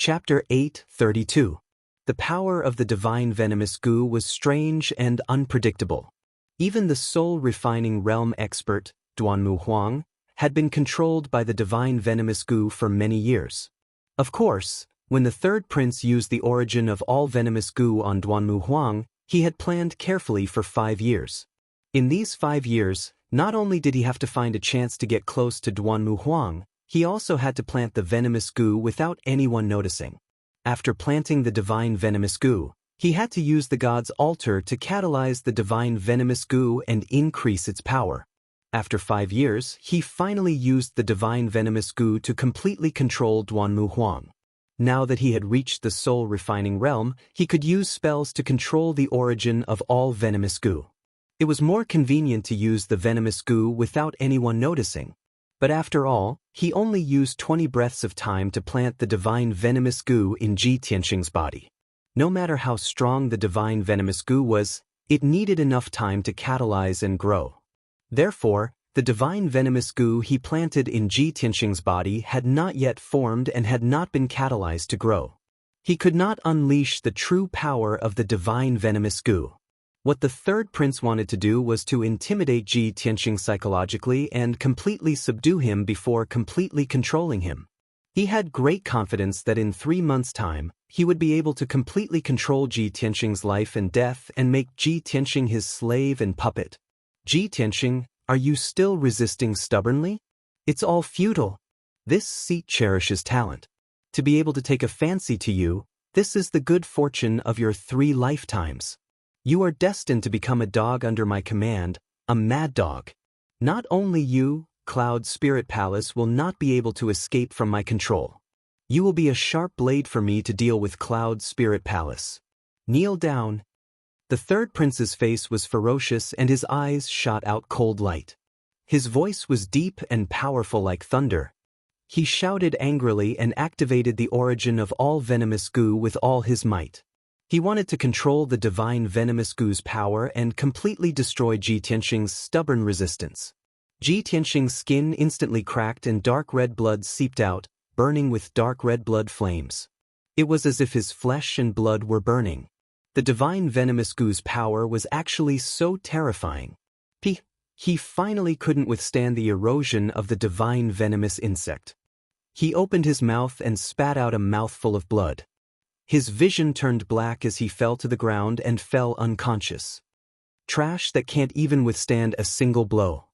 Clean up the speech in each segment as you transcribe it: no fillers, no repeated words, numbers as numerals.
Chapter 8:32. The power of the divine venomous goo was strange and unpredictable. Even the soul-refining realm expert, Duanmu Huang, had been controlled by the divine venomous goo for many years. Of course, when the third prince used the origin of all venomous goo on Duanmu Huang, he had planned carefully for 5 years. In these 5 years, not only did he have to find a chance to get close to Duanmu Huang, he also had to plant the venomous goo without anyone noticing. After planting the divine venomous goo, he had to use the god's altar to catalyze the divine venomous goo and increase its power. After 5 years, he finally used the divine venomous goo to completely control Duanmu Huang. Now that he had reached the soul-refining realm, he could use spells to control the origin of all venomous goo. It was more convenient to use the venomous goo without anyone noticing. But after all, he only used 20 breaths of time to plant the divine venomous goo in Ji Tianxing's body. No matter how strong the divine venomous goo was, it needed enough time to catalyze and grow. Therefore, the divine venomous goo he planted in Ji Tianxing's body had not yet formed and had not been catalyzed to grow. He could not unleash the true power of the divine venomous goo. What the third prince wanted to do was to intimidate Ji Tianxing psychologically and completely subdue him before completely controlling him. He had great confidence that in 3 months' time, he would be able to completely control Ji Tianxing's life and death and make Ji Tianxing his slave and puppet. Ji Tianxing, are you still resisting stubbornly? It's all futile. This seat cherishes talent. To be able to take a fancy to you, this is the good fortune of your 3 lifetimes. You are destined to become a dog under my command, a mad dog. Not only you, Cloud Spirit Palace, will not be able to escape from my control. You will be a sharp blade for me to deal with, Cloud Spirit Palace. Kneel down. The third prince's face was ferocious and his eyes shot out cold light. His voice was deep and powerful like thunder. He shouted angrily and activated the origin of all venomous goo with all his might. He wanted to control the divine venomous goo's power and completely destroy Ji Tianxing's stubborn resistance. Ji Tianxing's skin instantly cracked and dark red blood seeped out, burning with dark red blood flames. It was as if his flesh and blood were burning. The divine venomous goo's power was actually so terrifying. He finally couldn't withstand the erosion of the divine venomous insect. He opened his mouth and spat out a mouthful of blood. His vision turned black as he fell to the ground and fell unconscious. Trash that can't even withstand a single blow.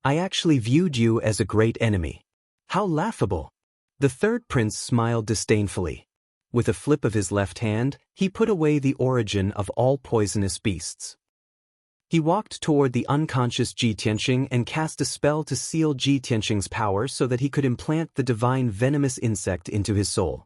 I actually viewed you as a great enemy. How laughable. The third prince smiled disdainfully. With a flip of his left hand, he put away the origin of all poisonous beasts. He walked toward the unconscious Ji Tianxing and cast a spell to seal Ji Tianxing's power so that he could implant the divine venomous insect into his soul.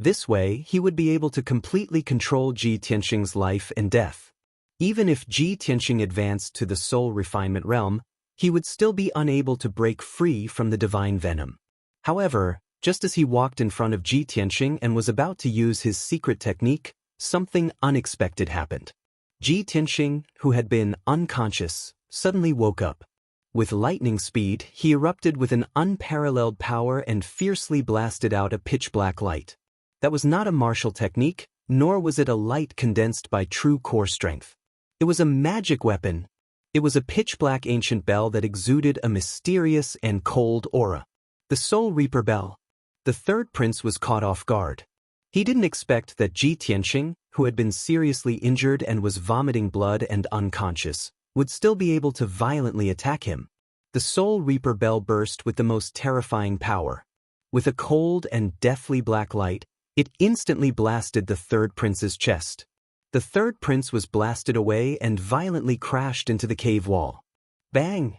This way, he would be able to completely control Ji Tianxing's life and death. Even if Ji Tianxing advanced to the soul refinement realm, he would still be unable to break free from the divine venom. However, just as he walked in front of Ji Tianxing and was about to use his secret technique, something unexpected happened. Ji Tianxing, who had been unconscious, suddenly woke up. With lightning speed, he erupted with an unparalleled power and fiercely blasted out a pitch-black light. That was not a martial technique, nor was it a light condensed by true core strength. It was a magic weapon. It was a pitch-black ancient bell that exuded a mysterious and cold aura. The Soul Reaper Bell. The third prince was caught off guard. He didn't expect that Ji Tianxing, who had been seriously injured and was vomiting blood and unconscious, would still be able to violently attack him. The Soul Reaper Bell burst with the most terrifying power. With a cold and deathly black light, it instantly blasted the third prince's chest. The third prince was blasted away and violently crashed into the cave wall. Bang!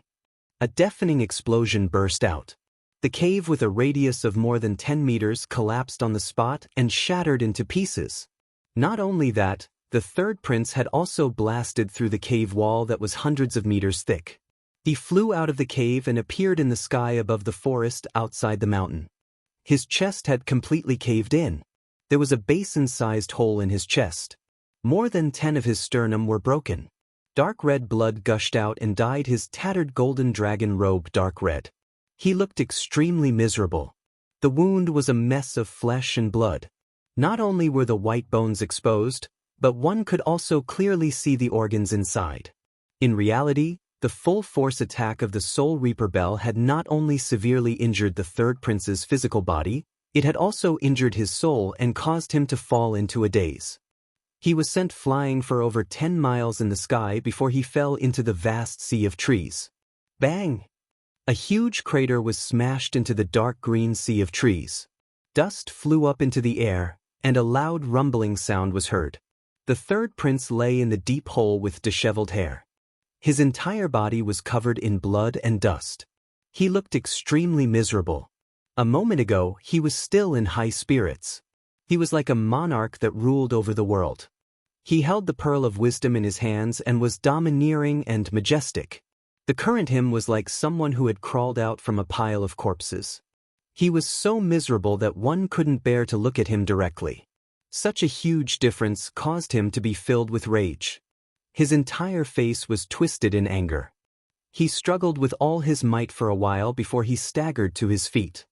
A deafening explosion burst out. The cave, with a radius of more than 10 meters, collapsed on the spot and shattered into pieces. Not only that, the third prince had also blasted through the cave wall that was hundreds of meters thick. He flew out of the cave and appeared in the sky above the forest outside the mountain. His chest had completely caved in. There was a basin-sized hole in his chest. More than 10 of his sternum were broken. Dark red blood gushed out and dyed his tattered golden dragon robe dark red. He looked extremely miserable. The wound was a mess of flesh and blood. Not only were the white bones exposed, but one could also clearly see the organs inside. In reality, the full-force attack of the Soul Reaper Bell had not only severely injured the third prince's physical body, it had also injured his soul and caused him to fall into a daze. He was sent flying for over 10 miles in the sky before he fell into the vast sea of trees. Bang! A huge crater was smashed into the dark green sea of trees. Dust flew up into the air, and a loud rumbling sound was heard. The third prince lay in the deep hole with disheveled hair. His entire body was covered in blood and dust. He looked extremely miserable. A moment ago, he was still in high spirits. He was like a monarch that ruled over the world. He held the pearl of wisdom in his hands and was domineering and majestic. The current him was like someone who had crawled out from a pile of corpses. He was so miserable that one couldn't bear to look at him directly. Such a huge difference caused him to be filled with rage. His entire face was twisted in anger. He struggled with all his might for a while before he staggered to his feet.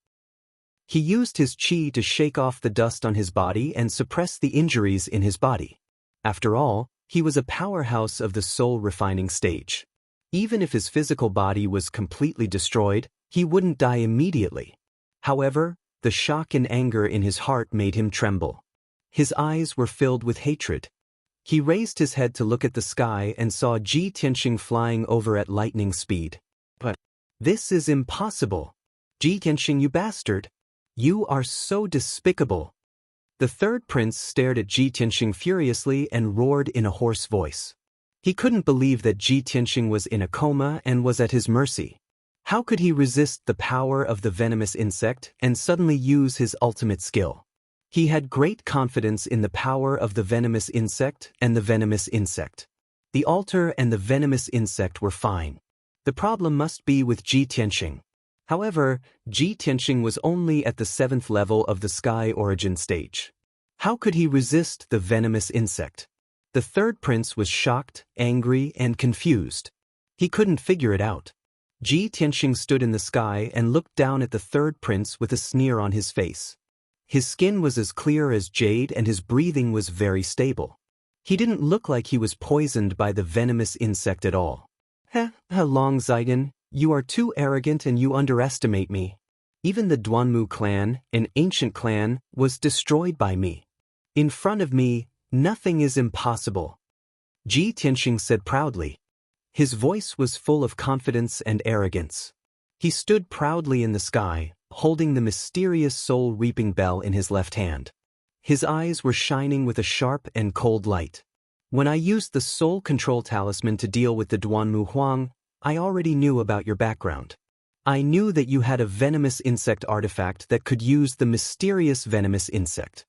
He used his chi to shake off the dust on his body and suppress the injuries in his body. After all, he was a powerhouse of the soul-refining stage. Even if his physical body was completely destroyed, he wouldn't die immediately. However, the shock and anger in his heart made him tremble. His eyes were filled with hatred. He raised his head to look at the sky and saw Ji Tianxing flying over at lightning speed. But this is impossible. Ji Tianxing, you bastard! You are so despicable! The third prince stared at Ji Tianxing furiously and roared in a hoarse voice. He couldn't believe that Ji Tianxing was in a coma and was at his mercy. How could he resist the power of the venomous insect and suddenly use his ultimate skill? He had great confidence in the power of the venomous insect and the venomous insect. The altar and the venomous insect were fine. The problem must be with Ji Tianxing. However, Ji Tianxing was only at the 7th level of the Sky Origin stage. How could he resist the venomous insect? The third prince was shocked, angry, and confused. He couldn't figure it out. Ji Tianxing stood in the sky and looked down at the third prince with a sneer on his face. His skin was as clear as jade and his breathing was very stable. He didn't look like he was poisoned by the venomous insect at all. Long Zidon, you are too arrogant and you underestimate me. Even the Duanmu clan, an ancient clan, was destroyed by me. In front of me, nothing is impossible. Ji Tianxing said proudly. His voice was full of confidence and arrogance. He stood proudly in the sky, holding the mysterious soul-reaping bell in his left hand. His eyes were shining with a sharp and cold light. When I used the soul control talisman to deal with the Duanmu Huang, I already knew about your background. I knew that you had a venomous insect artifact that could use the mysterious venomous insect.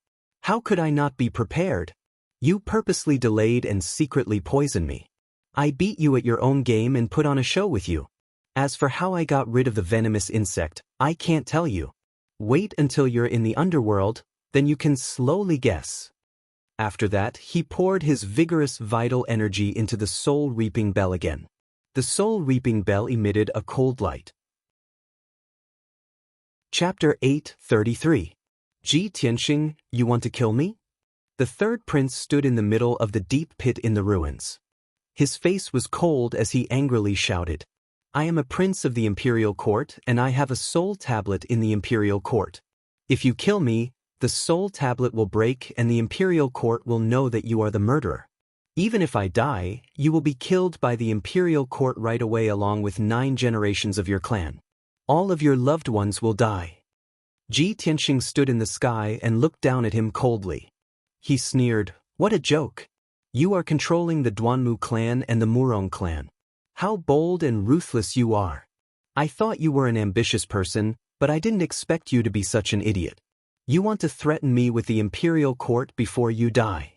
How could I not be prepared? You purposely delayed and secretly poisoned me. I beat you at your own game and put on a show with you. As for how I got rid of the venomous insect, I can't tell you. Wait until you're in the underworld, then you can slowly guess. After that, he poured his vigorous vital energy into the soul-reaping bell again. The soul-reaping bell emitted a cold light. Chapter 8:33. Ji Tianxing, you want to kill me? The third prince stood in the middle of the deep pit in the ruins. His face was cold as he angrily shouted, I am a prince of the imperial court and I have a soul tablet in the imperial court. If you kill me, the soul tablet will break and the imperial court will know that you are the murderer. Even if I die, you will be killed by the imperial court right away along with 9 generations of your clan. All of your loved ones will die. Ji Tianxing stood in the sky and looked down at him coldly. He sneered, what a joke. You are controlling the Duanmu clan and the Murong clan. How bold and ruthless you are. I thought you were an ambitious person, but I didn't expect you to be such an idiot. You want to threaten me with the imperial court before you die.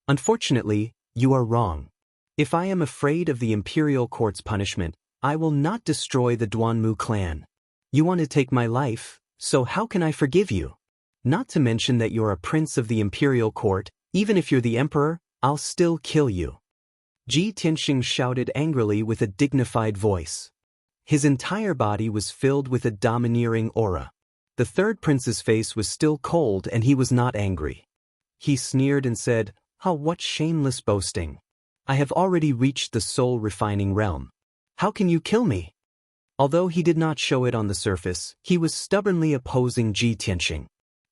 Unfortunately, you are wrong. If I am afraid of the imperial court's punishment, I will not destroy the Duanmu clan. You want to take my life, so how can I forgive you? Not to mention that you're a prince of the imperial court, even if you're the emperor, I'll still kill you. Ji Tianxing shouted angrily with a dignified voice. His entire body was filled with a domineering aura. The third prince's face was still cold and he was not angry. He sneered and said, "Oh, what shameless boasting! I have already reached the soul-refining realm. How can you kill me?" Although he did not show it on the surface, he was stubbornly opposing Ji Tianxing.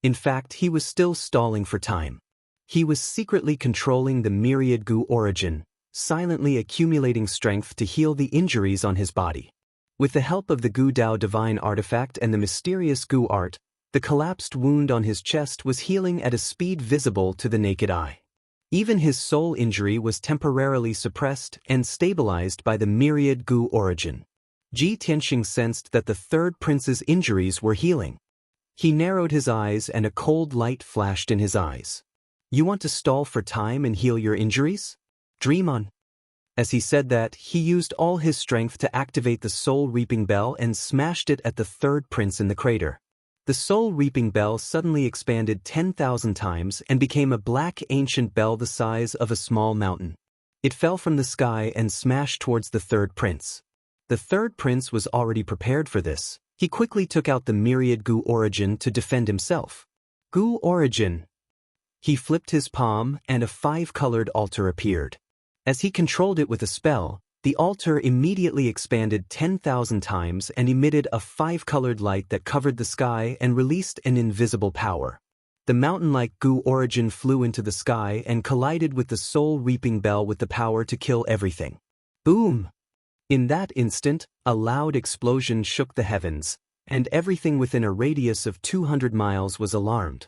In fact, he was still stalling for time. He was secretly controlling the myriad Gu origin, silently accumulating strength to heal the injuries on his body. With the help of the Gu Dao divine artifact and the mysterious Gu art, the collapsed wound on his chest was healing at a speed visible to the naked eye. Even his soul injury was temporarily suppressed and stabilized by the myriad Gu origin. Ji Tianxing sensed that the third prince's injuries were healing. He narrowed his eyes and a cold light flashed in his eyes. "You want to stall for time and heal your injuries? Dream on." As he said that, he used all his strength to activate the soul-reaping bell and smashed it at the third prince in the crater. The soul-reaping bell suddenly expanded 10,000 times and became a black ancient bell the size of a small mountain. It fell from the sky and smashed towards the third prince. The third prince was already prepared for this. He quickly took out the myriad Gu origin to defend himself. Gu origin. He flipped his palm and a 5-colored altar appeared. As he controlled it with a spell, the altar immediately expanded 10,000 times and emitted a 5-colored light that covered the sky and released an invisible power. The mountain-like Gu origin flew into the sky and collided with the soul-reaping bell with the power to kill everything. Boom! In that instant, a loud explosion shook the heavens, and everything within a radius of 200 miles was alarmed.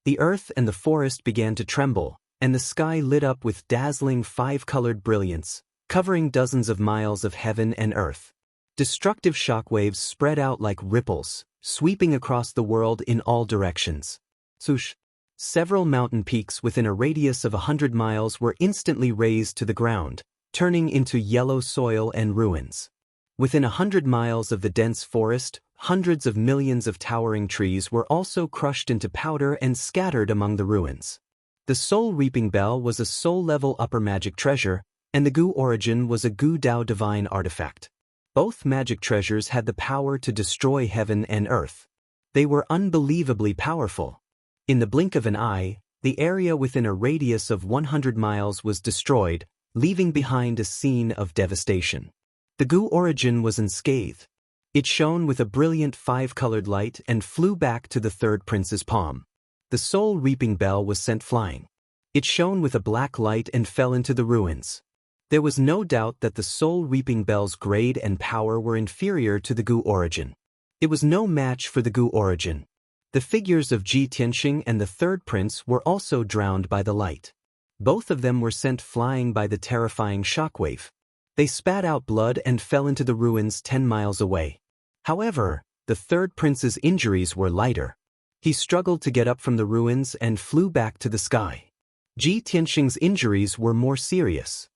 The earth and the forest began to tremble, and the sky lit up with dazzling 5-colored brilliance, covering dozens of miles of heaven and earth. Destructive shockwaves spread out like ripples, sweeping across the world in all directions. Swoosh! Several mountain peaks within a radius of 100 miles were instantly razed to the ground, turning into yellow soil and ruins. Within 100 miles of the dense forest, hundreds of millions of towering trees were also crushed into powder and scattered among the ruins. The soul-reaping bell was a soul-level upper magic treasure, and the Gu origin was a Gu Dao divine artifact. Both magic treasures had the power to destroy heaven and earth. They were unbelievably powerful. In the blink of an eye, the area within a radius of 100 miles was destroyed, leaving behind a scene of devastation. The Gu origin was unscathed. It shone with a brilliant 5-colored light and flew back to the third prince's palm. The soul-reaping bell was sent flying. It shone with a black light and fell into the ruins. There was no doubt that the soul-reaping bell's grade and power were inferior to the Gu origin. It was no match for the Gu origin. The figures of Ji Tianxing and the third prince were also drowned by the light. Both of them were sent flying by the terrifying shockwave. They spat out blood and fell into the ruins 10 miles away. However, the third prince's injuries were lighter. He struggled to get up from the ruins and flew back to the sky. Ji Tianxing's injuries were more serious.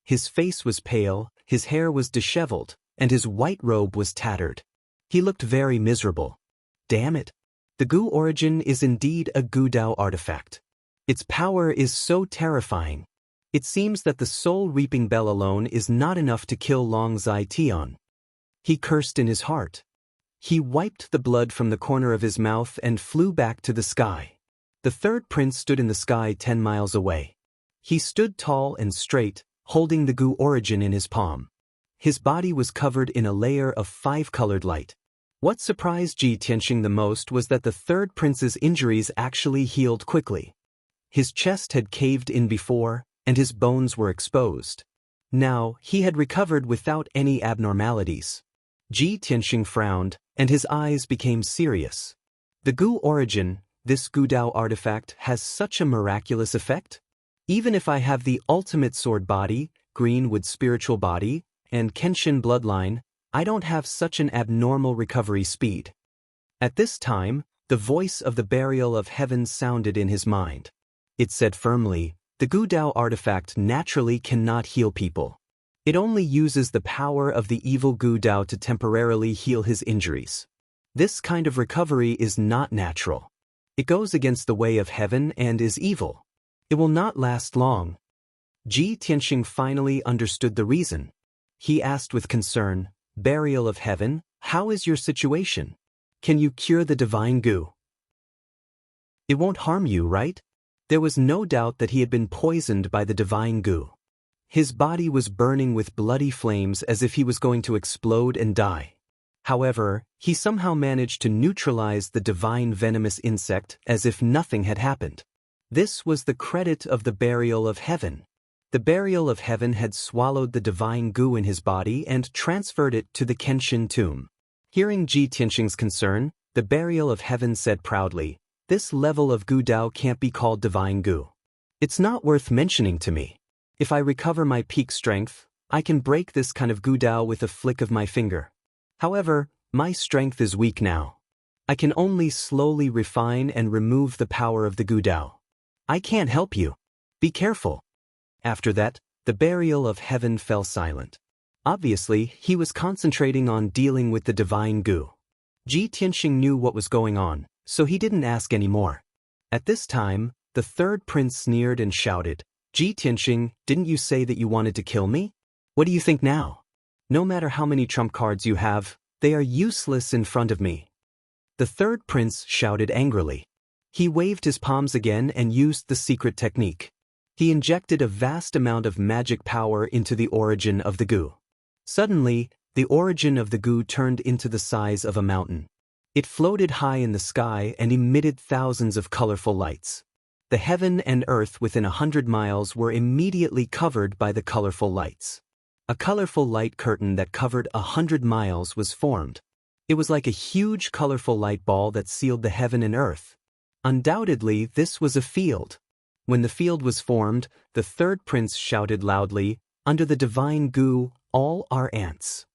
His face was pale, his hair was disheveled, and his white robe was tattered. He looked very miserable. Damn it! The Gu origin is indeed a Gu Dao artifact. Its power is so terrifying. It seems that the soul-reaping bell alone is not enough to kill Long Zai Tian. He cursed in his heart. He wiped the blood from the corner of his mouth and flew back to the sky. The third prince stood in the sky 10 miles away. He stood tall and straight, holding the Gu origin in his palm. His body was covered in a layer of 5-colored light. What surprised Ji Tianxing the most was that the third prince's injuries actually healed quickly. His chest had caved in before, and his bones were exposed. Now, he had recovered without any abnormalities. Ji Tianxing frowned, and his eyes became serious. The Gu origin, this Gu Dao artifact, has such a miraculous effect? Even if I have the ultimate sword body, Greenwood spiritual body, and Kenshin bloodline, I don't have such an abnormal recovery speed. At this time, the voice of the burial of heaven sounded in his mind. It said firmly, the Gu Dao artifact naturally cannot heal people. It only uses the power of the evil Gu Dao to temporarily heal his injuries. This kind of recovery is not natural. It goes against the way of heaven and is evil. It will not last long. Ji Tianxing finally understood the reason. He asked with concern, "Burial of heaven, how is your situation? Can you cure the divine Gu?" It won't harm you, right? There was no doubt that he had been poisoned by the divine goo. His body was burning with bloody flames as if he was going to explode and die. However, he somehow managed to neutralize the divine venomous insect as if nothing had happened. This was the credit of the burial of heaven. The burial of heaven had swallowed the divine goo in his body and transferred it to the Kenshin tomb. Hearing Ji Tianxing's concern, the burial of heaven said proudly, "This level of goo dao can't be called divine goo. It's not worth mentioning to me. If I recover my peak strength, I can break this kind of goo dao with a flick of my finger. However, my strength is weak now. I can only slowly refine and remove the power of the goo dao. I can't help you. Be careful." After that, the burial of heaven fell silent. Obviously, he was concentrating on dealing with the divine goo. Ji Tianxing knew what was going on, so he didn't ask any more. At this time, the third prince sneered and shouted, "Ji Tianxing, didn't you say that you wanted to kill me? What do you think now? No matter how many trump cards you have, they are useless in front of me." The third prince shouted angrily. He waved his palms again and used the secret technique. He injected a vast amount of magic power into the origin of the goo. Suddenly, the origin of the goo turned into the size of a mountain. It floated high in the sky and emitted thousands of colorful lights. The heaven and earth within 100 miles were immediately covered by the colorful lights. A colorful light curtain that covered 100 miles was formed. It was like a huge colorful light ball that sealed the heaven and earth. Undoubtedly, this was a field. When the field was formed, the third prince shouted loudly, "Under the divine goo, all are ants."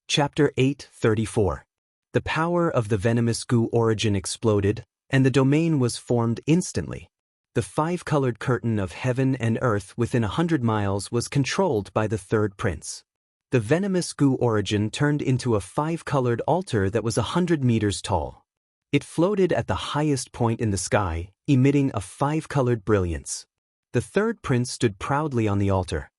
Chapter 8:34. The power of the venomous goo origin exploded, and the domain was formed instantly. The five-colored curtain of heaven and earth within 100 miles was controlled by the third prince. The venomous goo origin turned into a five-colored altar that was 100 meters tall. It floated at the highest point in the sky, emitting a five-colored brilliance. The third prince stood proudly on the altar.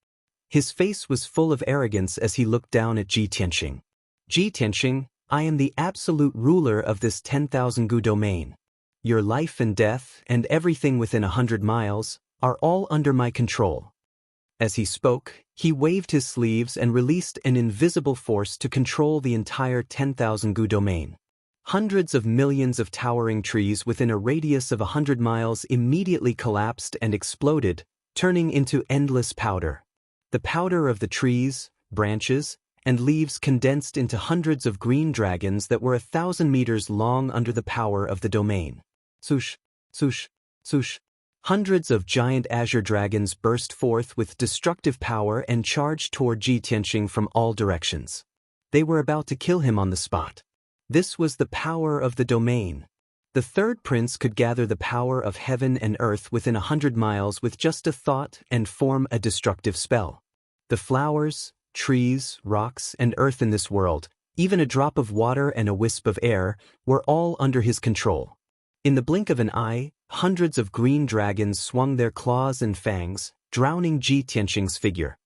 His face was full of arrogance as he looked down at Ji Tianxing. "Ji Tianxing, I am the absolute ruler of this 10,000 goo domain. Your life and death, and everything within 100 miles, are all under my control." As he spoke, he waved his sleeves and released an invisible force to control the entire 10,000 goo domain. Hundreds of millions of towering trees within a radius of 100 miles immediately collapsed and exploded, turning into endless powder. The powder of the trees, branches, and leaves condensed into hundreds of green dragons that were 1,000 meters long under the power of the domain. Swoosh, swoosh, swoosh. Hundreds of giant azure dragons burst forth with destructive power and charged toward Ji Tianxing from all directions. They were about to kill him on the spot. This was the power of the domain. The third prince could gather the power of heaven and earth within 100 miles with just a thought and form a destructive spell. The flowers, trees, rocks, and earth in this world, even a drop of water and a wisp of air, were all under his control. In the blink of an eye, hundreds of green dragons swung their claws and fangs, drowning Ji Tianxing's figure.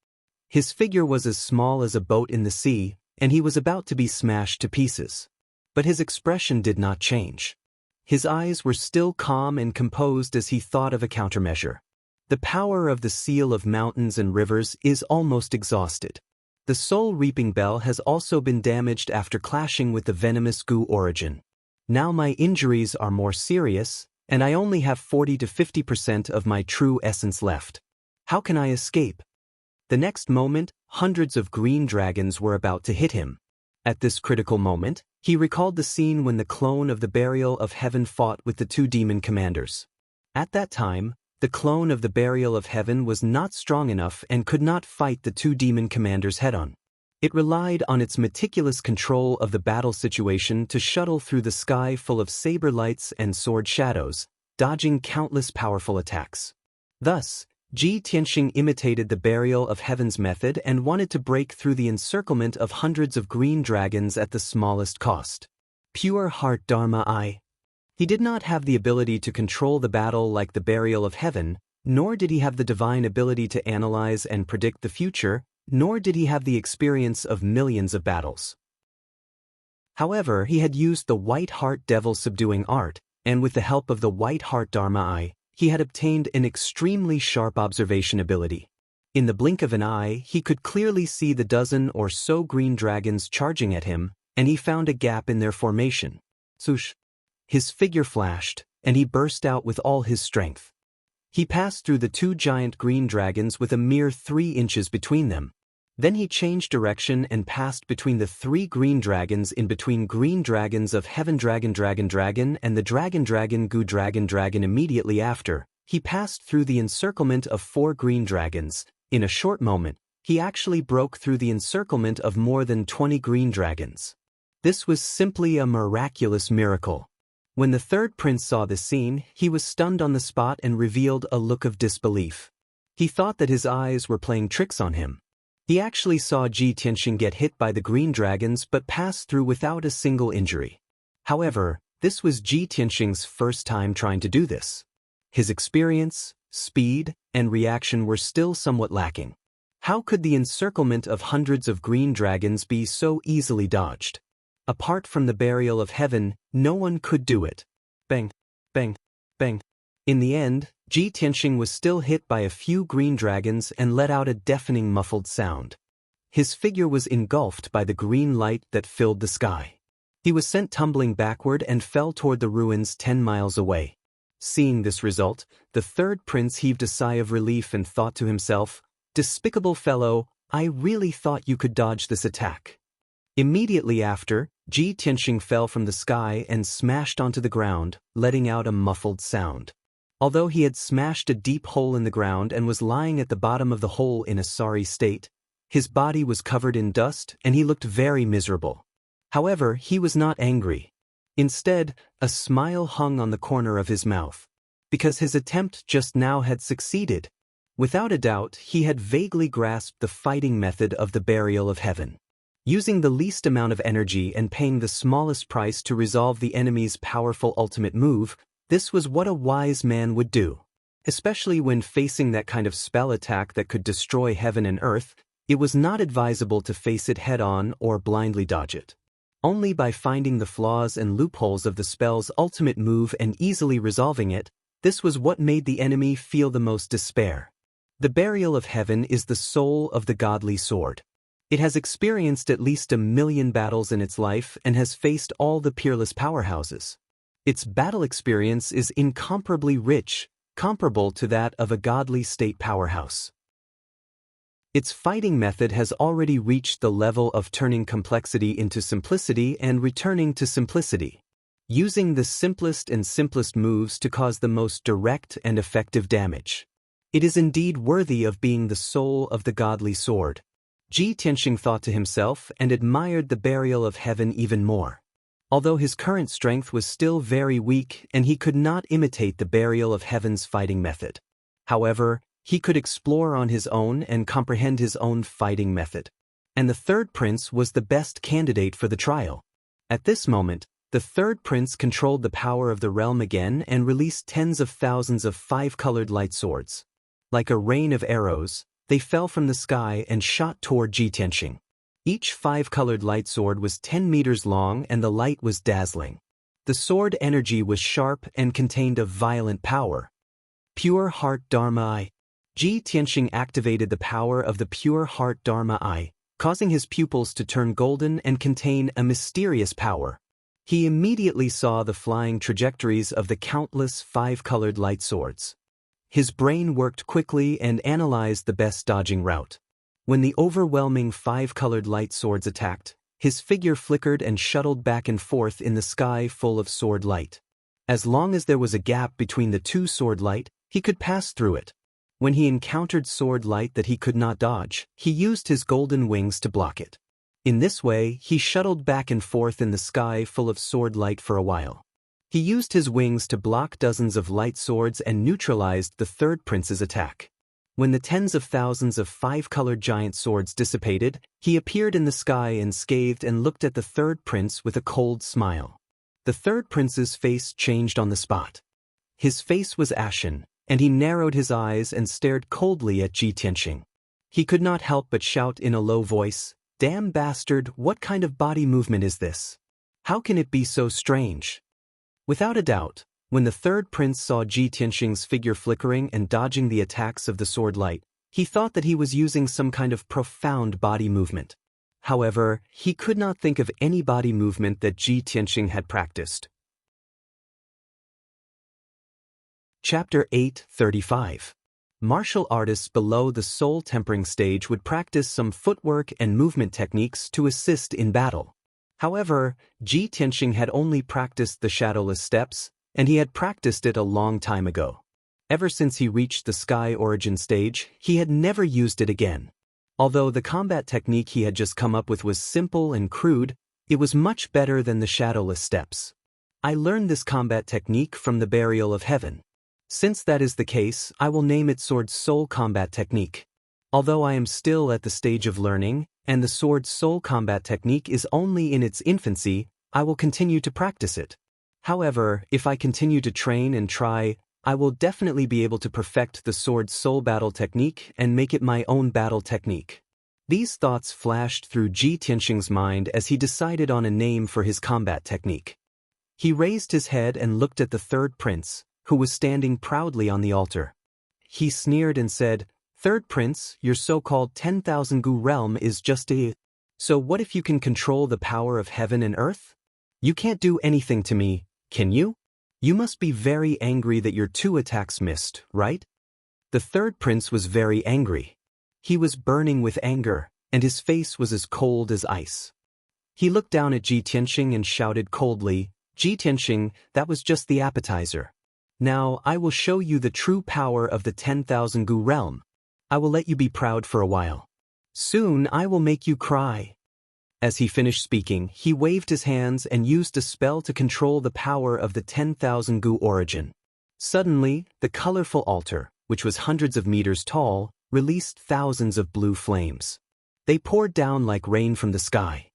His figure was as small as a boat in the sea, and he was about to be smashed to pieces. But his expression did not change. His eyes were still calm and composed as he thought of a countermeasure. The power of the seal of mountains and rivers is almost exhausted. The soul-reaping bell has also been damaged after clashing with the venomous goo origin. Now my injuries are more serious, and I only have 40 to 50% of my true essence left. How can I escape? The next moment, hundreds of green dragons were about to hit him. At this critical moment, he recalled the scene when the clone of the burial of heaven fought with the two demon commanders. At that time, the clone of the burial of heaven was not strong enough and could not fight the two demon commanders head-on. It relied on its meticulous control of the battle situation to shuttle through the sky full of saber lights and sword shadows, dodging countless powerful attacks. Thus, Ji Tianxing imitated the burial of heaven's method and wanted to break through the encirclement of hundreds of green dragons at the smallest cost. Pure heart Dharma I. He did not have the ability to control the battle like the burial of heaven, nor did he have the divine ability to analyze and predict the future, nor did he have the experience of millions of battles. However, he had used the White Heart Devil subduing art, and with the help of the White Heart Dharma Eye, he had obtained an extremely sharp observation ability. In the blink of an eye, he could clearly see the dozen or so green dragons charging at him, and he found a gap in their formation. Swoosh! His figure flashed, and he burst out with all his strength. He passed through the two giant green dragons with a mere 3 inches between them. Then he changed direction and passed between the 3 green dragons in between green dragons of Heaven Dragon and the Dragon Goo Dragon. Immediately after, he passed through the encirclement of 4 green dragons. In a short moment, he actually broke through the encirclement of more than 20 green dragons. This was simply a miraculous miracle. When the third prince saw this scene, he was stunned on the spot and revealed a look of disbelief. He thought that his eyes were playing tricks on him. He actually saw Ji Tianxing get hit by the green dragons but pass through without a single injury. However, this was Ji Tianxing's first time trying to do this. His experience, speed, and reaction were still somewhat lacking. How could the encirclement of hundreds of green dragons be so easily dodged? Apart from the burial of heaven, no one could do it. Bang, bang, bang. In the end, Ji Tianxing was still hit by a few green dragons and let out a deafening muffled sound. His figure was engulfed by the green light that filled the sky. He was sent tumbling backward and fell toward the ruins 10 miles away. Seeing this result, the third prince heaved a sigh of relief and thought to himself, "Despicable fellow, I really thought you could dodge this attack." Immediately after, Ji Tianxing fell from the sky and smashed onto the ground, letting out a muffled sound. Although he had smashed a deep hole in the ground and was lying at the bottom of the hole in a sorry state, his body was covered in dust and he looked very miserable. However, he was not angry. Instead, a smile hung on the corner of his mouth, because his attempt just now had succeeded. Without a doubt, he had vaguely grasped the fighting method of the burial of heaven. Using the least amount of energy and paying the smallest price to resolve the enemy's powerful ultimate move, this was what a wise man would do. Especially when facing that kind of spell attack that could destroy heaven and earth, it was not advisable to face it head-on or blindly dodge it. Only by finding the flaws and loopholes of the spell's ultimate move and easily resolving it, this was what made the enemy feel the most despair. The burial of heaven is the soul of the godly sword. It has experienced at least 1,000,000 battles in its life and has faced all the peerless powerhouses. Its battle experience is incomparably rich, comparable to that of a godly state powerhouse. Its fighting method has already reached the level of turning complexity into simplicity and returning to simplicity, using the simplest and simplest moves to cause the most direct and effective damage. It is indeed worthy of being the soul of the godly sword. Ji Tianxing thought to himself and admired the burial of heaven even more. Although his current strength was still very weak and he could not imitate the burial of heaven's fighting method. However, he could explore on his own and comprehend his own fighting method. And the third prince was the best candidate for the trial. At this moment, the third prince controlled the power of the realm again and released tens of thousands of 5-colored light swords. Like a rain of arrows, they fell from the sky and shot toward Ji Tianxing. Each 5-colored light sword was 10 meters long and the light was dazzling. The sword energy was sharp and contained a violent power. Pure Heart Dharma Eye. Ji Tianxing activated the power of the Pure Heart Dharma Eye, causing his pupils to turn golden and contain a mysterious power. He immediately saw the flying trajectories of the countless 5-colored light swords. His brain worked quickly and analyzed the best dodging route. When the overwhelming 5-colored light swords attacked, his figure flickered and shuttled back and forth in the sky full of sword light. As long as there was a gap between the two sword light, he could pass through it. When he encountered sword light that he could not dodge, he used his golden wings to block it. In this way, he shuttled back and forth in the sky full of sword light for a while. He used his wings to block dozens of light swords and neutralized the third prince's attack. When the tens of thousands of 5-colored giant swords dissipated, he appeared in the sky and scathed and looked at the third prince with a cold smile. The third prince's face changed on the spot. His face was ashen, and he narrowed his eyes and stared coldly at Ji Tianxing. He could not help but shout in a low voice, "Damn bastard, what kind of body movement is this?" How can it be so strange? Without a doubt, when the third prince saw Ji Tianxing's figure flickering and dodging the attacks of the sword light, he thought that he was using some kind of profound body movement. However, he could not think of any body movement that Ji Tianxing had practiced. Chapter 8:35. Martial artists below the soul tempering stage would practice some footwork and movement techniques to assist in battle. However, Ji Tianxing had only practiced the shadowless steps, and he had practiced it a long time ago. Ever since he reached the sky origin stage, he had never used it again. Although the combat technique he had just come up with was simple and crude, it was much better than the shadowless steps. I learned this combat technique from the Burial of Heaven. Since that is the case, I will name it Sword Soul Combat Technique. Although I am still at the stage of learning, and the Sword Soul Combat Technique is only in its infancy, I will continue to practice it. However, if I continue to train and try, I will definitely be able to perfect the Sword Soul Battle Technique and make it my own battle technique. These thoughts flashed through Ji Tianxing's mind as he decided on a name for his combat technique. He raised his head and looked at the third prince, who was standing proudly on the altar. He sneered and said, "Third prince, your so-called 10,000 gu realm is just a... So what if you can control the power of heaven and earth? You can't do anything to me, can you? You must be very angry that your 2 attacks missed, right?" The third prince was very angry. He was burning with anger, and his face was as cold as ice. He looked down at Ji Tianxing and shouted coldly, "Ji Tianxing, that was just the appetizer. Now I will show you the true power of the 10,000 gu realm. I will let you be proud for a while. Soon I will make you cry." As he finished speaking, he waved his hands and used a spell to control the power of the 10,000 gu origin. Suddenly, the colorful altar, which was hundreds of meters tall, released thousands of blue flames. They poured down like rain from the sky.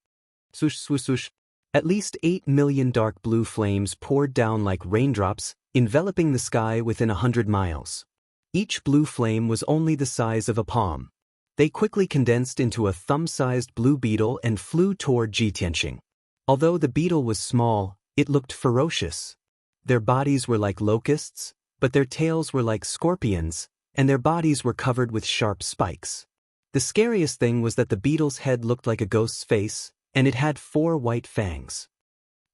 Swoosh, swoosh, swoosh. At least 8 million dark blue flames poured down like raindrops, enveloping the sky within 100 miles. Each blue flame was only the size of a palm. They quickly condensed into a thumb-sized blue beetle and flew toward Ji Tianxing. Although the beetle was small, it looked ferocious. Their bodies were like locusts, but their tails were like scorpions, and their bodies were covered with sharp spikes. The scariest thing was that the beetle's head looked like a ghost's face, and it had 4 white fangs.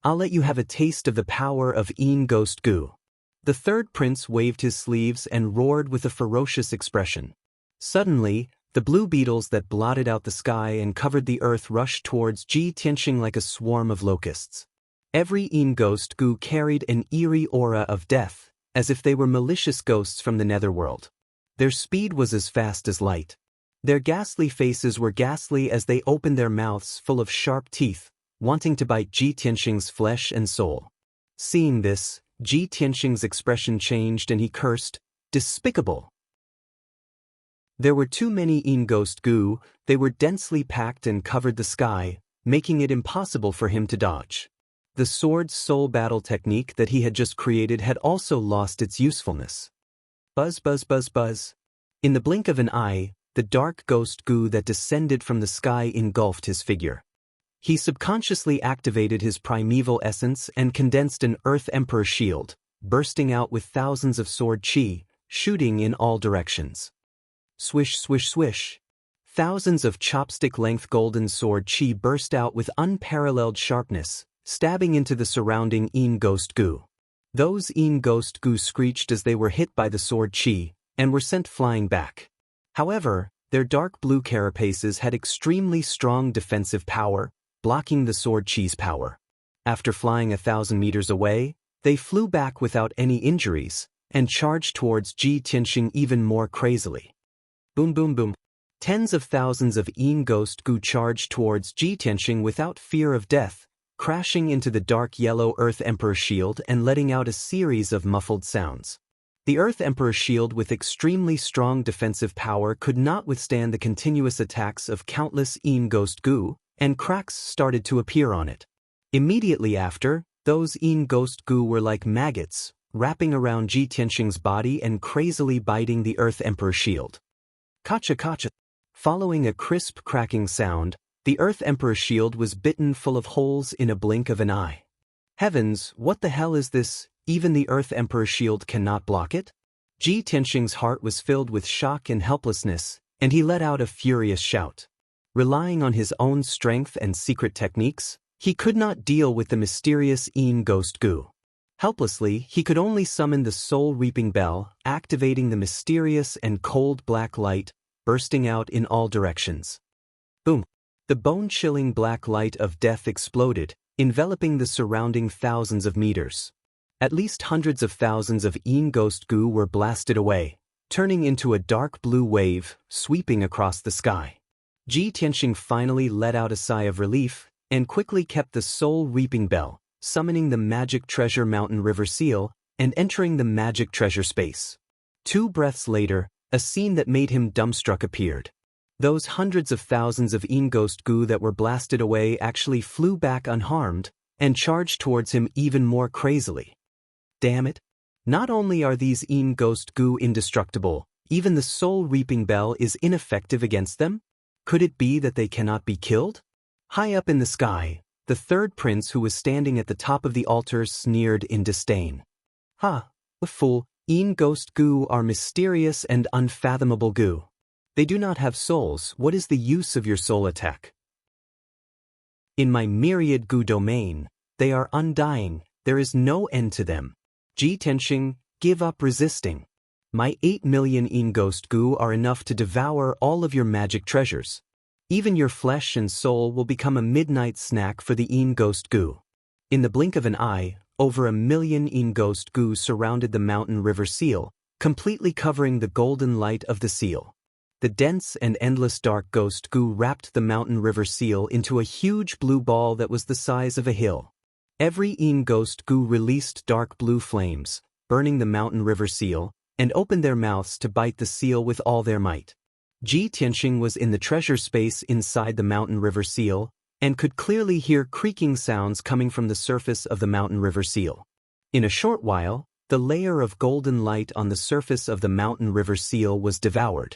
I'll let you have a taste of the power of Een Ghost Gu. The third prince waved his sleeves and roared with a ferocious expression. Suddenly, the blue beetles that blotted out the sky and covered the earth rushed towards Ji Tianxing like a swarm of locusts. Every Een Ghost Gu carried an eerie aura of death, as if they were malicious ghosts from the netherworld. Their speed was as fast as light. Their ghastly faces were ghastly as they opened their mouths full of sharp teeth, wanting to bite Ji Tianxing's flesh and soul. Seeing this, Ji Tianxing's expression changed and he cursed, "Despicable!" There were too many Een Ghost Gu. They were densely packed and covered the sky, making it impossible for him to dodge. The sword soul battle technique that he had just created had also lost its usefulness. Buzz, buzz, buzz, buzz. In the blink of an eye, the dark ghost Gu that descended from the sky engulfed his figure. He subconsciously activated his primeval essence and condensed an Earth Emperor shield, bursting out with thousands of sword chi, shooting in all directions. Swish, swish, swish. Thousands of chopstick-length golden sword chi burst out with unparalleled sharpness, stabbing into the surrounding Een Ghost Gu. Those Een Ghost Gu screeched as they were hit by the sword chi, and were sent flying back. However, their dark blue carapaces had extremely strong defensive power, blocking the sword chi's power. After flying 1,000 meters away, they flew back without any injuries, and charged towards Ji Tianxing even more crazily. Boom, boom, boom. Tens of thousands of Een Ghost Gu charged towards Ji Tianxing without fear of death, crashing into the dark yellow Earth Emperor shield and letting out a series of muffled sounds. The Earth Emperor shield with extremely strong defensive power could not withstand the continuous attacks of countless Een Ghost Gu, and cracks started to appear on it. Immediately after, those Een Ghost Gu were like maggots, wrapping around Ji Tianxing's body and crazily biting the Earth Emperor shield. Kacha kacha. Following a crisp cracking sound, The Earth Emperor shield was bitten full of holes in a blink of an eye. Heavens, what the hell is this? Even the Earth Emperor shield cannot block it? Ji Tianxing's heart was filled with shock and helplessness, and he let out a furious shout. Relying on his own strength and secret techniques, he could not deal with the mysterious Yin Ghost Goo. Helplessly, he could only summon the soul-reaping bell, activating the mysterious and cold black light, bursting out in all directions. Boom! The bone-chilling black light of death exploded, enveloping the surrounding thousands of meters. At least hundreds of thousands of Yin Ghost Goo were blasted away, turning into a dark blue wave, sweeping across the sky. Ji Tianxing finally let out a sigh of relief, and quickly kept the soul-reaping bell, summoning the magic treasure mountain river seal, and entering the magic treasure space. 2 breaths later, a scene that made him dumbstruck appeared. Those hundreds of thousands of Yin Ghost Goo that were blasted away actually flew back unharmed, and charged towards him even more crazily. Damn it! Not only are these Yin Ghost Goo indestructible, even the soul-reaping bell is ineffective against them? Could it be that they cannot be killed? High up in the sky, the third prince who was standing at the top of the altar sneered in disdain. Ha! The fool, Yin Ghost Goo are mysterious and unfathomable goo. They do not have souls. What is the use of your soul attack? In my myriad goo domain, they are undying, there is no end to them. Ji Tianxing, give up resisting. My 8 million Yin Ghost Goo are enough to devour all of your magic treasures. Even your flesh and soul will become a midnight snack for the Yin Ghost Goo. In the blink of an eye, over 1 million Yin Ghost Goo surrounded the mountain river seal, completely covering the golden light of the seal. The dense and endless dark ghost goo wrapped the mountain river seal into a huge blue ball that was the size of a hill. Every Yin Ghost Goo released dark blue flames, burning the mountain river seal, and opened their mouths to bite the seal with all their might. Ji Tianxing was in the treasure space inside the mountain river seal, and could clearly hear creaking sounds coming from the surface of the mountain river seal. In a short while, the layer of golden light on the surface of the mountain river seal was devoured.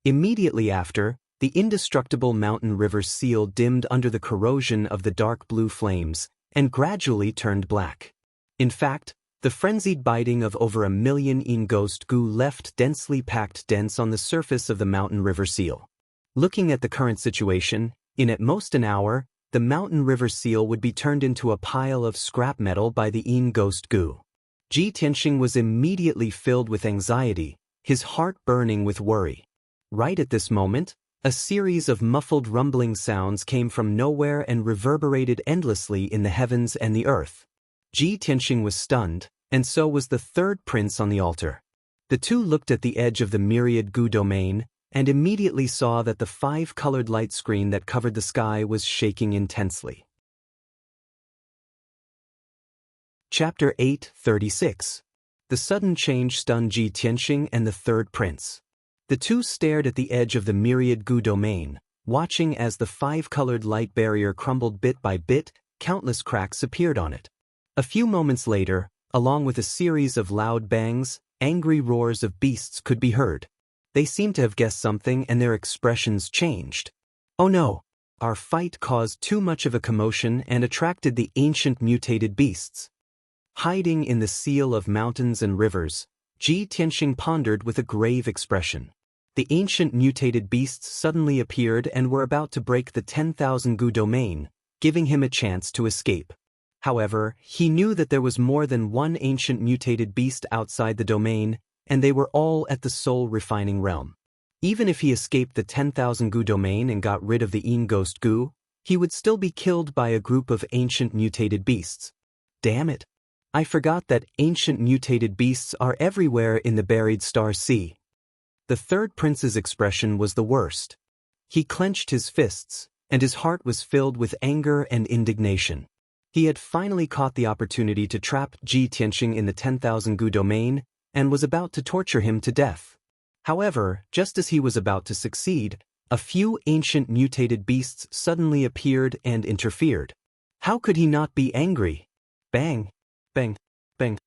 Immediately after, the indestructible mountain river seal dimmed under the corrosion of the dark blue flames, and gradually turned black. In fact, the frenzied biting of over 1 million Yin Ghost Goo left densely packed dents on the surface of the mountain river seal. Looking at the current situation, in at most an hour, the mountain river seal would be turned into a pile of scrap metal by the Yin Ghost Goo. Ji Tianxing was immediately filled with anxiety, his heart burning with worry. Right at this moment, a series of muffled rumbling sounds came from nowhere and reverberated endlessly in the heavens and the earth. Ji Tianxing was stunned, and so was the third prince on the altar. The two looked at the edge of the myriad goo domain, and immediately saw that the 5-colored light screen that covered the sky was shaking intensely. Chapter 8:36. The sudden change stunned Ji Tianxing and the third prince. The two stared at the edge of the myriad goo domain, watching as the 5-colored light barrier crumbled bit by bit. Countless cracks appeared on it. A few moments later, along with a series of loud bangs, angry roars of beasts could be heard. They seemed to have guessed something and their expressions changed. Oh no! Our fight caused too much of a commotion and attracted the ancient mutated beasts. Hiding in the seal of mountains and rivers, Ji Tianxing pondered with a grave expression. The ancient mutated beasts suddenly appeared and were about to break the 10,000 goo domain, giving him a chance to escape. However, he knew that there was more than one ancient mutated beast outside the domain, and they were all at the soul-refining realm. Even if he escaped the 10,000 goo domain and got rid of the Yin Ghost Goo, he would still be killed by a group of ancient mutated beasts. Damn it! I forgot that ancient mutated beasts are everywhere in the buried star sea. The third prince's expression was the worst. He clenched his fists, and his heart was filled with anger and indignation. He had finally caught the opportunity to trap Ji Tianxing in the 10,000 goo domain, and was about to torture him to death. However, just as he was about to succeed, a few ancient mutated beasts suddenly appeared and interfered. How could he not be angry? Bang! Bang! Bang!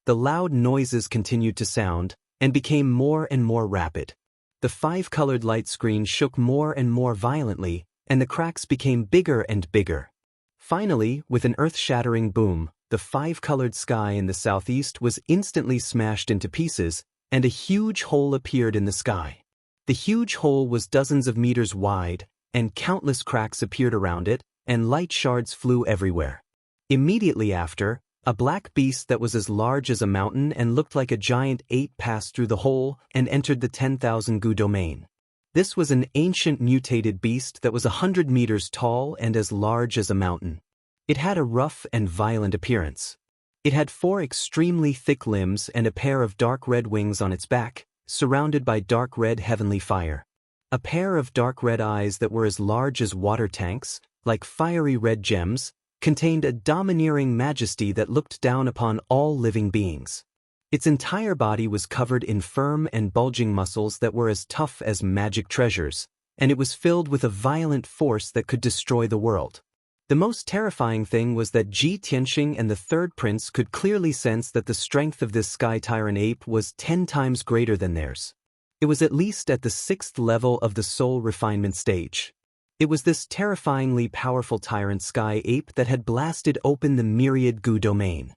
The loud noises continued to sound, and became more and more rapid. The 5-colored light screen shook more and more violently, and the cracks became bigger and bigger. Finally, with an earth-shattering boom, the five-colored sky in the southeast was instantly smashed into pieces, and a huge hole appeared in the sky. The huge hole was dozens of meters wide, and countless cracks appeared around it, and light shards flew everywhere. Immediately after, a black beast that was as large as a mountain and looked like a giant ape passed through the hole and entered the 10,000 gu domain. This was an ancient mutated beast that was 100 meters tall and as large as a mountain. It had a rough and violent appearance. It had 4 extremely thick limbs and a pair of dark red wings on its back, surrounded by dark red heavenly fire. A pair of dark red eyes that were as large as water tanks, like fiery red gems, contained a domineering majesty that looked down upon all living beings. Its entire body was covered in firm and bulging muscles that were as tough as magic treasures, and it was filled with a violent force that could destroy the world. The most terrifying thing was that Ji Tianxing and the third prince could clearly sense that the strength of this sky tyrant ape was 10 times greater than theirs. It was at least at the 6th level of the soul refinement stage. It was this terrifyingly powerful tyrant sky ape that had blasted open the myriad gu domain.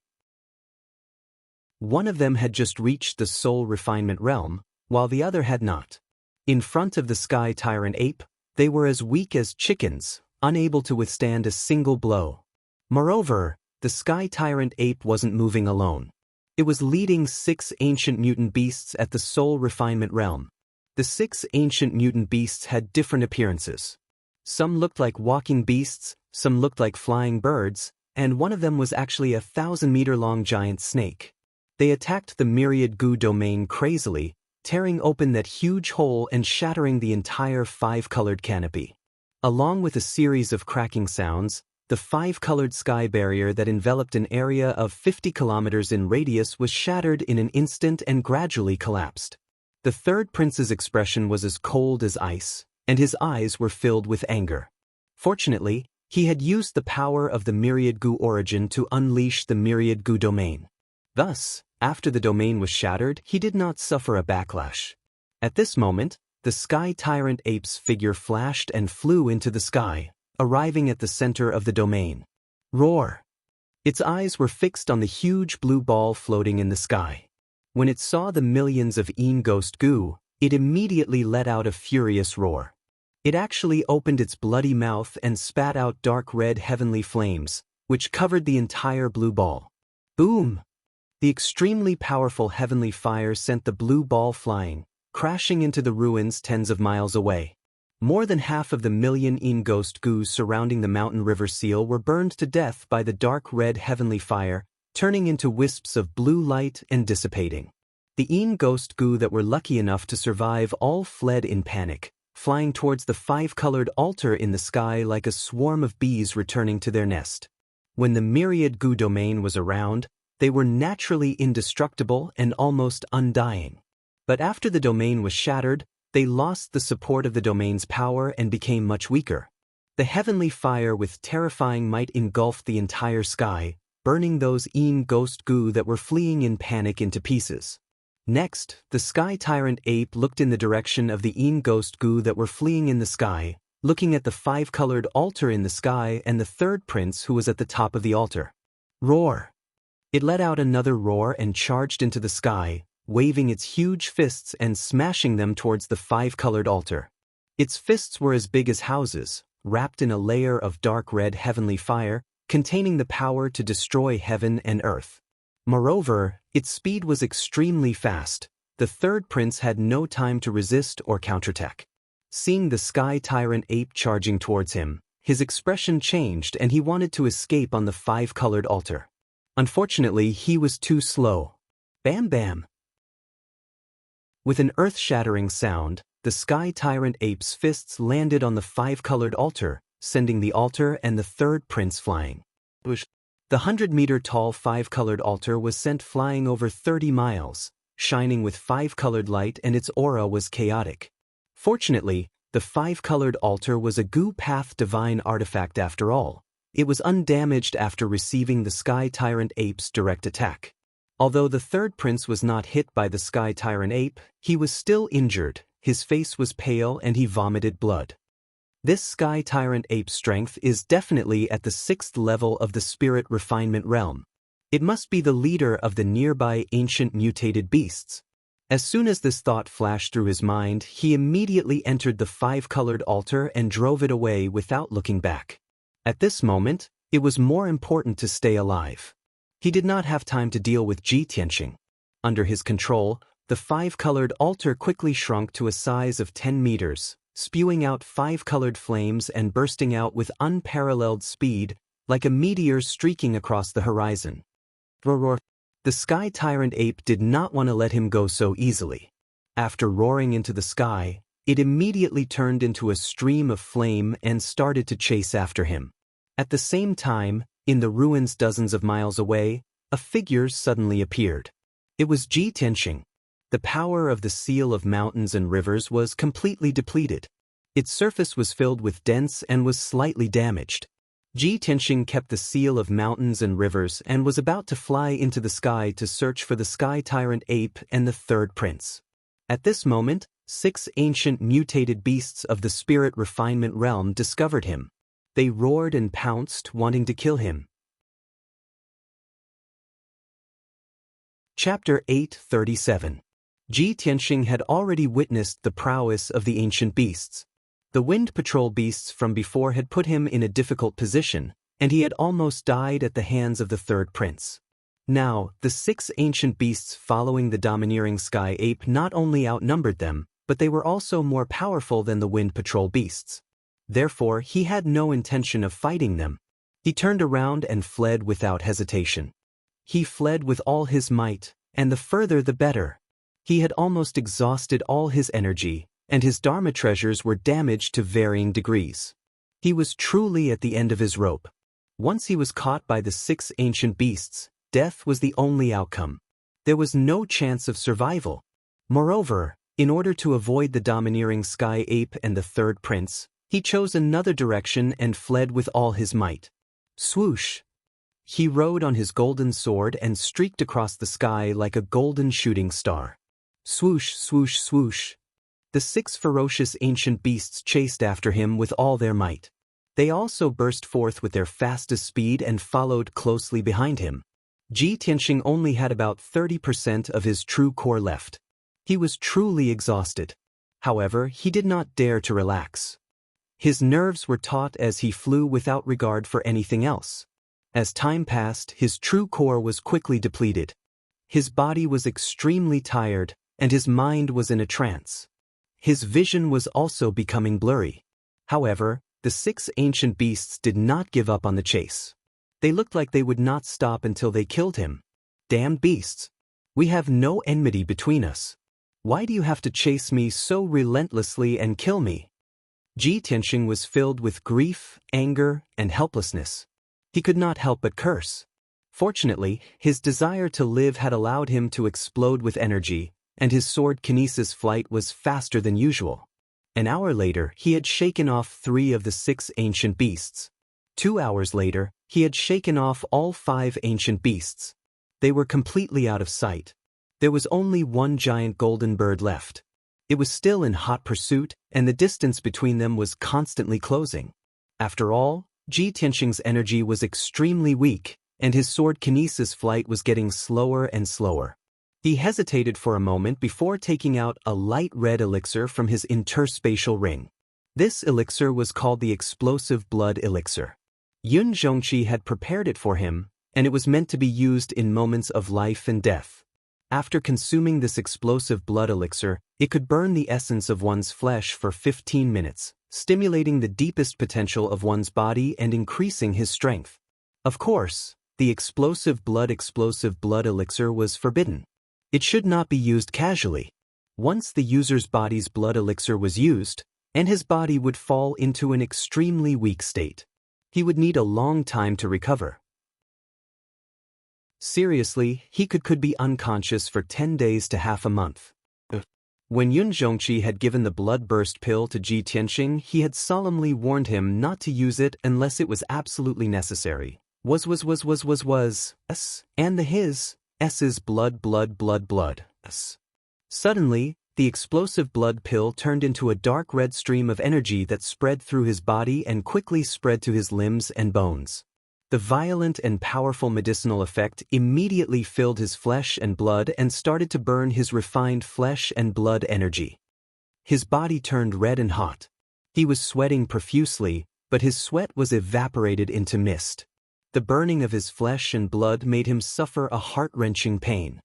One of them had just reached the soul refinement realm, while the other had not. In front of the sky tyrant ape, they were as weak as chickens, unable to withstand a single blow. Moreover, the sky tyrant ape wasn't moving alone. It was leading 6 ancient mutant beasts at the soul refinement realm. The 6 ancient mutant beasts had different appearances. Some looked like walking beasts, some looked like flying birds, and one of them was actually a 1,000-meter-long giant snake. They attacked the myriad gu domain crazily, tearing open that huge hole and shattering the entire 5-colored canopy. Along with a series of cracking sounds, the 5-colored sky barrier that enveloped an area of 50 kilometers in radius was shattered in an instant and gradually collapsed. The third prince's expression was as cold as ice, and his eyes were filled with anger. Fortunately, he had used the power of the myriad gu origin to unleash the myriad gu domain. Thus, after the domain was shattered, he did not suffer a backlash. At this moment, the sky tyrant ape's figure flashed and flew into the sky, arriving at the center of the domain. Roar! Its eyes were fixed on the huge blue ball floating in the sky. When it saw the millions of ghost goo, it immediately let out a furious roar. It actually opened its bloody mouth and spat out dark red heavenly flames, which covered the entire blue ball. Boom! The extremely powerful heavenly fire sent the blue ball flying, crashing into the ruins tens of miles away. More than half of the million ghost goos surrounding the mountain river seal were burned to death by the dark red heavenly fire, turning into wisps of blue light and dissipating. The ghost goo that were lucky enough to survive all fled in panic, flying towards the 5-colored altar in the sky like a swarm of bees returning to their nest. When the myriad gu domain was around, they were naturally indestructible and almost undying. But after the domain was shattered, they lost the support of the domain's power and became much weaker. The heavenly fire with terrifying might engulfed the entire sky, burning those ghost goo that were fleeing in panic into pieces. Next, the sky tyrant ape looked in the direction of the ghost goo that were fleeing in the sky, looking at the 5-colored altar in the sky and the third prince who was at the top of the altar. Roar! It let out another roar and charged into the sky, waving its huge fists and smashing them towards the 5-colored altar. Its fists were as big as houses, wrapped in a layer of dark red heavenly fire, containing the power to destroy heaven and earth. Moreover, its speed was extremely fast. The third prince had no time to resist or counterattack. Seeing the sky tyrant ape charging towards him, his expression changed and he wanted to escape on the 5-colored altar. Unfortunately, he was too slow. Bam bam! With an earth-shattering sound, the sky tyrant ape's fists landed on the 5-colored altar, sending the altar and the third prince flying. The 100-meter-tall 5-colored altar was sent flying over 30 miles, shining with 5-colored light, and its aura was chaotic. Fortunately, the 5-colored altar was a Gu Path divine artifact after all. It was undamaged after receiving the sky tyrant ape's direct attack. Although the third prince was not hit by the sky tyrant ape, he was still injured, his face was pale and he vomited blood. This Sky Tyrant ape strength is definitely at the 6th level of the spirit refinement realm. It must be the leader of the nearby ancient mutated beasts. As soon as this thought flashed through his mind, he immediately entered the 5-colored altar and drove it away without looking back. At this moment, it was more important to stay alive. He did not have time to deal with Ji Tianxing. Under his control, the 5-colored altar quickly shrunk to a size of 10 meters, spewing out 5-colored flames and bursting out with unparalleled speed, like a meteor streaking across the horizon. Roar. The Sky Tyrant ape did not want to let him go so easily. After roaring into the sky, it immediately turned into a stream of flame and started to chase after him. At the same time, in the ruins dozens of miles away, a figure suddenly appeared. It was Ji Tianxing. The power of the seal of mountains and rivers was completely depleted. Its surface was filled with dents and was slightly damaged. Ji Tianxing kept the seal of mountains and rivers and was about to fly into the sky to search for the Sky Tyrant ape and the 3rd prince. At this moment, 6 ancient mutated beasts of the spirit refinement realm discovered him. They roared and pounced, wanting to kill him. Chapter 837. Ji Tianxing had already witnessed the prowess of the ancient beasts. The Wind Patrol beasts from before had put him in a difficult position, and he had almost died at the hands of the 3rd prince. Now, the 6 ancient beasts following the domineering Sky Ape not only outnumbered them, but they were also more powerful than the Wind Patrol beasts. Therefore, he had no intention of fighting them. He turned around and fled without hesitation. He fled with all his might, and the further the better. He had almost exhausted all his energy, and his Dharma treasures were damaged to varying degrees. He was truly at the end of his rope. Once he was caught by the 6 ancient beasts, death was the only outcome. There was no chance of survival. Moreover, in order to avoid the domineering Sky Ape and the 3rd prince, he chose another direction and fled with all his might. Swoosh! He rode on his golden sword and streaked across the sky like a golden shooting star. Swoosh, swoosh, swoosh! The 6 ferocious ancient beasts chased after him with all their might. They also burst forth with their fastest speed and followed closely behind him. Ji Tianxing only had about 30% of his true core left. He was truly exhausted. However, he did not dare to relax. His nerves were taut as he flew without regard for anything else. As time passed, his true core was quickly depleted. His body was extremely tired, and his mind was in a trance. His vision was also becoming blurry. However, the 6 ancient beasts did not give up on the chase. They looked like they would not stop until they killed him. Damned beasts! We have no enmity between us. Why do you have to chase me so relentlessly and kill me? Ji Tianxing was filled with grief, anger, and helplessness. He could not help but curse. Fortunately, his desire to live had allowed him to explode with energy, and his sword kinesis flight was faster than usual. An hour later, he had shaken off 3 of the 6 ancient beasts. 2 hours later, he had shaken off all 5 ancient beasts. They were completely out of sight. There was only one giant golden bird left. It was still in hot pursuit, and the distance between them was constantly closing. After all, Ji Tianxing's energy was extremely weak, and his sword kinesis flight was getting slower and slower. He hesitated for a moment before taking out a light red elixir from his interspatial ring. This elixir was called the Explosive Blood Elixir. Yun Zhongqi had prepared it for him, and it was meant to be used in moments of life and death. After consuming this explosive blood elixir, it could burn the essence of one's flesh for 15 minutes, stimulating the deepest potential of one's body and increasing his strength. Of course, the explosive blood elixir was forbidden. It should not be used casually. Once the user's body's blood elixir was used, and his body would fall into an extremely weak state. He would need a long time to recover. Seriously, he could be unconscious for 10 days to half a month. When Yun Zhongqi had given the blood burst pill to Ji Tianxing, he had solemnly warned him not to use it unless it was absolutely necessary. And the his, S's blood. Suddenly, the explosive blood pill turned into a dark red stream of energy that spread through his body and quickly spread to his limbs and bones. The violent and powerful medicinal effect immediately filled his flesh and blood and started to burn his refined flesh and blood energy. His body turned red and hot. He was sweating profusely, but his sweat was evaporated into mist. The burning of his flesh and blood made him suffer a heart-wrenching pain.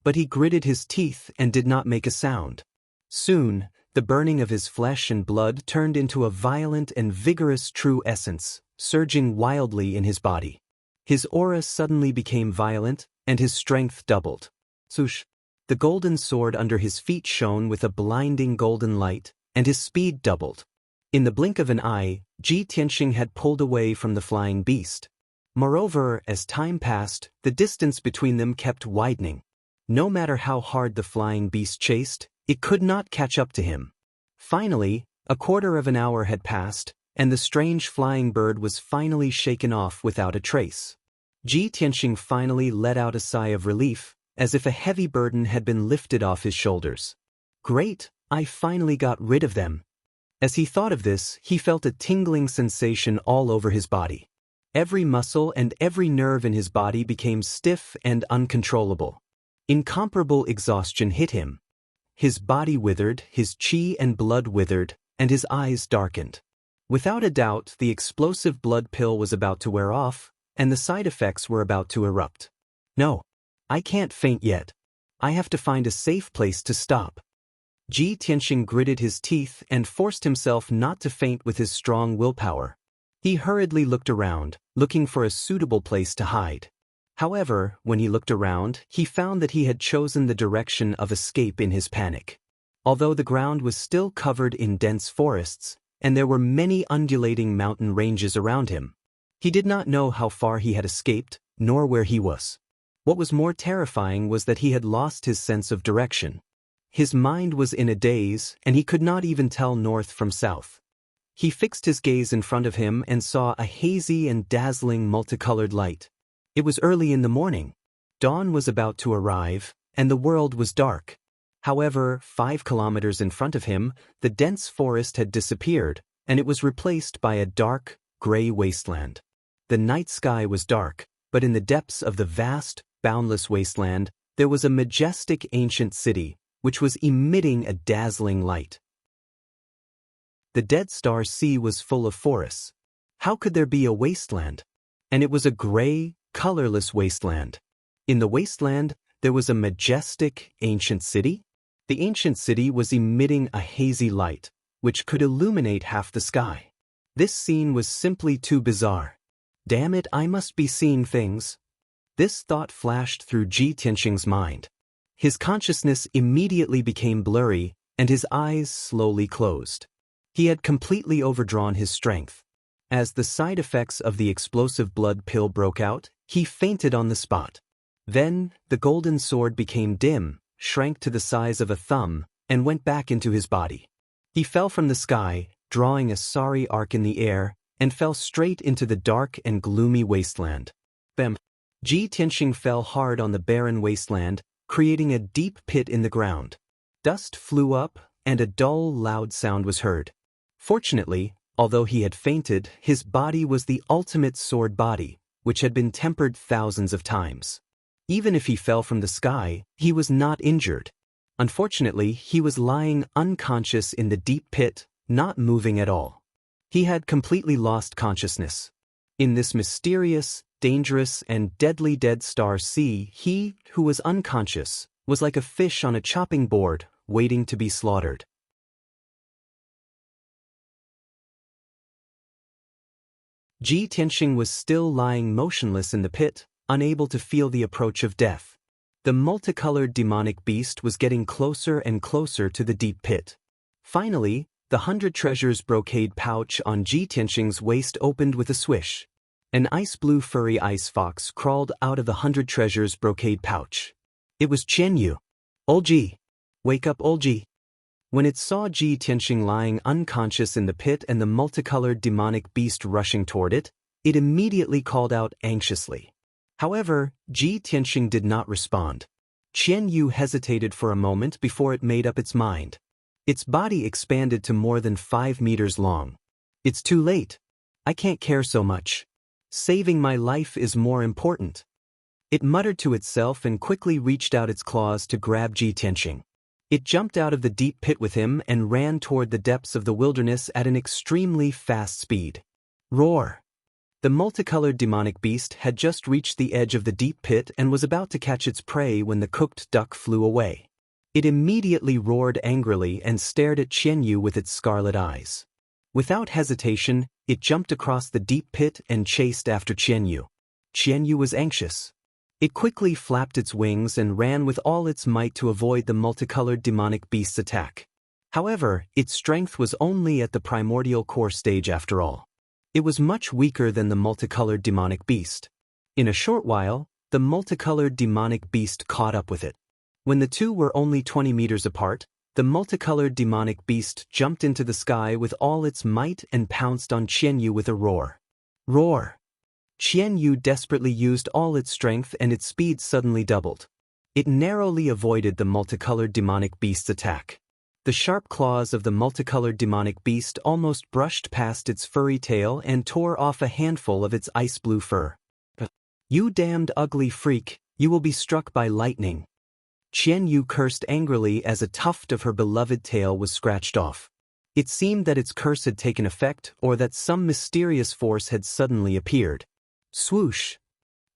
But he gritted his teeth and did not make a sound. Soon, the burning of his flesh and blood turned into a violent and vigorous true essence, surging wildly in his body. His aura suddenly became violent, and his strength doubled. Swoosh! The golden sword under his feet shone with a blinding golden light, and his speed doubled. In the blink of an eye, Ji Tianxing had pulled away from the flying beast. Moreover, as time passed, the distance between them kept widening. No matter how hard the flying beast chased, it could not catch up to him. Finally, a quarter of an hour had passed, and the strange flying bird was finally shaken off without a trace. Ji Tianxing finally let out a sigh of relief, as if a heavy burden had been lifted off his shoulders. Great, I finally got rid of them. As he thought of this, he felt a tingling sensation all over his body. Every muscle and every nerve in his body became stiff and uncontrollable. Incomparable exhaustion hit him. His body withered, his chi and blood withered, and his eyes darkened. Without a doubt, the explosive blood pill was about to wear off, and the side effects were about to erupt. No, I can't faint yet. I have to find a safe place to stop. Ji Tianxing gritted his teeth and forced himself not to faint with his strong willpower. He hurriedly looked around, looking for a suitable place to hide. However, when he looked around, he found that he had chosen the direction of escape in his panic. Although the ground was still covered in dense forests, and there were many undulating mountain ranges around him, he did not know how far he had escaped, nor where he was. What was more terrifying was that he had lost his sense of direction. His mind was in a daze, and he could not even tell north from south. He fixed his gaze in front of him and saw a hazy and dazzling multicolored light. It was early in the morning. Dawn was about to arrive, and the world was dark. However, 5 kilometers in front of him, the dense forest had disappeared, and it was replaced by a dark, gray wasteland. The night sky was dark, but in the depths of the vast, boundless wasteland, there was a majestic ancient city, which was emitting a dazzling light. The Dead Star Sea was full of forests. How could there be a wasteland? And it was a gray, colorless wasteland. In the wasteland, there was a majestic, ancient city. The ancient city was emitting a hazy light, which could illuminate half the sky. This scene was simply too bizarre. Damn it, I must be seeing things. This thought flashed through Ji Tianxing's mind. His consciousness immediately became blurry, and his eyes slowly closed. He had completely overdrawn his strength. As the side effects of the explosive blood pill broke out, he fainted on the spot. Then, the golden sword became dim, shrank to the size of a thumb, and went back into his body. He fell from the sky, drawing a sorry arc in the air, and fell straight into the dark and gloomy wasteland. Bam! Ji Tianxing fell hard on the barren wasteland, creating a deep pit in the ground. Dust flew up, and a dull, loud sound was heard. Fortunately, although he had fainted, his body was the ultimate sword body, which had been tempered thousands of times. Even if he fell from the sky, he was not injured. Unfortunately, he was lying unconscious in the deep pit, not moving at all. He had completely lost consciousness. In this mysterious, dangerous, and deadly Dead Star Sea, he, who was unconscious, was like a fish on a chopping board, waiting to be slaughtered. Ji Tianxing was still lying motionless in the pit, unable to feel the approach of death. The multicolored demonic beast was getting closer and closer to the deep pit. Finally, the 100 treasures brocade pouch on Ji Tianxing's waist opened with a swish. An ice-blue furry ice fox crawled out of the 100 treasures brocade pouch. It was Chen Yu. "Old Ji! Wake up, old Ji!" When it saw Ji Tianxing lying unconscious in the pit and the multicolored demonic beast rushing toward it, it immediately called out anxiously. However, Ji Tianxing did not respond. Qianyu hesitated for a moment before it made up its mind. Its body expanded to more than 5 meters long. It's too late. I can't care so much. Saving my life is more important. It muttered to itself and quickly reached out its claws to grab Ji Tianxing. It jumped out of the deep pit with him and ran toward the depths of the wilderness at an extremely fast speed. Roar! The multicolored demonic beast had just reached the edge of the deep pit and was about to catch its prey when the cooked duck flew away. It immediately roared angrily and stared at Qianyu with its scarlet eyes. Without hesitation, it jumped across the deep pit and chased after Qianyu. Qianyu was anxious. It quickly flapped its wings and ran with all its might to avoid the multicolored demonic beast's attack. However, its strength was only at the primordial core stage after all. It was much weaker than the multicolored demonic beast. In a short while, the multicolored demonic beast caught up with it. When the two were only 20 meters apart, the multicolored demonic beast jumped into the sky with all its might and pounced on Qianyu with a roar. Roar! Qianyu desperately used all its strength and its speed suddenly doubled. It narrowly avoided the multicolored demonic beast's attack. The sharp claws of the multicolored demonic beast almost brushed past its furry tail and tore off a handful of its ice blue fur. You damned ugly freak, you will be struck by lightning. Qianyu cursed angrily as a tuft of her beloved tail was scratched off. It seemed that its curse had taken effect or that some mysterious force had suddenly appeared. Swoosh!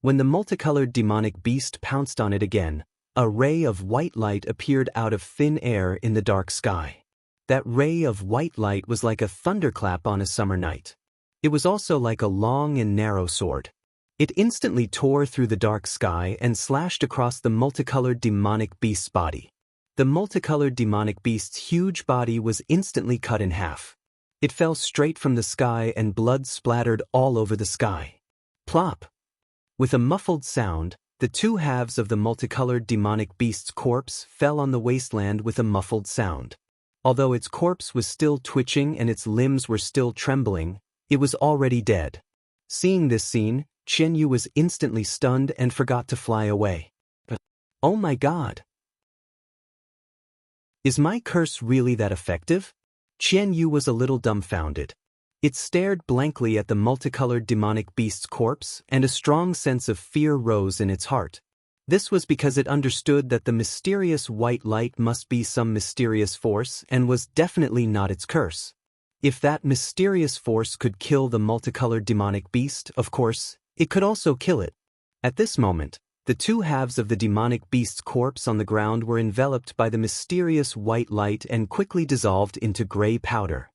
When the multicolored demonic beast pounced on it again, a ray of white light appeared out of thin air in the dark sky. That ray of white light was like a thunderclap on a summer night. It was also like a long and narrow sword. It instantly tore through the dark sky and slashed across the multicolored demonic beast's body. The multicolored demonic beast's huge body was instantly cut in half. It fell straight from the sky and blood splattered all over the sky. Plop! With a muffled sound, the two halves of the multicolored demonic beast's corpse fell on the wasteland with a muffled sound. Although its corpse was still twitching and its limbs were still trembling, it was already dead. Seeing this scene, Qianyu was instantly stunned and forgot to fly away. Oh my God! Is my curse really that effective? Qianyu was a little dumbfounded. It stared blankly at the multicolored demonic beast's corpse, and a strong sense of fear rose in its heart. This was because it understood that the mysterious white light must be some mysterious force and was definitely not its curse. If that mysterious force could kill the multicolored demonic beast, of course, it could also kill it. At this moment, the two halves of the demonic beast's corpse on the ground were enveloped by the mysterious white light and quickly dissolved into gray powder.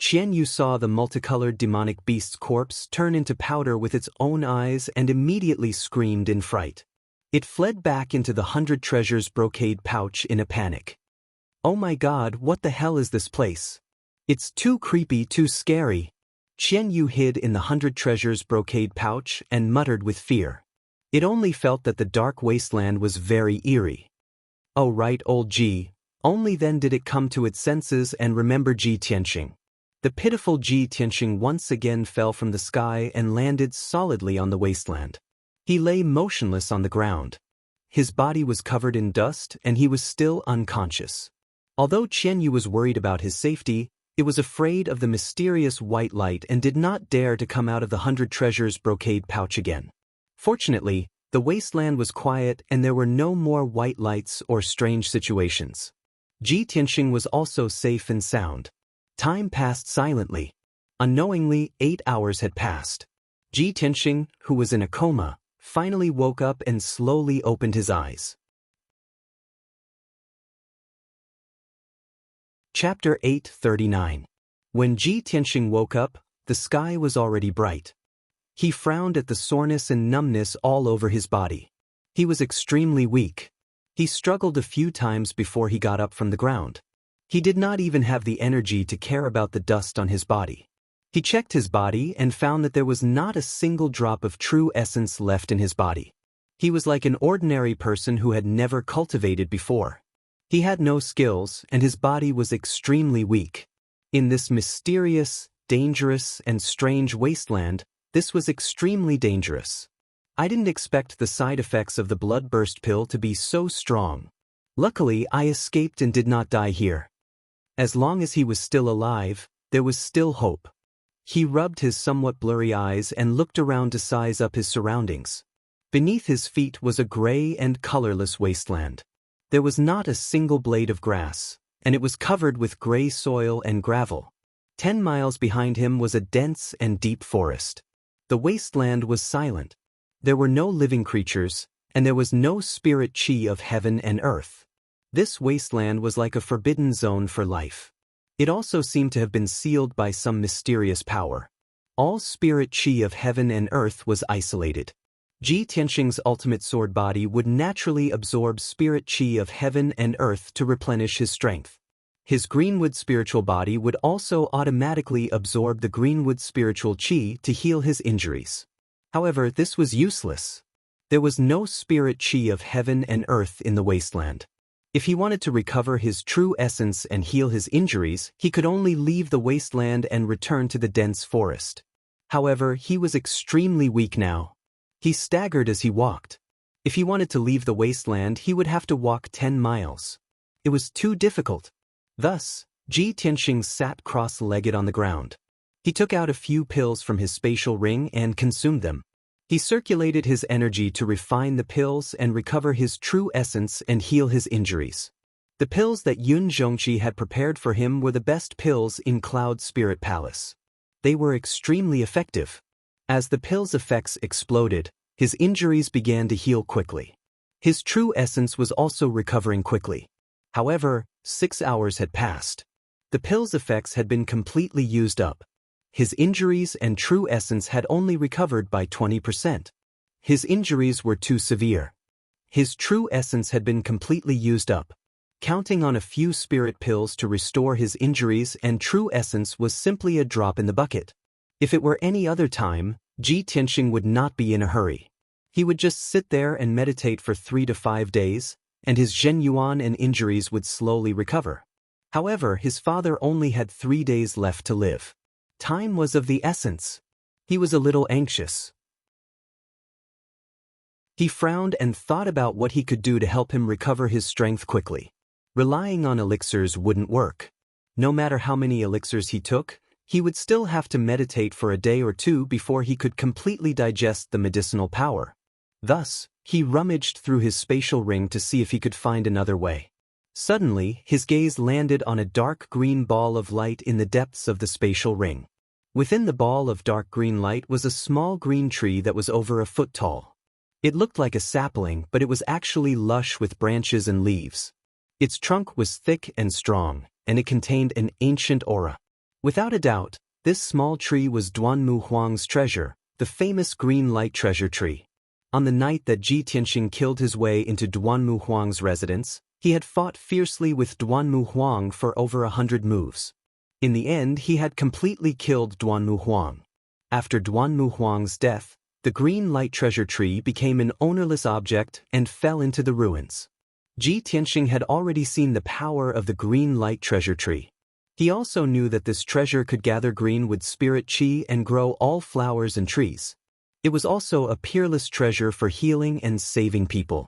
Qianyu saw the multicolored demonic beast's corpse turn into powder with its own eyes and immediately screamed in fright. It fled back into the 100 treasures brocade pouch in a panic. Oh my God, what the hell is this place? It's too creepy, too scary. Qianyu hid in the 100 treasures brocade pouch and muttered with fear. It only felt that the dark wasteland was very eerie. Oh right, old Ji. Only then did it come to its senses and remember Ji Tianxing. The pitiful Ji Tianxing once again fell from the sky and landed solidly on the wasteland. He lay motionless on the ground. His body was covered in dust and he was still unconscious. Although Qianyu was worried about his safety, it was afraid of the mysterious white light and did not dare to come out of the 100 treasures brocade pouch again. Fortunately, the wasteland was quiet and there were no more white lights or strange situations. Ji Tianxing was also safe and sound. Time passed silently. Unknowingly, 8 hours had passed. Ji Tianxing, who was in a coma, finally woke up and slowly opened his eyes. Chapter 839. When Ji Tianxing woke up, the sky was already bright. He frowned at the soreness and numbness all over his body. He was extremely weak. He struggled a few times before he got up from the ground. He did not even have the energy to care about the dust on his body. He checked his body and found that there was not a single drop of true essence left in his body. He was like an ordinary person who had never cultivated before. He had no skills and his body was extremely weak. In this mysterious, dangerous, and strange wasteland, this was extremely dangerous. I didn't expect the side effects of the blood-burst pill to be so strong. Luckily, I escaped and did not die here. As long as he was still alive, there was still hope. He rubbed his somewhat blurry eyes and looked around to size up his surroundings. Beneath his feet was a gray and colorless wasteland. There was not a single blade of grass, and it was covered with gray soil and gravel. 10 miles behind him was a dense and deep forest. The wasteland was silent. There were no living creatures, and there was no spirit chi of heaven and earth. This wasteland was like a forbidden zone for life. It also seemed to have been sealed by some mysterious power. All spirit chi of heaven and earth was isolated. Ji Tianxing's ultimate sword body would naturally absorb spirit chi of heaven and earth to replenish his strength. His greenwood spiritual body would also automatically absorb the greenwood spiritual chi to heal his injuries. However, this was useless. There was no spirit chi of heaven and earth in the wasteland. If he wanted to recover his true essence and heal his injuries, he could only leave the wasteland and return to the dense forest. However, he was extremely weak now. He staggered as he walked. If he wanted to leave the wasteland, he would have to walk 10 miles. It was too difficult. Thus, Ji Tianxing sat cross-legged on the ground. He took out a few pills from his spatial ring and consumed them. He circulated his energy to refine the pills and recover his true essence and heal his injuries. The pills that Yun Zhongqi had prepared for him were the best pills in Cloud Spirit Palace. They were extremely effective. As the pills' effects exploded, his injuries began to heal quickly. His true essence was also recovering quickly. However, 6 hours had passed. The pills' effects had been completely used up. His injuries and true essence had only recovered by 20%. His injuries were too severe. His true essence had been completely used up. Counting on a few spirit pills to restore his injuries and true essence was simply a drop in the bucket. If it were any other time, Ji Tianxing would not be in a hurry. He would just sit there and meditate for 3 to 5 days, and his Zhen Yuan and injuries would slowly recover. However, his father only had 3 days left to live. Time was of the essence. He was a little anxious. He frowned and thought about what he could do to help him recover his strength quickly. Relying on elixirs wouldn't work. No matter how many elixirs he took, he would still have to meditate for a day or two before he could completely digest the medicinal power. Thus, he rummaged through his spatial ring to see if he could find another way. Suddenly, his gaze landed on a dark green ball of light in the depths of the spatial ring. Within the ball of dark green light was a small green tree that was over a foot tall. It looked like a sapling, but it was actually lush with branches and leaves. Its trunk was thick and strong, and it contained an ancient aura. Without a doubt, this small tree was Duanmu Huang's treasure, the famous green light treasure tree. On the night that Ji Tianxing killed his way into Duanmu Huang's residence, he had fought fiercely with Duanmu Huang for over 100 moves. In the end, he had completely killed Duanmu Huang. After Duanmu Huang's death, the green light treasure tree became an ownerless object and fell into the ruins. Ji Tianxing had already seen the power of the green light treasure tree. He also knew that this treasure could gather greenwood spirit chi and grow all flowers and trees. It was also a peerless treasure for healing and saving people.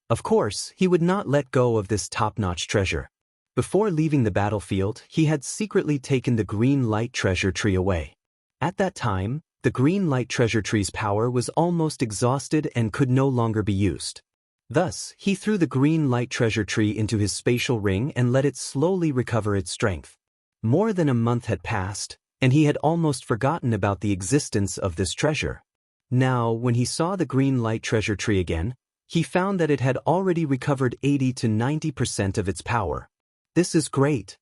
Of course, he would not let go of this top-notch treasure. Before leaving the battlefield, he had secretly taken the green light treasure tree away. At that time, the green light treasure tree's power was almost exhausted and could no longer be used. Thus, he threw the green light treasure tree into his spatial ring and let it slowly recover its strength. More than a month had passed, and he had almost forgotten about the existence of this treasure. Now, when he saw the green light treasure tree again, he found that it had already recovered 80 to 90% of its power. This is great.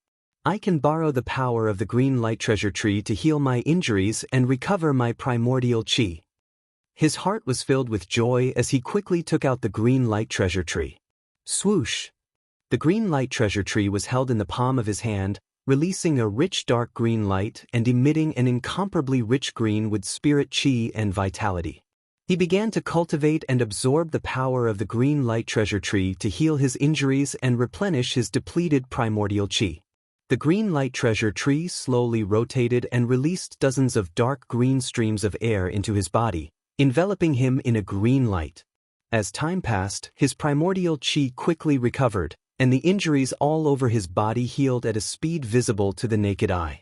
I can borrow the power of the green light treasure tree to heal my injuries and recover my primordial chi. His heart was filled with joy as he quickly took out the green light treasure tree. Swoosh! The green light treasure tree was held in the palm of his hand, releasing a rich dark green light and emitting an incomparably rich green with spirit chi and vitality. He began to cultivate and absorb the power of the green light treasure tree to heal his injuries and replenish his depleted primordial chi. The green light treasure tree slowly rotated and released dozens of dark green streams of air into his body, enveloping him in a green light. As time passed, his primordial qi quickly recovered, and the injuries all over his body healed at a speed visible to the naked eye.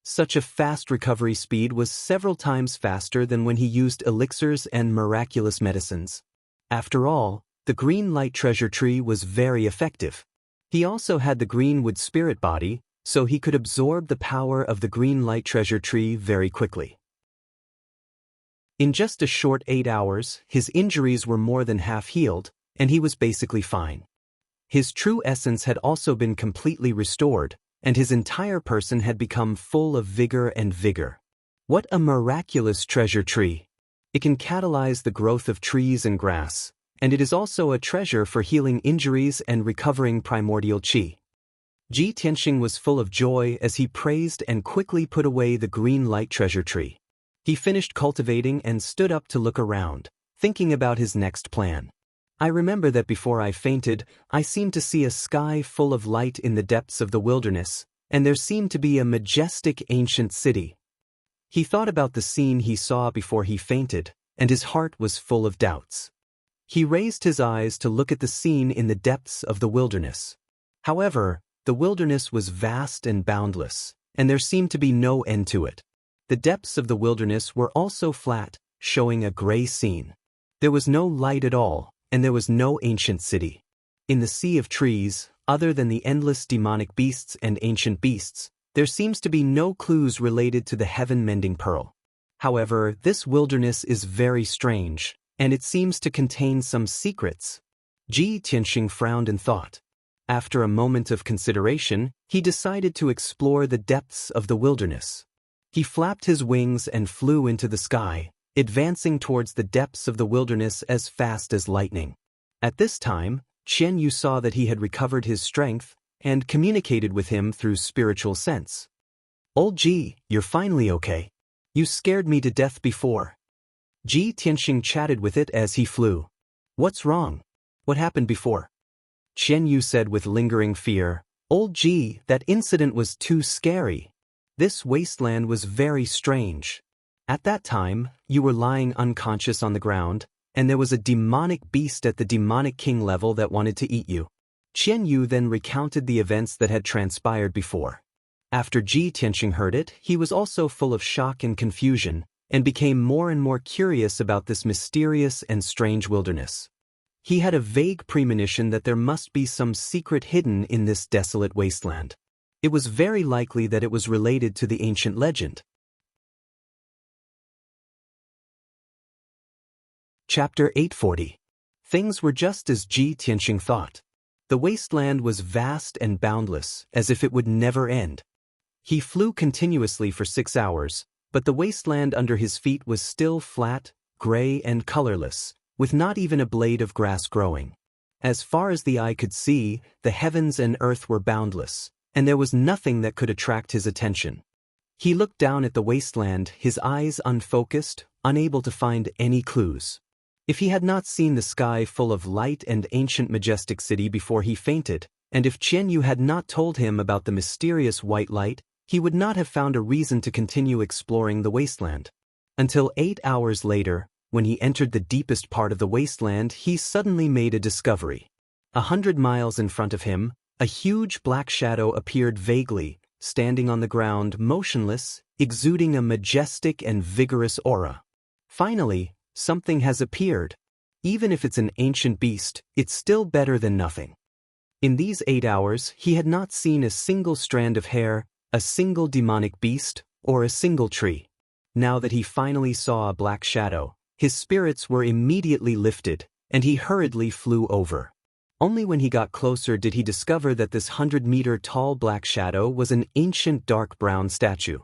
Such a fast recovery speed was several times faster than when he used elixirs and miraculous medicines. After all, the green light treasure tree was very effective. He also had the green wood spirit body, so he could absorb the power of the green light treasure tree very quickly. In just a short 8 hours, his injuries were more than half healed, and he was basically fine. His true essence had also been completely restored, and his entire person had become full of vigor and vigor. What a miraculous treasure tree! It can catalyze the growth of trees and grass, and it is also a treasure for healing injuries and recovering primordial qi. Ji Tianxing was full of joy as he praised and quickly put away the green light treasure tree. He finished cultivating and stood up to look around, thinking about his next plan. I remember that before I fainted, I seemed to see a sky full of light in the depths of the wilderness, and there seemed to be a majestic ancient city. He thought about the scene he saw before he fainted, and his heart was full of doubts. He raised his eyes to look at the scene in the depths of the wilderness. However, the wilderness was vast and boundless, and there seemed to be no end to it. The depths of the wilderness were also flat, showing a gray scene. There was no light at all, and there was no ancient city. In the sea of trees, other than the endless demonic beasts and ancient beasts, there seems to be no clues related to the heaven-mending pearl. However, this wilderness is very strange, and it seems to contain some secrets. Ji Tianxing frowned in thought. After a moment of consideration, he decided to explore the depths of the wilderness. He flapped his wings and flew into the sky, advancing towards the depths of the wilderness as fast as lightning. At this time, Qian Yu saw that he had recovered his strength and communicated with him through spiritual sense. "Old Ji, you're finally okay. You scared me to death before." Ji Tianxing chatted with it as he flew. "What's wrong? What happened before?" Qian Yu said with lingering fear, "Old Ji, that incident was too scary. This wasteland was very strange. At that time, you were lying unconscious on the ground, and there was a demonic beast at the demonic king level that wanted to eat you." Qian Yu then recounted the events that had transpired before. After Ji Tianxing heard it, he was also full of shock and confusion, and became more and more curious about this mysterious and strange wilderness. He had a vague premonition that there must be some secret hidden in this desolate wasteland. It was very likely that it was related to the ancient legend. Chapter 840. Things were just as Ji Tianxing thought. The wasteland was vast and boundless, as if it would never end. He flew continuously for 6 hours, but the wasteland under his feet was still flat, gray, and colorless, with not even a blade of grass growing. As far as the eye could see, the heavens and earth were boundless, and there was nothing that could attract his attention. He looked down at the wasteland, his eyes unfocused, unable to find any clues. If he had not seen the sky full of light and ancient majestic city before he fainted, and if Qian Yu had not told him about the mysterious white light, he would not have found a reason to continue exploring the wasteland. Until 8 hours later, when he entered the deepest part of the wasteland, he suddenly made a discovery. 100 miles in front of him, a huge black shadow appeared vaguely, standing on the ground, motionless, exuding a majestic and vigorous aura. Finally, something has appeared. Even if it's an ancient beast, it's still better than nothing. In these 8 hours, he had not seen a single strand of hair, a single demonic beast, or a single tree. Now that he finally saw a black shadow, his spirits were immediately lifted, and he hurriedly flew over. Only when he got closer did he discover that this 100-meter-tall black shadow was an ancient dark brown statue.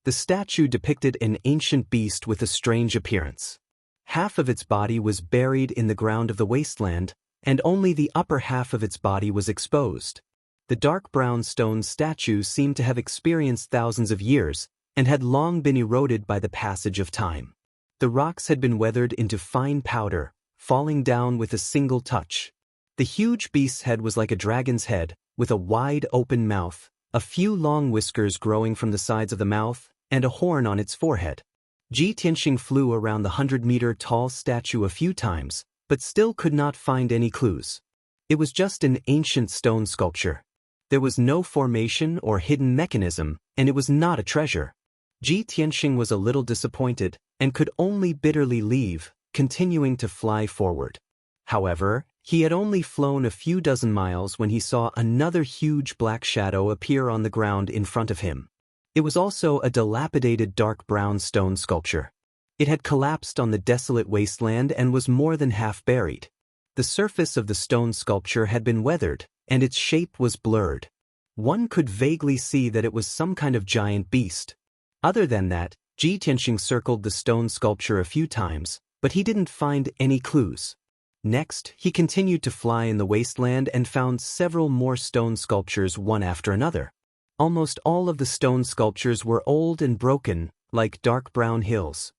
The statue depicted an ancient beast with a strange appearance. Half of its body was buried in the ground of the wasteland, and only the upper half of its body was exposed. The dark brown stone statue seemed to have experienced thousands of years, and had long been eroded by the passage of time. The rocks had been weathered into fine powder, falling down with a single touch. The huge beast's head was like a dragon's head, with a wide open mouth, a few long whiskers growing from the sides of the mouth, and a horn on its forehead. Ji Tianxing flew around the 100-meter-tall statue a few times, but still could not find any clues. It was just an ancient stone sculpture. There was no formation or hidden mechanism, and it was not a treasure. Ji Tianxing was a little disappointed and could only bitterly leave, continuing to fly forward. However, he had only flown a few dozen miles when he saw another huge black shadow appear on the ground in front of him. It was also a dilapidated dark brown stone sculpture. It had collapsed on the desolate wasteland and was more than half buried. The surface of the stone sculpture had been weathered, and its shape was blurred. One could vaguely see that it was some kind of giant beast. Other than that, Ji Tianxing circled the stone sculpture a few times, but he didn't find any clues. Next, he continued to fly in the wasteland and found several more stone sculptures one after another. Almost all of the stone sculptures were old and broken, like dark brown hills.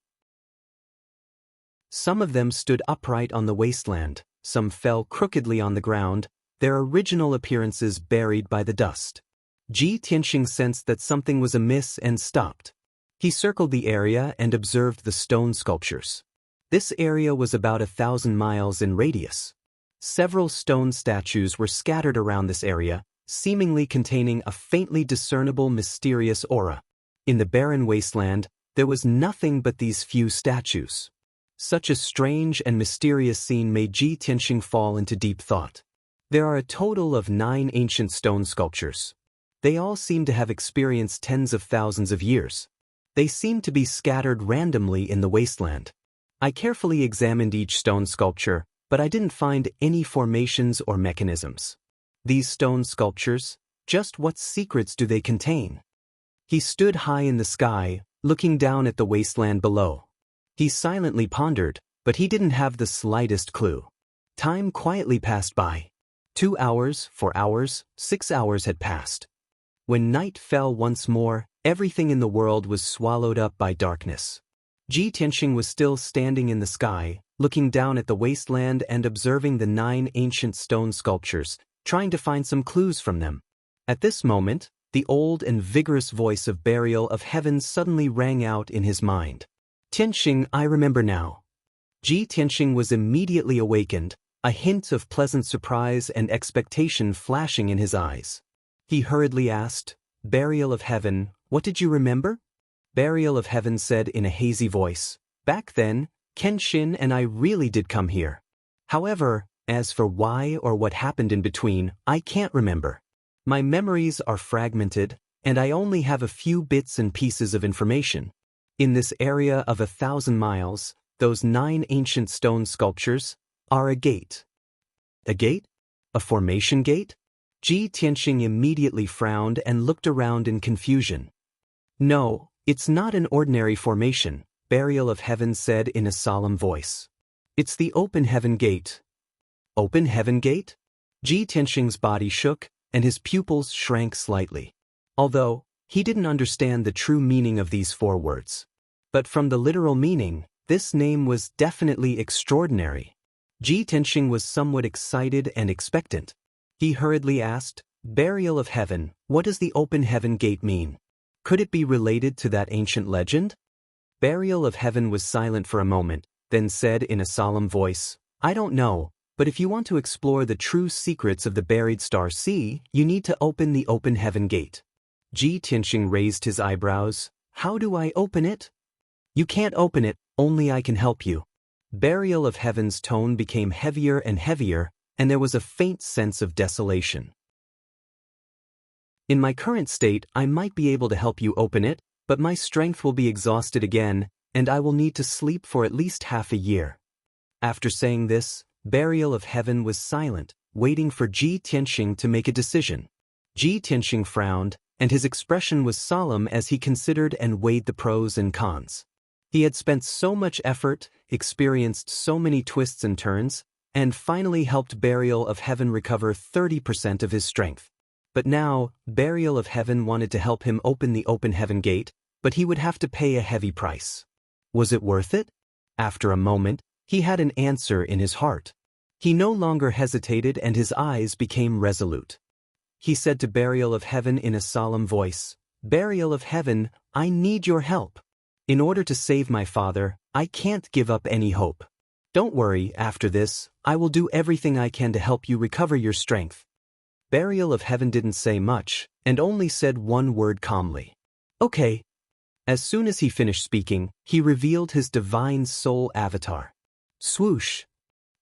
Some of them stood upright on the wasteland, some fell crookedly on the ground, their original appearances buried by the dust. Ji Tianxing sensed that something was amiss and stopped. He circled the area and observed the stone sculptures. This area was about 1,000 miles in radius. Several stone statues were scattered around this area, seemingly containing a faintly discernible mysterious aura. In the barren wasteland, there was nothing but these few statues. Such a strange and mysterious scene made Ji Tianxing fall into deep thought. There are a total of 9 ancient stone sculptures. They all seem to have experienced tens of thousands of years. They seem to be scattered randomly in the wasteland. I carefully examined each stone sculpture, but I didn't find any formations or mechanisms. These stone sculptures, just what secrets do they contain? He stood high in the sky, looking down at the wasteland below. He silently pondered, but he didn't have the slightest clue. Time quietly passed by. 2 hours, 4 hours, 6 hours had passed. When night fell once more, everything in the world was swallowed up by darkness. Ji Tianxing was still standing in the sky, looking down at the wasteland and observing the 9 ancient stone sculptures, trying to find some clues from them. At this moment, the old and vigorous voice of Burial of Heaven suddenly rang out in his mind. Tianxing, I remember now. Ji Tianxing was immediately awakened, a hint of pleasant surprise and expectation flashing in his eyes. He hurriedly asked, Burial of Heaven, what did you remember? Burial of Heaven said in a hazy voice, back then, Kenshin and I really did come here. However, as for why or what happened in between, I can't remember. My memories are fragmented, and I only have a few bits and pieces of information. In this area of 1,000 miles, those 9 ancient stone sculptures are a gate. A gate? A formation gate? Ji Tianxing immediately frowned and looked around in confusion. No, it's not an ordinary formation, Burial of Heaven said in a solemn voice. It's the Open Heaven Gate. Open Heaven Gate? Ji Tianxing's body shook, and his pupils shrank slightly. Although, he didn't understand the true meaning of these 4 words. But from the literal meaning, this name was definitely extraordinary. Ji Tianxing was somewhat excited and expectant. He hurriedly asked, Burial of Heaven, what does the Open Heaven Gate mean? Could it be related to that ancient legend? Burial of Heaven was silent for a moment, then said in a solemn voice, I don't know, but if you want to explore the true secrets of the buried star sea, you need to open the Open Heaven Gate. Ji Tianxing raised his eyebrows. How do I open it? You can't open it, only I can help you. Burial of Heaven's tone became heavier and heavier, and there was a faint sense of desolation. In my current state, I might be able to help you open it, but my strength will be exhausted again, and I will need to sleep for at least half a year. After saying this, Burial of Heaven was silent, waiting for Ji Tianxing to make a decision. Ji Tianxing frowned, and his expression was solemn as he considered and weighed the pros and cons. He had spent so much effort, experienced so many twists and turns, and finally helped Burial of Heaven recover 30% of his strength. But now, Burial of Heaven wanted to help him open the Open Heaven Gate, but he would have to pay a heavy price. Was it worth it? After a moment, he had an answer in his heart. He no longer hesitated and his eyes became resolute. He said to Burial of Heaven in a solemn voice, Burial of Heaven, I need your help. In order to save my father, I can't give up any hope. Don't worry, after this, I will do everything I can to help you recover your strength. Burial of Heaven didn't say much, and only said one word calmly. Okay. As soon as he finished speaking, he revealed his divine soul avatar. Swoosh!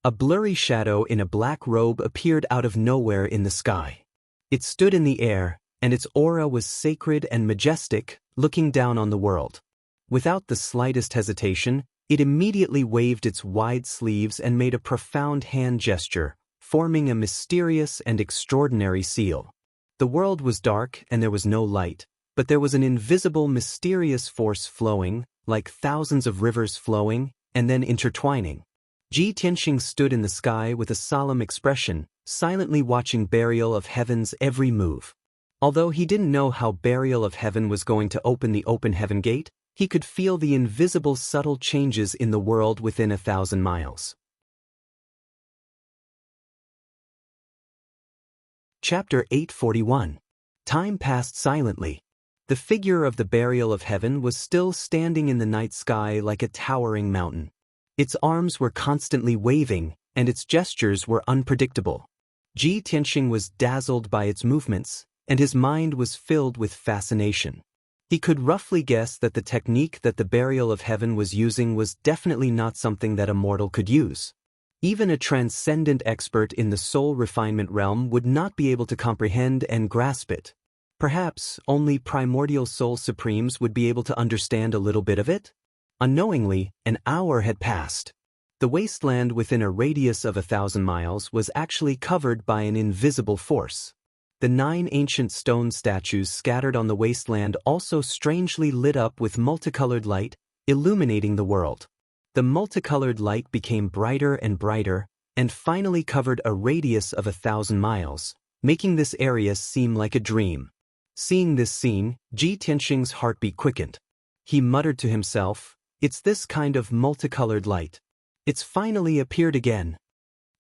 A blurry shadow in a black robe appeared out of nowhere in the sky. It stood in the air, and its aura was sacred and majestic, looking down on the world. Without the slightest hesitation, it immediately waved its wide sleeves and made a profound hand gesture, forming a mysterious and extraordinary seal. The world was dark and there was no light, but there was an invisible, mysterious force flowing, like thousands of rivers flowing, and then intertwining. Ji Tianxing stood in the sky with a solemn expression, silently watching Burial of Heaven's every move. Although he didn't know how Burial of Heaven was going to open the open heaven gate, he could feel the invisible subtle changes in the world within 1,000 miles. Chapter 841. Time passed silently. The figure of the Burial of Heaven was still standing in the night sky like a towering mountain. Its arms were constantly waving, and its gestures were unpredictable. Ji Tianxing was dazzled by its movements, and his mind was filled with fascination. He could roughly guess that the technique that the Burial of Heaven was using was definitely not something that a mortal could use. Even a transcendent expert in the soul refinement realm would not be able to comprehend and grasp it. Perhaps only primordial soul supremes would be able to understand a little bit of it? Unknowingly, an hour had passed. The wasteland within a radius of 1,000 miles was actually covered by an invisible force. The 9 ancient stone statues scattered on the wasteland also strangely lit up with multicolored light, illuminating the world. The multicolored light became brighter and brighter, and finally covered a radius of 1,000 miles, making this area seem like a dream. Seeing this scene, Ji Tianxing's heartbeat quickened. He muttered to himself, "It's this kind of multicolored light. It's finally appeared again."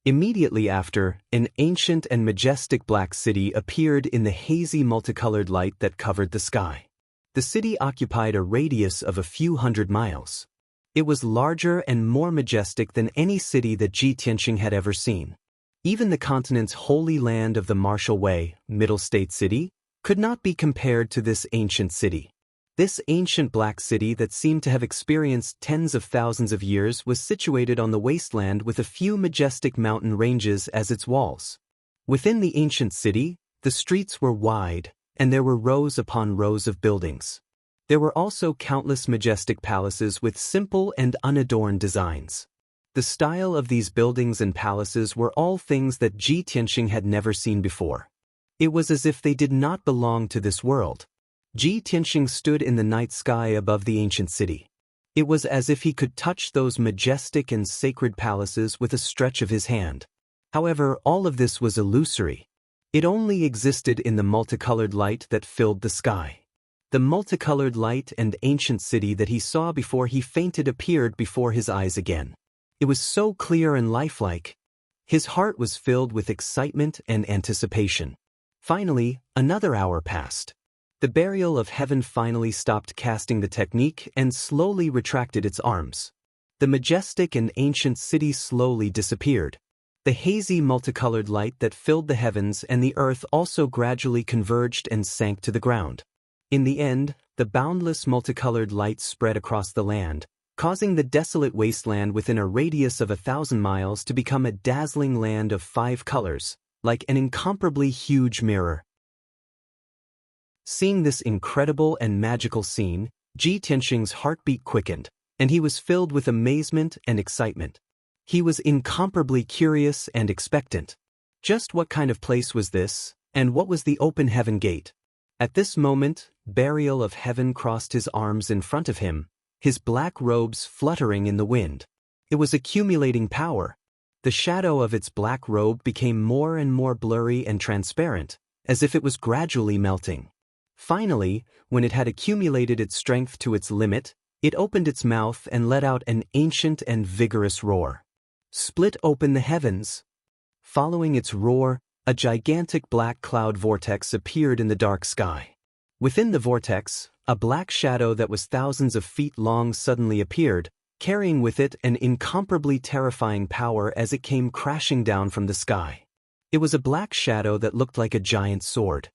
Immediately after, an ancient and majestic black city appeared in the hazy multicolored light that covered the sky. The city occupied a radius of a few hundred miles. It was larger and more majestic than any city that Ji Tianxing had ever seen. Even the continent's holy land of the Martial Way, Middle State City, could not be compared to this ancient city. This ancient black city that seemed to have experienced tens of thousands of years was situated on the wasteland with a few majestic mountain ranges as its walls. Within the ancient city, the streets were wide, and there were rows upon rows of buildings. There were also countless majestic palaces with simple and unadorned designs. The style of these buildings and palaces were all things that Ji Tianxing had never seen before. It was as if they did not belong to this world. Ji Tianxing stood in the night sky above the ancient city. It was as if he could touch those majestic and sacred palaces with a stretch of his hand. However, all of this was illusory. It only existed in the multicolored light that filled the sky. The multicolored light and ancient city that he saw before he fainted appeared before his eyes again. It was so clear and lifelike. His heart was filled with excitement and anticipation. Finally, another hour passed. The Burial of Heaven finally stopped casting the technique and slowly retracted its arms. The majestic and ancient city slowly disappeared. The hazy multicolored light that filled the heavens and the earth also gradually converged and sank to the ground. In the end, the boundless multicolored light spread across the land, causing the desolate wasteland within a radius of 1,000 miles to become a dazzling land of 5 colors, like an incomparably huge mirror. Seeing this incredible and magical scene, Ji Tianxing's heartbeat quickened, and he was filled with amazement and excitement. He was incomparably curious and expectant. Just what kind of place was this, and what was the open heaven gate? At this moment, Burial of Heaven crossed his arms in front of him, his black robes fluttering in the wind. It was accumulating power. The shadow of its black robe became more and more blurry and transparent, as if it was gradually melting. Finally, when it had accumulated its strength to its limit, it opened its mouth and let out an ancient and vigorous roar. Split open the heavens. Following its roar, a gigantic black cloud vortex appeared in the dark sky. Within the vortex, A black shadow that was thousands of feet long suddenly appeared, carrying with it an incomparably terrifying power as it came crashing down from the sky. It was a black shadow that looked like a giant sword.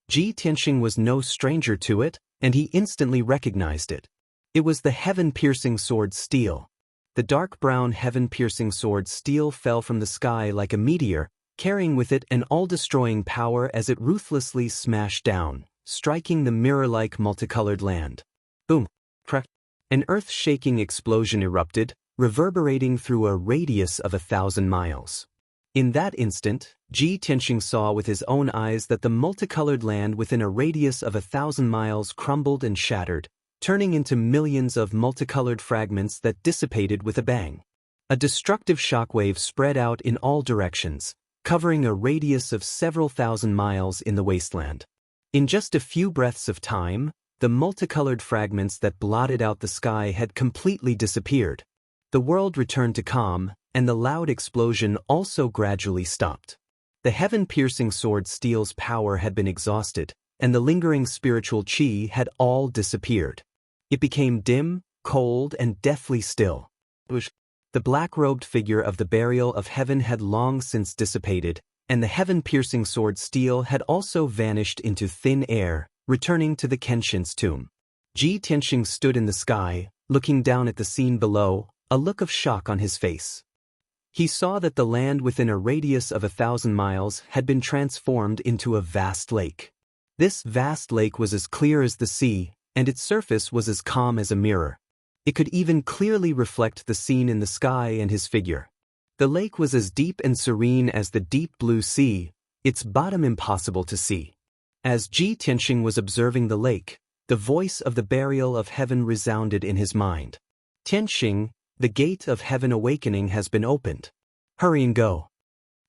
Ji Tianxing was no stranger to it, and he instantly recognized it. It was the heaven-piercing sword steel. The dark brown heaven-piercing sword steel fell from the sky like a meteor, carrying with it an all-destroying power as it ruthlessly smashed down, striking the mirror-like multicolored land. Boom! Crack! An earth-shaking explosion erupted, reverberating through a radius of 1,000 miles. In that instant, Ji Tianxing saw with his own eyes that the multicolored land within a radius of 1,000 miles crumbled and shattered, turning into millions of multicolored fragments that dissipated with a bang. A destructive shockwave spread out in all directions, covering a radius of several thousand miles in the wasteland. In just a few breaths of time, the multicolored fragments that blotted out the sky had completely disappeared. The world returned to calm, and the loud explosion also gradually stopped. The heaven-piercing sword steel's power had been exhausted, and the lingering spiritual qi had all disappeared. It became dim, cold, and deathly still. The black-robed figure of the burial of heaven had long since dissipated, and the heaven-piercing sword steel had also vanished into thin air, returning to the Kenshin's tomb. Ji Tianxing stood in the sky, looking down at the scene below, a look of shock on his face. He saw that the land within a radius of 1,000 miles had been transformed into a vast lake. This vast lake was as clear as the sea, and its surface was as calm as a mirror. It could even clearly reflect the scene in the sky and his figure. The lake was as deep and serene as the deep blue sea, its bottom impossible to see. As Ji Tianxing was observing the lake, the voice of the burial of heaven resounded in his mind. Tianxing, the gate of heaven awakening has been opened. Hurry and go.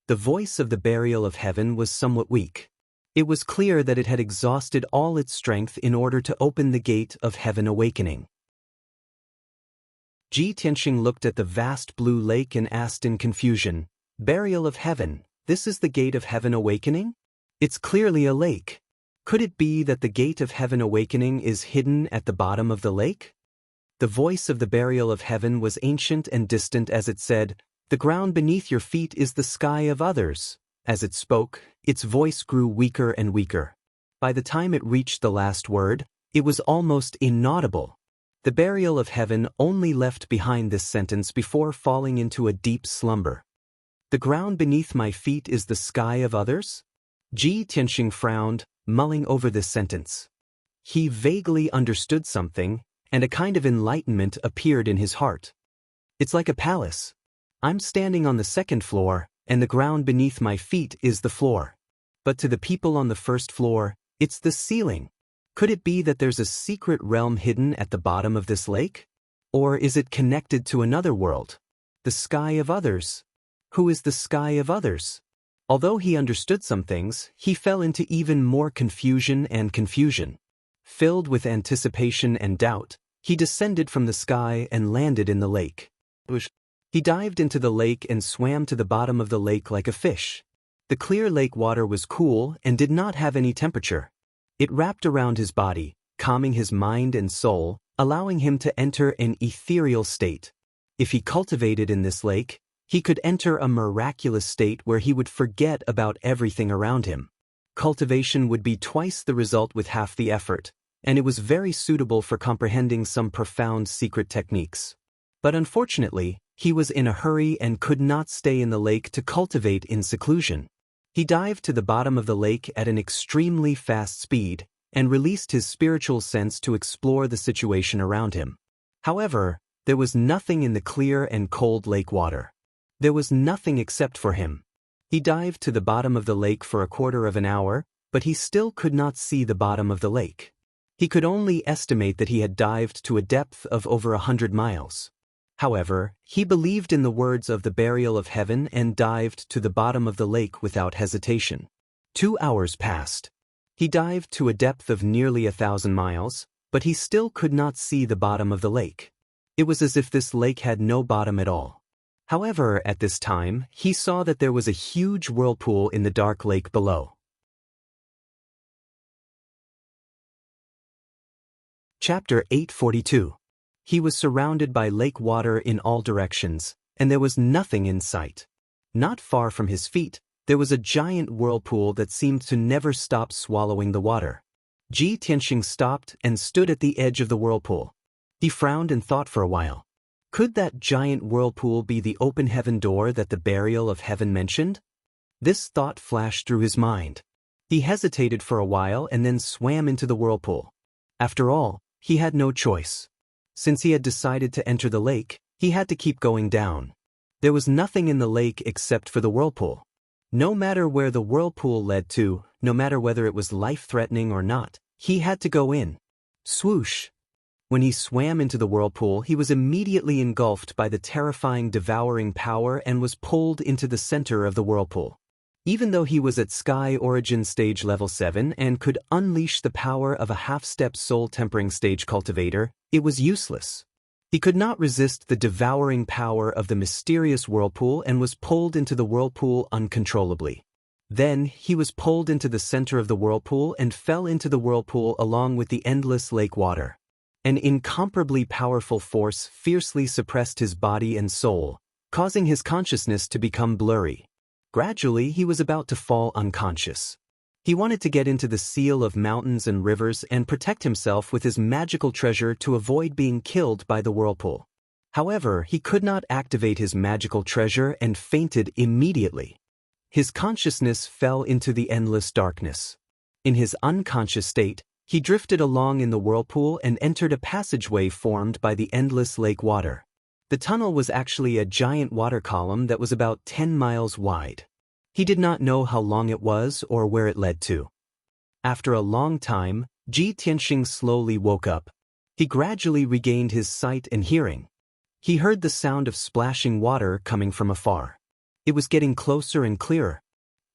The voice of the burial of heaven was somewhat weak. It was clear that it had exhausted all its strength in order to open the gate of heaven awakening. Ji Tianxing looked at the vast blue lake and asked in confusion, "Burial of heaven, this is the gate of heaven awakening? It's clearly a lake. Could it be that the gate of heaven awakening is hidden at the bottom of the lake?" The voice of the burial of heaven was ancient and distant as it said, "The ground beneath your feet is the sky of others." As it spoke, its voice grew weaker and weaker. By the time it reached the last word, it was almost inaudible. The burial of heaven only left behind this sentence before falling into a deep slumber. "The ground beneath my feet is the sky of others?" Ji Tianxing frowned, mulling over this sentence. He vaguely understood something, and a kind of enlightenment appeared in his heart. "It's like a palace. I'm standing on the second floor, and the ground beneath my feet is the floor. But to the people on the first floor, it's the ceiling. Could it be that there's a secret realm hidden at the bottom of this lake? Or is it connected to another world? The sky of others? Who is the sky of others?" Although he understood some things, he fell into even more confusion and confusion. Filled with anticipation and doubt, he descended from the sky and landed in the lake. He dived into the lake and swam to the bottom of the lake like a fish. The clear lake water was cool and did not have any temperature. It wrapped around his body, calming his mind and soul, allowing him to enter an ethereal state. If he cultivated in this lake, he could enter a miraculous state where he would forget about everything around him. Cultivation would be twice the result with half the effort, and it was very suitable for comprehending some profound secret techniques. But unfortunately, he was in a hurry and could not stay in the lake to cultivate in seclusion. He dived to the bottom of the lake at an extremely fast speed and released his spiritual sense to explore the situation around him. However, there was nothing in the clear and cold lake water. There was nothing except for him. He dived to the bottom of the lake for a quarter of an hour, but he still could not see the bottom of the lake. He could only estimate that he had dived to a depth of over 100 miles. However, he believed in the words of the burial of heaven and dived to the bottom of the lake without hesitation. 2 hours passed. He dived to a depth of nearly 1,000 miles, but he still could not see the bottom of the lake. It was as if this lake had no bottom at all. However, at this time, he saw that there was a huge whirlpool in the dark lake below. Chapter 842. He was surrounded by lake water in all directions, and there was nothing in sight. Not far from his feet, there was a giant whirlpool that seemed to never stop swallowing the water. Ji Tianxing stopped and stood at the edge of the whirlpool. He frowned and thought for a while. Could that giant whirlpool be the open heaven door that the burial of heaven mentioned? This thought flashed through his mind. He hesitated for a while and then swam into the whirlpool. After all, he had no choice. Since he had decided to enter the lake, he had to keep going down. There was nothing in the lake except for the whirlpool. No matter where the whirlpool led to, no matter whether it was life-threatening or not, he had to go in. Swoosh! When he swam into the whirlpool, he was immediately engulfed by the terrifying devouring power and was pulled into the center of the whirlpool. Even though he was at Sky Origin Stage Level 7 and could unleash the power of a half-step soul-tempering stage cultivator, it was useless. He could not resist the devouring power of the mysterious whirlpool and was pulled into the whirlpool uncontrollably. Then, he was pulled into the center of the whirlpool and fell into the whirlpool along with the endless lake water. An incomparably powerful force fiercely suppressed his body and soul, causing his consciousness to become blurry. Gradually, he was about to fall unconscious. He wanted to get into the seal of mountains and rivers and protect himself with his magical treasure to avoid being killed by the whirlpool. However, he could not activate his magical treasure and fainted immediately. His consciousness fell into the endless darkness. In his unconscious state, he drifted along in the whirlpool and entered a passageway formed by the endless lake water. The tunnel was actually a giant water column that was about 10 miles wide. He did not know how long it was or where it led to. After a long time, Ji Tianxing slowly woke up. He gradually regained his sight and hearing. He heard the sound of splashing water coming from afar. It was getting closer and clearer.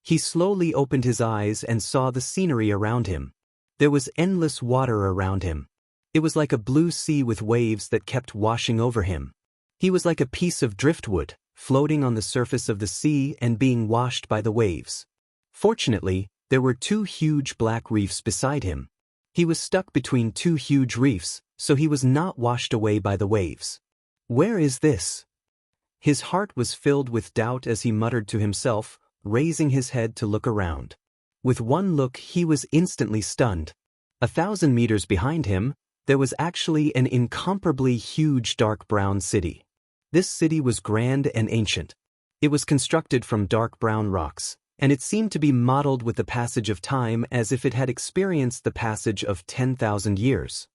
He slowly opened his eyes and saw the scenery around him. There was endless water around him. It was like a blue sea with waves that kept washing over him. He was like a piece of driftwood, floating on the surface of the sea and being washed by the waves. Fortunately, there were 2 huge black reefs beside him. He was stuck between 2 huge reefs, so he was not washed away by the waves. Where is this? His heart was filled with doubt as he muttered to himself, raising his head to look around. With one look, he was instantly stunned. 1,000 meters behind him, there was actually an incomparably huge dark brown city. This city was grand and ancient. It was constructed from dark brown rocks, and it seemed to be modeled with the passage of time as if it had experienced the passage of 10,000 years.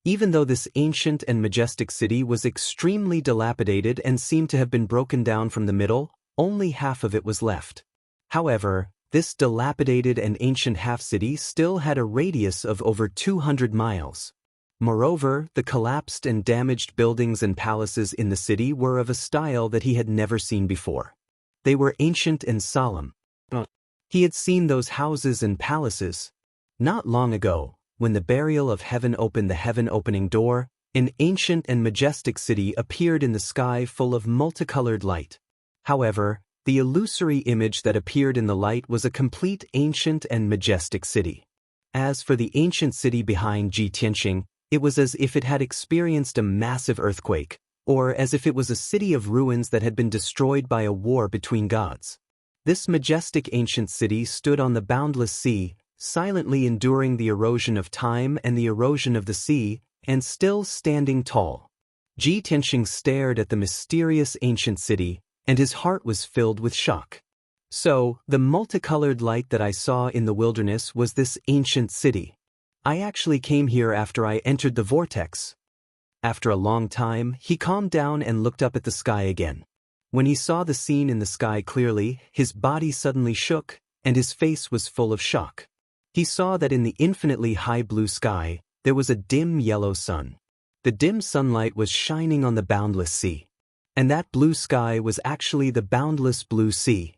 Even though this ancient and majestic city was extremely dilapidated and seemed to have been broken down from the middle, only half of it was left. However, this dilapidated and ancient half-city still had a radius of over 200 miles. Moreover, the collapsed and damaged buildings and palaces in the city were of a style that he had never seen before. They were ancient and solemn. He had seen those houses and palaces. Not long ago, when the burial of heaven opened the heaven-opening door, an ancient and majestic city appeared in the sky full of multicolored light. However, the illusory image that appeared in the light was a complete ancient and majestic city. As for the ancient city behind Ji Tianxing, it was as if it had experienced a massive earthquake, or as if it was a city of ruins that had been destroyed by a war between gods. This majestic ancient city stood on the boundless sea, silently enduring the erosion of time and the erosion of the sea, and still standing tall. Ji Tianxing stared at the mysterious ancient city, and his heart was filled with shock. So, the multicolored light that I saw in the wilderness was this ancient city. I actually came here after I entered the vortex. After a long time, he calmed down and looked up at the sky again. When he saw the scene in the sky clearly, his body suddenly shook, and his face was full of shock. He saw that in the infinitely high blue sky, there was a dim yellow sun. The dim sunlight was shining on the boundless sea. And that blue sky was actually the boundless blue sea.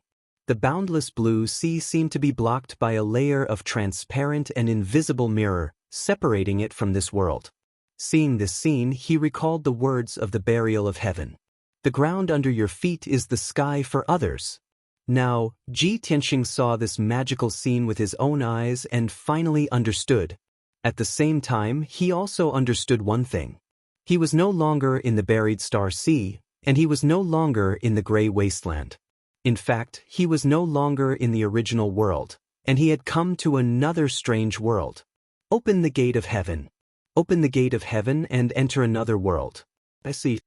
The boundless blue sea seemed to be blocked by a layer of transparent and invisible mirror, separating it from this world. Seeing this scene, he recalled the words of the burial of heaven. The ground under your feet is the sky for others. Now, Ji Tianxing saw this magical scene with his own eyes and finally understood. At the same time, he also understood one thing. He was no longer in the buried star sea, and he was no longer in the gray wasteland. In fact, he was no longer in the original world, and he had come to another strange world. Open the gate of heaven. Open the gate of heaven and enter another world. I see.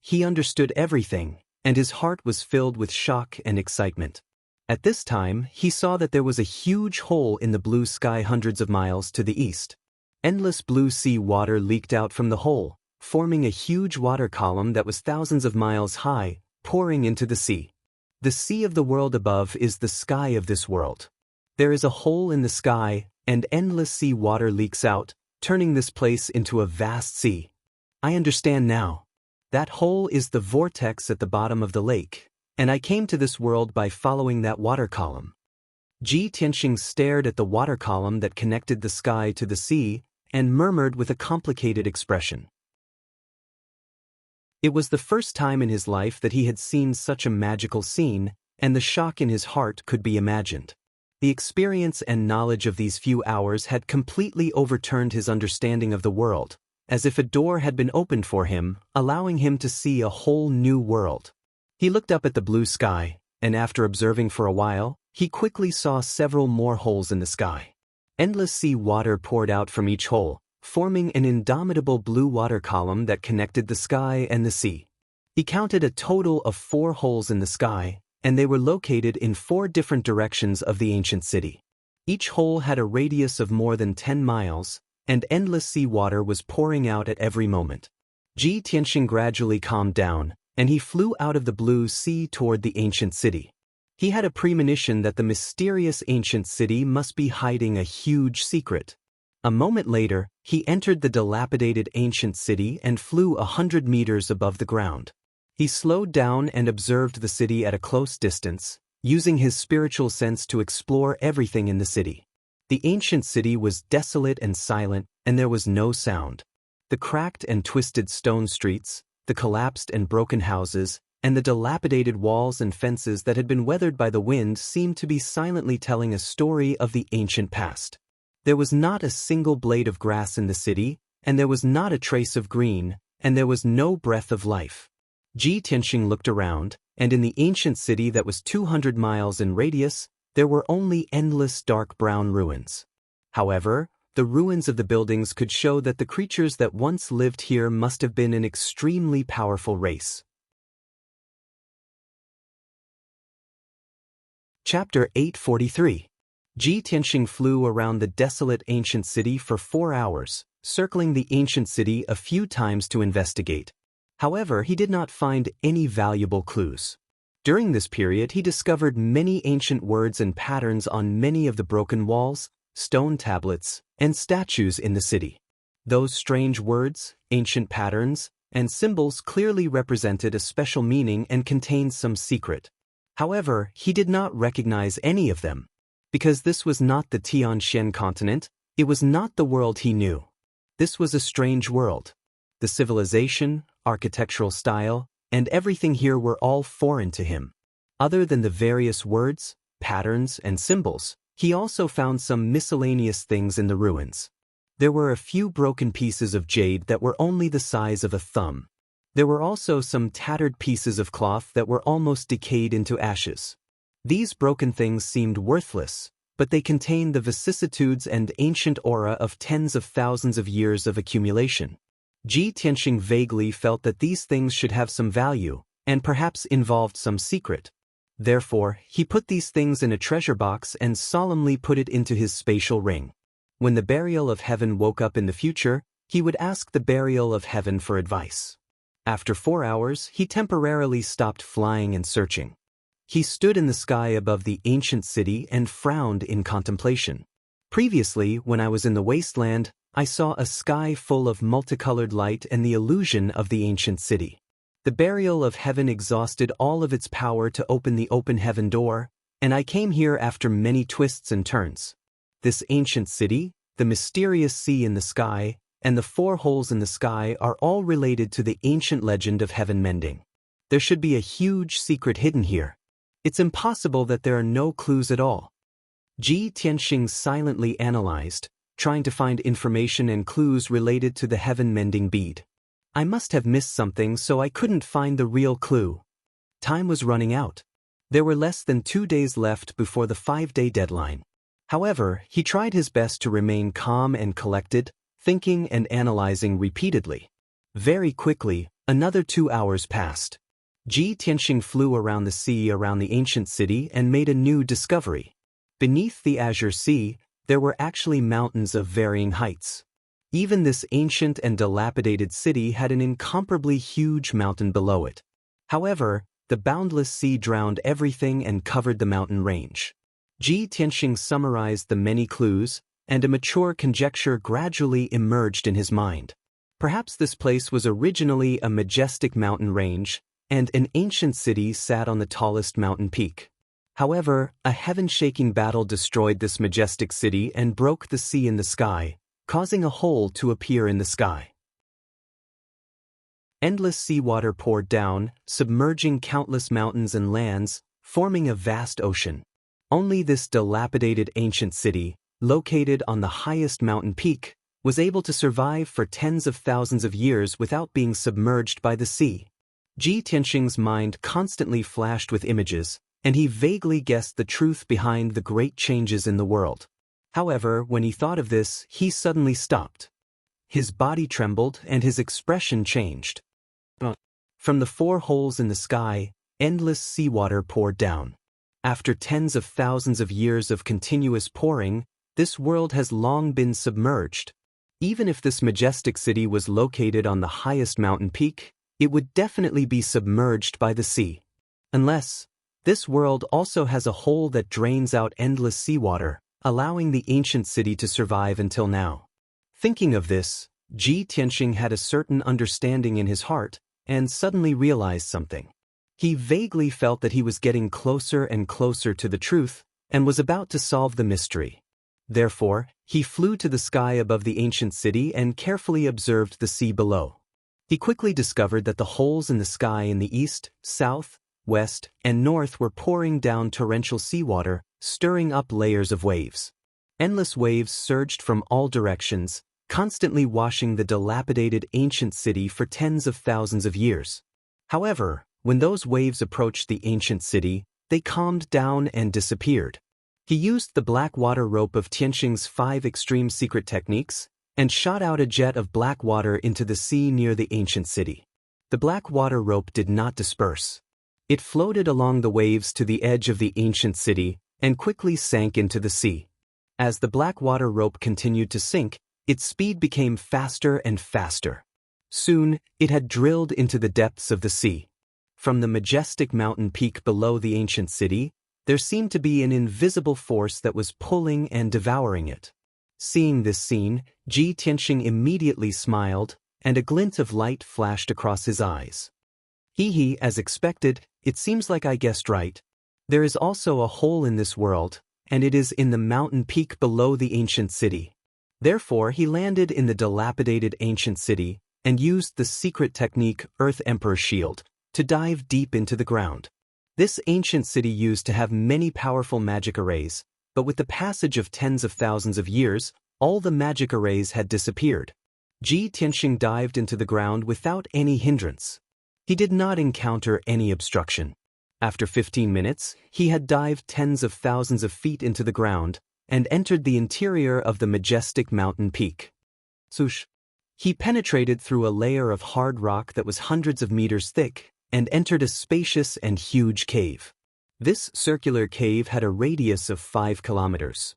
He understood everything, and his heart was filled with shock and excitement. At this time, he saw that there was a huge hole in the blue sky hundreds of miles to the east. Endless blue sea water leaked out from the hole, forming a huge water column that was thousands of miles high, pouring into the sea. The sea of the world above is the sky of this world. There is a hole in the sky, and endless sea water leaks out, turning this place into a vast sea. I understand now. That hole is the vortex at the bottom of the lake, and I came to this world by following that water column. Ji Tianxing stared at the water column that connected the sky to the sea and murmured with a complicated expression. It was the first time in his life that he had seen such a magical scene, and the shock in his heart could be imagined. The experience and knowledge of these few hours had completely overturned his understanding of the world, as if a door had been opened for him, allowing him to see a whole new world. He looked up at the blue sky, and after observing for a while, he quickly saw several more holes in the sky. Endless sea water poured out from each hole, forming an indomitable blue water column that connected the sky and the sea. He counted a total of 4 holes in the sky, and they were located in 4 different directions of the ancient city. Each hole had a radius of more than 10 miles, and endless sea water was pouring out at every moment. Ji Tianxing gradually calmed down, and he flew out of the blue sea toward the ancient city. He had a premonition that the mysterious ancient city must be hiding a huge secret. A moment later, he entered the dilapidated ancient city and flew 100 meters above the ground. He slowed down and observed the city at a close distance, using his spiritual sense to explore everything in the city. The ancient city was desolate and silent, and there was no sound. The cracked and twisted stone streets, the collapsed and broken houses, and the dilapidated walls and fences that had been weathered by the wind seemed to be silently telling a story of the ancient past. There was not a single blade of grass in the city, and there was not a trace of green, and there was no breath of life. Ji Tianxing looked around, and in the ancient city that was 200 miles in radius, there were only endless dark brown ruins. However, the ruins of the buildings could show that the creatures that once lived here must have been an extremely powerful race. Chapter 843. Ji Tianxing flew around the desolate ancient city for 4 hours, circling the ancient city a few times to investigate. However, he did not find any valuable clues. During this period, he discovered many ancient words and patterns on many of the broken walls, stone tablets, and statues in the city. Those strange words, ancient patterns, and symbols clearly represented a special meaning and contained some secret. However, he did not recognize any of them. Because this was not the Tianxian continent, it was not the world he knew. This was a strange world. The civilization, architectural style, and everything here were all foreign to him. Other than the various words, patterns, and symbols, he also found some miscellaneous things in the ruins. There were a few broken pieces of jade that were only the size of a thumb. There were also some tattered pieces of cloth that were almost decayed into ashes. These broken things seemed worthless, but they contained the vicissitudes and ancient aura of tens of thousands of years of accumulation. Ji Tianxing vaguely felt that these things should have some value, and perhaps involved some secret. Therefore, he put these things in a treasure box and solemnly put it into his spatial ring. When the burial of heaven woke up in the future, he would ask the burial of heaven for advice. After 4 hours, he temporarily stopped flying and searching. He stood in the sky above the ancient city and frowned in contemplation. Previously, when I was in the wasteland, I saw a sky full of multicolored light and the illusion of the ancient city. The burial of heaven exhausted all of its power to open the open heaven door, and I came here after many twists and turns. This ancient city, the mysterious sea in the sky, and the 4 holes in the sky are all related to the ancient legend of heaven mending. There should be a huge secret hidden here. It's impossible that there are no clues at all. Ji Tianxing silently analyzed, trying to find information and clues related to the heaven-mending bead. I must have missed something, so I couldn't find the real clue. Time was running out. There were less than 2 days left before the 5-day deadline. However, he tried his best to remain calm and collected, thinking and analyzing repeatedly. Very quickly, another 2 hours passed. Ji Tianxing flew around the sea around the ancient city and made a new discovery. Beneath the azure sea, there were actually mountains of varying heights. Even this ancient and dilapidated city had an incomparably huge mountain below it. However, the boundless sea drowned everything and covered the mountain range. Ji Tianxing summarized the many clues, and a mature conjecture gradually emerged in his mind. Perhaps this place was originally a majestic mountain range, and an ancient city sat on the tallest mountain peak. However, a heaven-shaking battle destroyed this majestic city and broke the sea in the sky, causing a hole to appear in the sky. Endless seawater poured down, submerging countless mountains and lands, forming a vast ocean. Only this dilapidated ancient city, located on the highest mountain peak, was able to survive for tens of thousands of years without being submerged by the sea. Ji Tianxing's mind constantly flashed with images, and he vaguely guessed the truth behind the great changes in the world. However, when he thought of this, he suddenly stopped. His body trembled and his expression changed. From the 4 holes in the sky, endless seawater poured down. After tens of thousands of years of continuous pouring, this world has long been submerged. Even if this majestic city was located on the highest mountain peak, it would definitely be submerged by the sea. Unless, this world also has a hole that drains out endless seawater, allowing the ancient city to survive until now. Thinking of this, Ji Tianxing had a certain understanding in his heart, and suddenly realized something. He vaguely felt that he was getting closer and closer to the truth, and was about to solve the mystery. Therefore, he flew to the sky above the ancient city and carefully observed the sea below. He quickly discovered that the holes in the sky in the east, south, west, and north were pouring down torrential seawater, stirring up layers of waves. Endless waves surged from all directions, constantly washing the dilapidated ancient city for tens of thousands of years. However, when those waves approached the ancient city, they calmed down and disappeared. He used the black water rope of Tianxing's 5 extreme secret techniques, and shot out a jet of black water into the sea near the ancient city. The black water rope did not disperse. It floated along the waves to the edge of the ancient city, and quickly sank into the sea. As the black water rope continued to sink, its speed became faster and faster. Soon, it had drilled into the depths of the sea. From the majestic mountain peak below the ancient city, there seemed to be an invisible force that was pulling and devouring it. Seeing this scene, Ji Tianxing immediately smiled, and a glint of light flashed across his eyes. As expected, it seems like I guessed right. There is also a hole in this world, and it is in the mountain peak below the ancient city. Therefore, he landed in the dilapidated ancient city, and used the secret technique Earth Emperor's Shield, to dive deep into the ground. This ancient city used to have many powerful magic arrays, but with the passage of tens of thousands of years, all the magic arrays had disappeared. Ji Tianxing dived into the ground without any hindrance. He did not encounter any obstruction. After 15 minutes, he had dived tens of thousands of feet into the ground, and entered the interior of the majestic mountain peak. Swoosh! He penetrated through a layer of hard rock that was hundreds of meters thick, and entered a spacious and huge cave. This circular cave had a radius of 5 kilometers.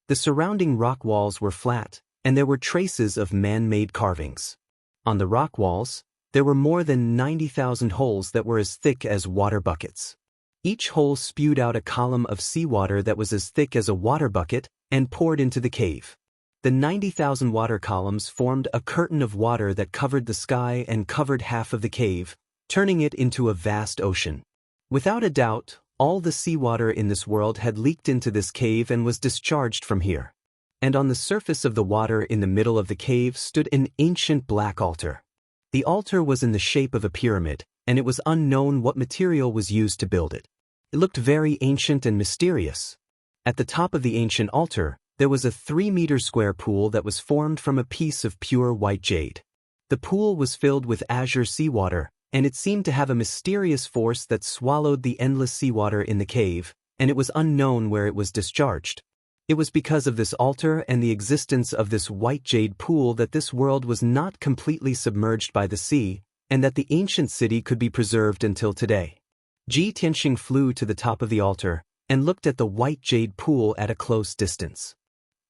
The surrounding rock walls were flat, and there were traces of man-made carvings. On the rock walls, there were more than 90,000 holes that were as thick as water buckets. Each hole spewed out a column of seawater that was as thick as a water bucket and poured into the cave. The 90,000 water columns formed a curtain of water that covered the sky and covered half of the cave, turning it into a vast ocean. Without a doubt, all the seawater in this world had leaked into this cave and was discharged from here. And on the surface of the water in the middle of the cave stood an ancient black altar. The altar was in the shape of a pyramid, and it was unknown what material was used to build it. It looked very ancient and mysterious. At the top of the ancient altar, there was a 3-meter square pool that was formed from a piece of pure white jade. The pool was filled with azure seawater, and it seemed to have a mysterious force that swallowed the endless seawater in the cave, and it was unknown where it was discharged. It was because of this altar and the existence of this white jade pool that this world was not completely submerged by the sea, and that the ancient city could be preserved until today. Ji Tianxing flew to the top of the altar and looked at the white jade pool at a close distance.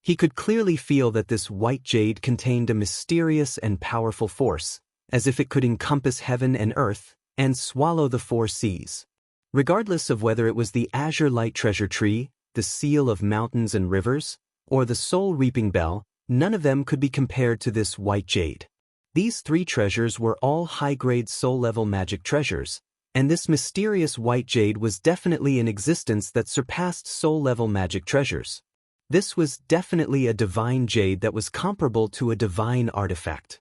He could clearly feel that this white jade contained a mysterious and powerful force, as if it could encompass heaven and earth and swallow the 4 seas. Regardless of whether it was the azure light treasure tree, the seal of mountains and rivers, or the soul reaping bell, none of them could be compared to this white jade. These 3 treasures were all high-grade soul-level magic treasures, and this mysterious white jade was definitely an existence that surpassed soul-level magic treasures. This was definitely a divine jade that was comparable to a divine artifact.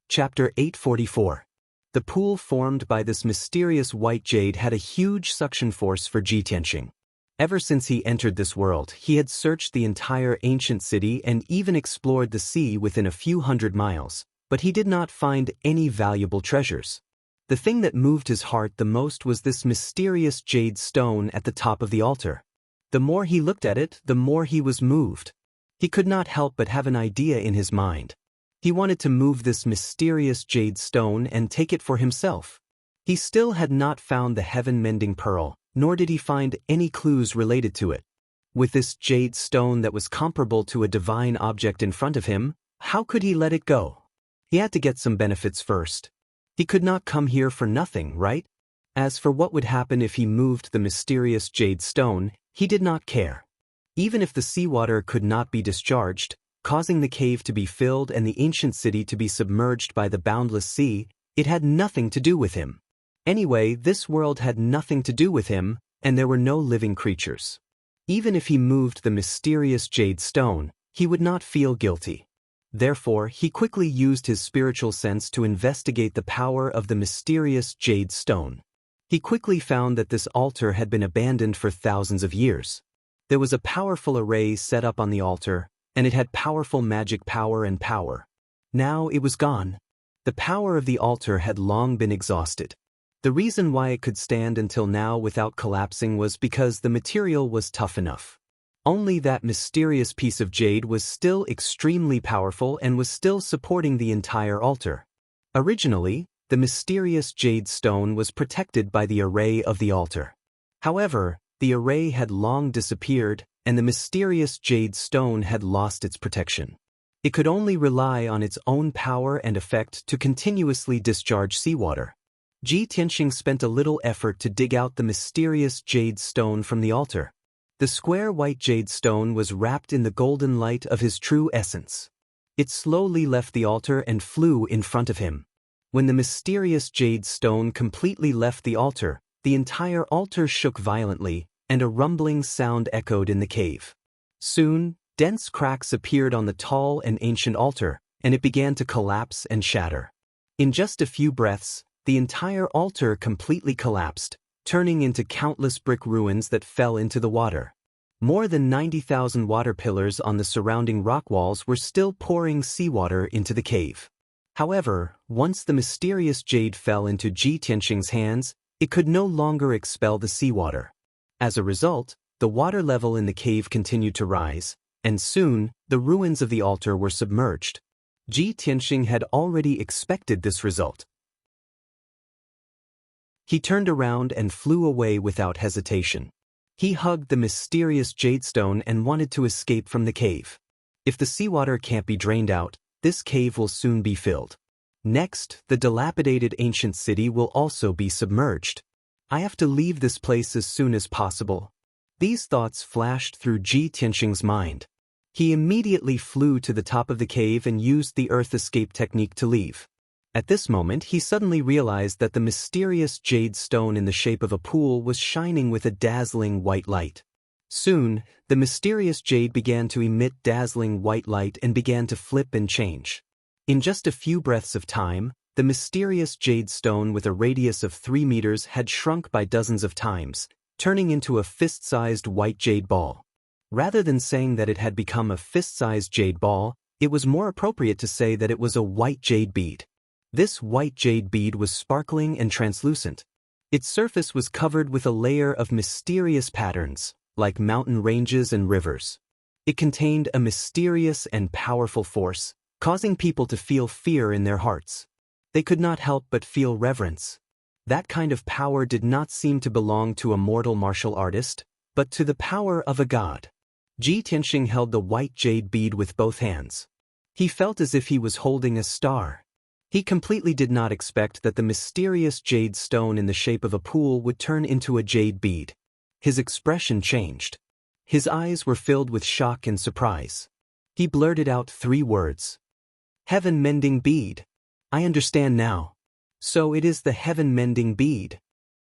Chapter 844. The pool formed by this mysterious white jade had a huge suction force for Ji Tianxing. Ever since he entered this world, he had searched the entire ancient city and even explored the sea within a few hundred miles, but he did not find any valuable treasures. The thing that moved his heart the most was this mysterious jade stone at the top of the altar. The more he looked at it, the more he was moved. He could not help but have an idea in his mind. He wanted to move this mysterious jade stone and take it for himself. He still had not found the heaven-mending pearl, nor did he find any clues related to it. With this jade stone that was comparable to a divine object in front of him, how could he let it go? He had to get some benefits first. He could not come here for nothing, right? As for what would happen if he moved the mysterious jade stone, he did not care. Even if the seawater could not be discharged, causing the cave to be filled and the ancient city to be submerged by the boundless sea, it had nothing to do with him. Anyway, this world had nothing to do with him, and there were no living creatures. Even if he moved the mysterious jade stone, he would not feel guilty. Therefore, he quickly used his spiritual sense to investigate the power of the mysterious jade stone. He quickly found that this altar had been abandoned for thousands of years. There was a powerful array set up on the altar, and it had powerful magic power and power. Now it was gone. The power of the altar had long been exhausted. The reason why it could stand until now without collapsing was because the material was tough enough. Only that mysterious piece of jade was still extremely powerful and was still supporting the entire altar. Originally, the mysterious jade stone was protected by the array of the altar. However, the array had long disappeared, and the mysterious jade stone had lost its protection. It could only rely on its own power and effect to continuously discharge seawater. Ji Tianxing spent a little effort to dig out the mysterious jade stone from the altar. The square white jade stone was wrapped in the golden light of his true essence. It slowly left the altar and flew in front of him. When the mysterious jade stone completely left the altar, the entire altar shook violently, and a rumbling sound echoed in the cave. Soon, dense cracks appeared on the tall and ancient altar, and it began to collapse and shatter. In just a few breaths, the entire altar completely collapsed, turning into countless brick ruins that fell into the water. More than 90,000 water pillars on the surrounding rock walls were still pouring seawater into the cave. However, once the mysterious jade fell into Ji Tianxing's hands, it could no longer expel the seawater. As a result, the water level in the cave continued to rise, and soon, the ruins of the altar were submerged. Ji Tianxing had already expected this result. He turned around and flew away without hesitation. He hugged the mysterious jade stone and wanted to escape from the cave. If the seawater can't be drained out, this cave will soon be filled. Next, the dilapidated ancient city will also be submerged. I have to leave this place as soon as possible. These thoughts flashed through Ji Tianxing's mind. He immediately flew to the top of the cave and used the earth escape technique to leave. At this moment, he suddenly realized that the mysterious jade stone in the shape of a pool was shining with a dazzling white light. Soon, the mysterious jade began to emit dazzling white light and began to flip and change. In just a few breaths of time, The mysterious jade stone with a radius of 3 meters had shrunk by dozens of times, turning into a fist-sized white jade ball. Rather than saying that it had become a fist-sized jade ball, it was more appropriate to say that it was a white jade bead. This white jade bead was sparkling and translucent. Its surface was covered with a layer of mysterious patterns, like mountain ranges and rivers. It contained a mysterious and powerful force, causing people to feel fear in their hearts. They could not help but feel reverence. That kind of power did not seem to belong to a mortal martial artist, but to the power of a god. Ji Tianxing held the white jade bead with both hands. He felt as if he was holding a star. He completely did not expect that the mysterious jade stone in the shape of a pool would turn into a jade bead. His expression changed. His eyes were filled with shock and surprise. He blurted out 3 words. Heaven-mending bead. I understand now. So it is the heaven-mending bead.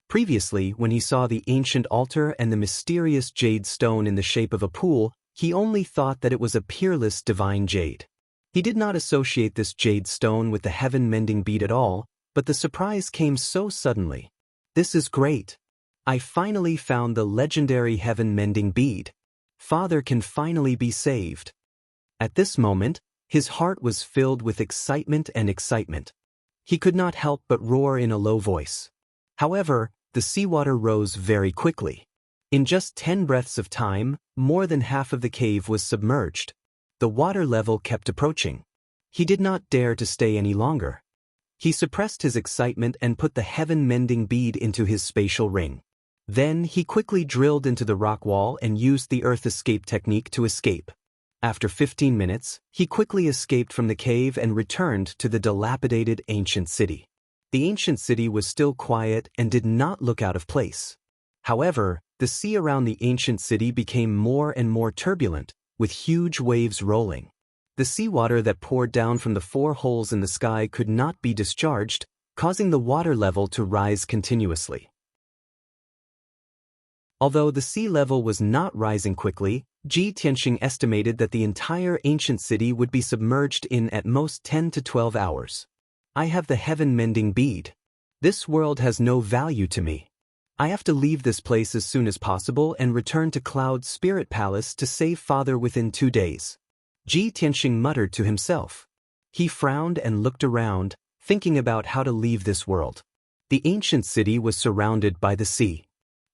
Previously, when he saw the ancient altar and the mysterious jade stone in the shape of a pool, he only thought that it was a peerless divine jade. He did not associate this jade stone with the heaven-mending bead at all, but the surprise came so suddenly. This is great. I finally found the legendary heaven-mending bead. Father can finally be saved. At this moment, his heart was filled with excitement and excitement. He could not help but roar in a low voice. However, the seawater rose very quickly. In just 10 breaths of time, more than half of the cave was submerged. The water level kept approaching. He did not dare to stay any longer. He suppressed his excitement and put the heaven-mending bead into his spatial ring. Then he quickly drilled into the rock wall and used the earth escape technique to escape. After 15 minutes, he quickly escaped from the cave and returned to the dilapidated ancient city. The ancient city was still quiet and did not look out of place. However, the sea around the ancient city became more and more turbulent, with huge waves rolling. The seawater that poured down from the 4 holes in the sky could not be discharged, causing the water level to rise continuously. Although the sea level was not rising quickly, Ji Tianxing estimated that the entire ancient city would be submerged in at most 10 to 12 hours. I have the heaven-mending bead. This world has no value to me. I have to leave this place as soon as possible and return to Cloud's Spirit Palace to save Father within 2 days. Ji Tianxing muttered to himself. He frowned and looked around, thinking about how to leave this world. The ancient city was surrounded by the sea.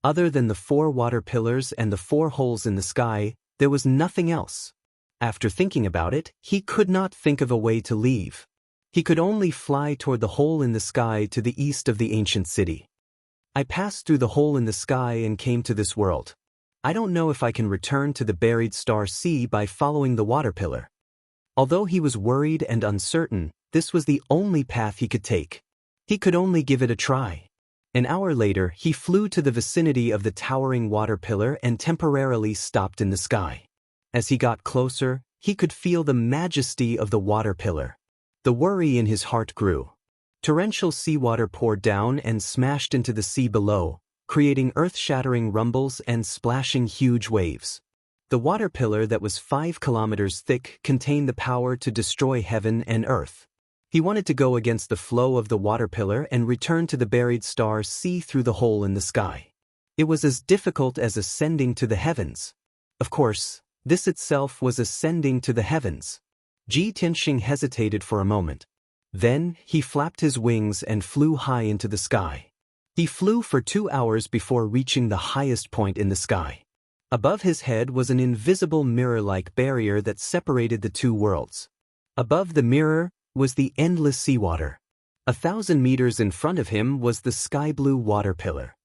Other than the 4 water pillars and the 4 holes in the sky, there was nothing else. After thinking about it, he could not think of a way to leave. He could only fly toward the hole in the sky to the east of the ancient city. I passed through the hole in the sky and came to this world. I don't know if I can return to the buried star sea by following the water pillar. Although he was worried and uncertain, this was the only path he could take. He could only give it a try. An hour later, he flew to the vicinity of the towering water pillar and temporarily stopped in the sky. As he got closer, he could feel the majesty of the water pillar. The worry in his heart grew. Torrential seawater poured down and smashed into the sea below, creating earth-shattering rumbles and splashing huge waves. The water pillar that was 5 kilometers thick contained the power to destroy heaven and earth. He wanted to go against the flow of the water pillar and return to the buried star sea through the hole in the sky. It was as difficult as ascending to the heavens. Of course, this itself was ascending to the heavens. Ji Tianxing hesitated for a moment. Then, he flapped his wings and flew high into the sky. He flew for 2 hours before reaching the highest point in the sky. Above his head was an invisible mirror-like barrier that separated the 2 worlds. Above the mirror was the endless seawater. 1,000 meters in front of him was the sky-blue water pillar.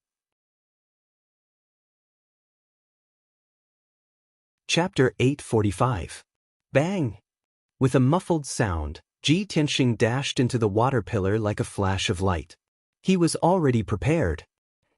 Chapter 845. Bang! With a muffled sound, Ji Tianxing dashed into the water pillar like a flash of light. He was already prepared.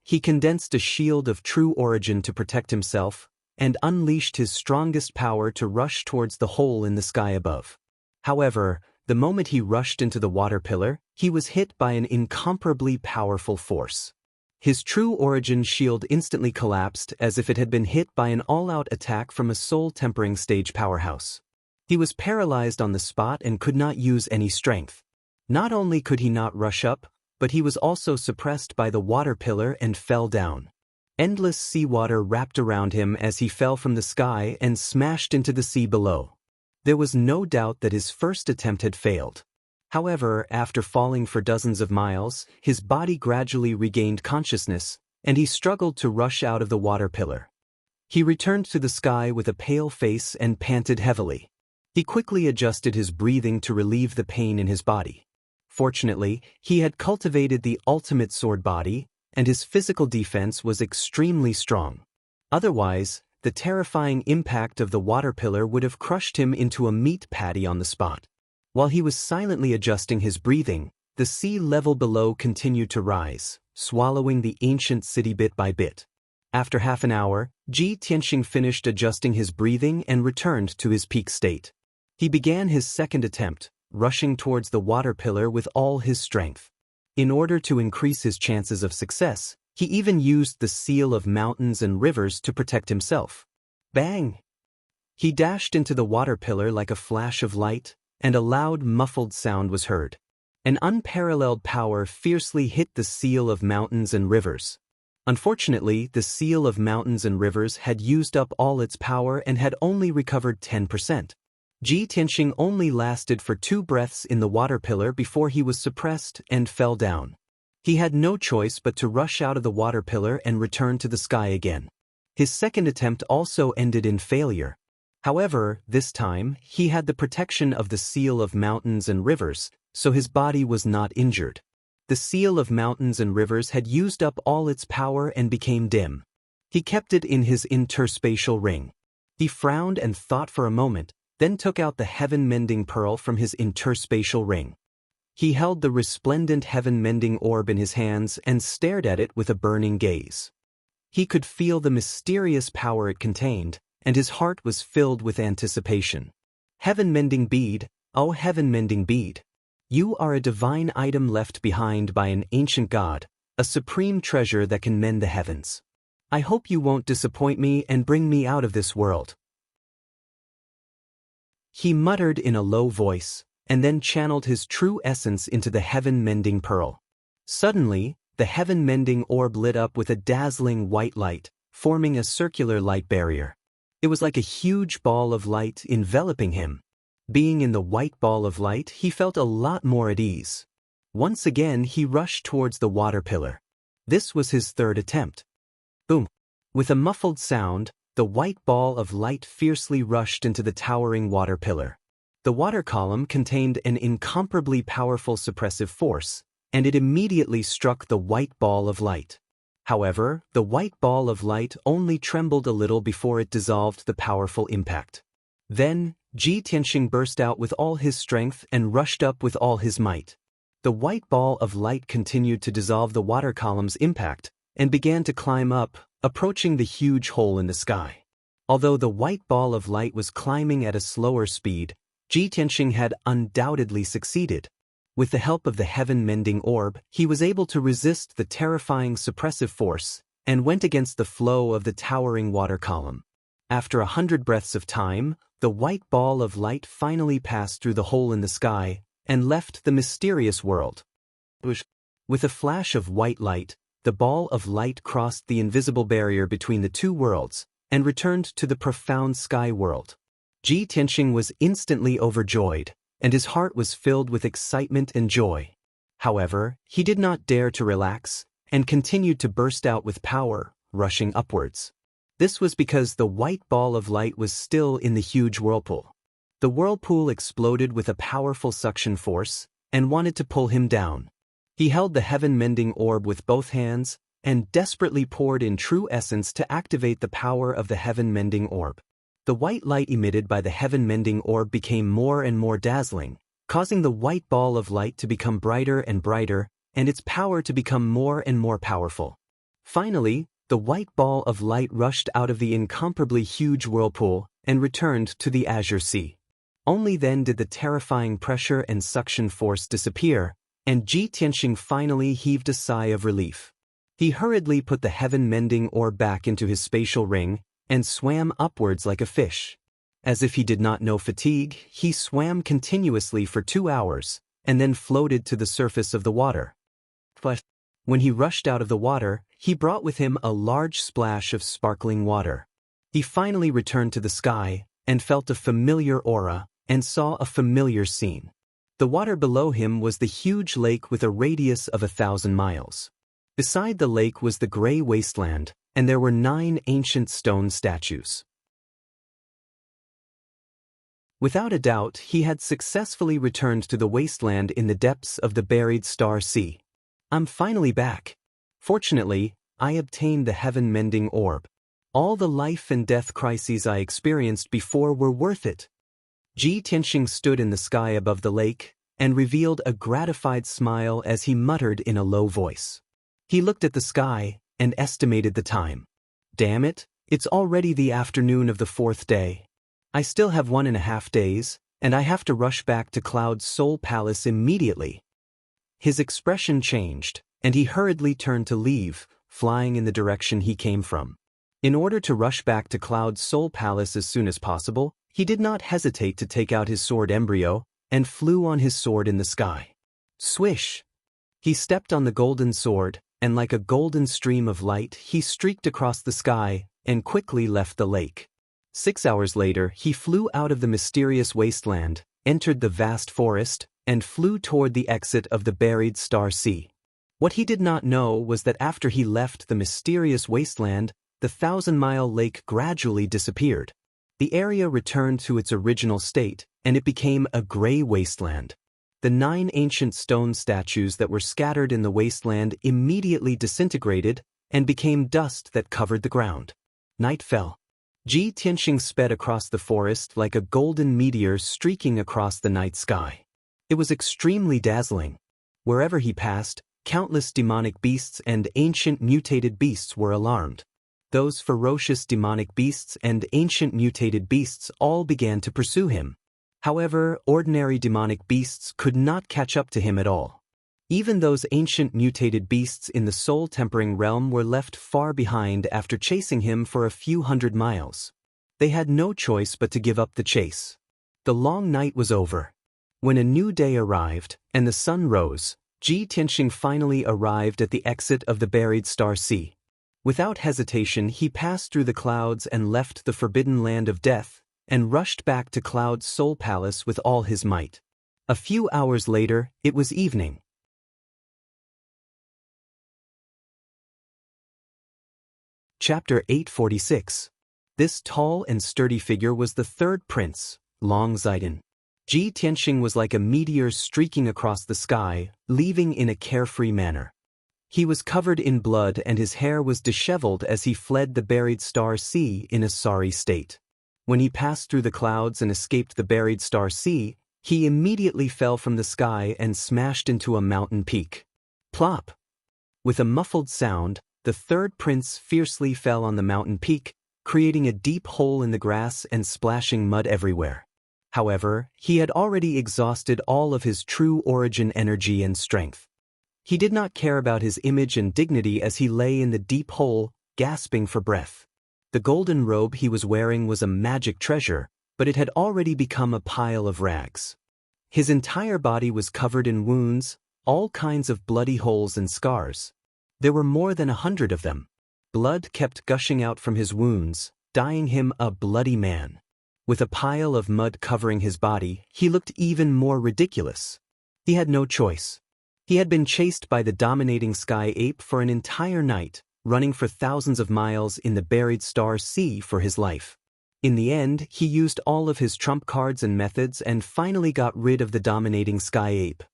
He condensed a shield of true origin to protect himself, and unleashed his strongest power to rush towards the hole in the sky above. However, the moment he rushed into the water pillar, he was hit by an incomparably powerful force. His true origin shield instantly collapsed as if it had been hit by an all-out attack from a soul-tempering stage powerhouse. He was paralyzed on the spot and could not use any strength. Not only could he not rush up, but he was also suppressed by the water pillar and fell down. Endless seawater wrapped around him as he fell from the sky and smashed into the sea below. There was no doubt that his first attempt had failed. However, after falling for dozens of miles, his body gradually regained consciousness, and he struggled to rush out of the water pillar. He returned to the sky with a pale face and panted heavily. He quickly adjusted his breathing to relieve the pain in his body. Fortunately, he had cultivated the ultimate sword body, and his physical defense was extremely strong. Otherwise, the terrifying impact of the water pillar would have crushed him into a meat patty on the spot. While he was silently adjusting his breathing, the sea level below continued to rise, swallowing the ancient city bit by bit. After half an hour, Ji Tianxing finished adjusting his breathing and returned to his peak state. He began his second attempt, rushing towards the water pillar with all his strength. In order to increase his chances of success, he even used the seal of mountains and rivers to protect himself. Bang! He dashed into the water pillar like a flash of light, and a loud, muffled sound was heard. An unparalleled power fiercely hit the seal of mountains and rivers. Unfortunately, the seal of mountains and rivers had used up all its power and had only recovered 10%. Ji Tianxing only lasted for 2 breaths in the water pillar before he was suppressed and fell down. He had no choice but to rush out of the water pillar and return to the sky again. His second attempt also ended in failure. However, this time, he had the protection of the seal of mountains and rivers, so his body was not injured. The seal of mountains and rivers had used up all its power and became dim. He kept it in his interspatial ring. He frowned and thought for a moment, then took out the heaven-mending pearl from his interspatial ring. He held the resplendent heaven-mending orb in his hands and stared at it with a burning gaze. He could feel the mysterious power it contained, and his heart was filled with anticipation. Heaven-mending bead, oh heaven-mending bead! You are a divine item left behind by an ancient god, a supreme treasure that can mend the heavens. I hope you won't disappoint me and bring me out of this world. He muttered in a low voice, and then channeled his true essence into the heaven-mending pearl. Suddenly, the heaven-mending orb lit up with a dazzling white light, forming a circular light barrier. It was like a huge ball of light enveloping him. Being in the white ball of light, he felt a lot more at ease. Once again, he rushed towards the water pillar. This was his third attempt. Boom! With a muffled sound, the white ball of light fiercely rushed into the towering water pillar. The water column contained an incomparably powerful suppressive force, and it immediately struck the white ball of light. However, the white ball of light only trembled a little before it dissolved the powerful impact. Then, Ji Tianxing burst out with all his strength and rushed up with all his might. The white ball of light continued to dissolve the water column's impact, and began to climb up, approaching the huge hole in the sky. Although the white ball of light was climbing at a slower speed, Ji Tianxing had undoubtedly succeeded. With the help of the heaven-mending orb, he was able to resist the terrifying suppressive force, and went against the flow of the towering water column. After 100 breaths of time, the white ball of light finally passed through the hole in the sky, and left the mysterious world. With a flash of white light, the ball of light crossed the invisible barrier between the two worlds, and returned to the profound sky world. Ji Tianxing was instantly overjoyed, and his heart was filled with excitement and joy. However, he did not dare to relax, and continued to burst out with power, rushing upwards. This was because the white ball of light was still in the huge whirlpool. The whirlpool exploded with a powerful suction force, and wanted to pull him down. He held the heaven-mending orb with both hands, and desperately poured in true essence to activate the power of the heaven-mending orb. The white light emitted by the heaven-mending orb became more and more dazzling, causing the white ball of light to become brighter and brighter, and its power to become more and more powerful. Finally, the white ball of light rushed out of the incomparably huge whirlpool, and returned to the azure sea. Only then did the terrifying pressure and suction force disappear, and Ji Tianxing finally heaved a sigh of relief. He hurriedly put the heaven-mending orb back into his spatial ring, and swam upwards like a fish. As if he did not know fatigue, he swam continuously for 2 hours, and then floated to the surface of the water. But when he rushed out of the water, he brought with him a large splash of sparkling water. He finally returned to the sky, and felt a familiar aura, and saw a familiar scene. The water below him was the huge lake with a radius of 1,000 miles. Beside the lake was the gray wasteland, and there were 9 ancient stone statues. Without a doubt, he had successfully returned to the wasteland in the depths of the buried star sea. I'm finally back. Fortunately, I obtained the heaven-mending orb. All the life and death crises I experienced before were worth it. Ji Tianxing stood in the sky above the lake and revealed a gratified smile as he muttered in a low voice. He looked at the sky and estimated the time. Damn it, it's already the afternoon of the 4th day. I still have 1.5 days, and I have to rush back to Cloud's Soul Palace immediately. His expression changed, and he hurriedly turned to leave, flying in the direction he came from. In order to rush back to Cloud's Soul Palace as soon as possible, he did not hesitate to take out his sword embryo, and flew on his sword in the sky. Swish! He stepped on the golden sword, and like a golden stream of light he streaked across the sky, and quickly left the lake. 6 hours later he flew out of the mysterious wasteland, entered the vast forest, and flew toward the exit of the buried star sea. What he did not know was that after he left the mysterious wasteland, the 1,000-mile lake gradually disappeared. The area returned to its original state, and it became a gray wasteland. The 9 ancient stone statues that were scattered in the wasteland immediately disintegrated and became dust that covered the ground. Night fell. Ji Tianxing sped across the forest like a golden meteor streaking across the night sky. It was extremely dazzling. Wherever he passed, countless demonic beasts and ancient mutated beasts were alarmed. Those ferocious demonic beasts and ancient mutated beasts all began to pursue him. However, ordinary demonic beasts could not catch up to him at all. Even those ancient mutated beasts in the soul-tempering realm were left far behind after chasing him for a few hundred miles. They had no choice but to give up the chase. The long night was over. When a new day arrived, and the sun rose, Ji Tianxing finally arrived at the exit of the buried star sea. Without hesitation he passed through the clouds and left the forbidden land of death, and rushed back to Cloud's Soul Palace with all his might. A few hours later, it was evening. Chapter 846. This tall and sturdy figure was the 3rd prince, Long Zidon. Ji Tianxing was like a meteor streaking across the sky, leaving in a carefree manner. He was covered in blood and his hair was disheveled as he fled the buried star sea in a sorry state. When he passed through the clouds and escaped the buried star sea, he immediately fell from the sky and smashed into a mountain peak. Plop! With a muffled sound, the 3rd prince fiercely fell on the mountain peak, creating a deep hole in the grass and splashing mud everywhere. However, he had already exhausted all of his true origin energy and strength. He did not care about his image and dignity as he lay in the deep hole, gasping for breath. The golden robe he was wearing was a magic treasure, but it had already become a pile of rags. His entire body was covered in wounds, all kinds of bloody holes and scars. There were more than 100 of them. Blood kept gushing out from his wounds, dyeing him a bloody man. With a pile of mud covering his body, he looked even more ridiculous. He had no choice. He had been chased by the dominating sky ape for an entire night, running for thousands of miles in the buried star sea for his life. In the end, he used all of his trump cards and methods and finally got rid of the dominating sky ape.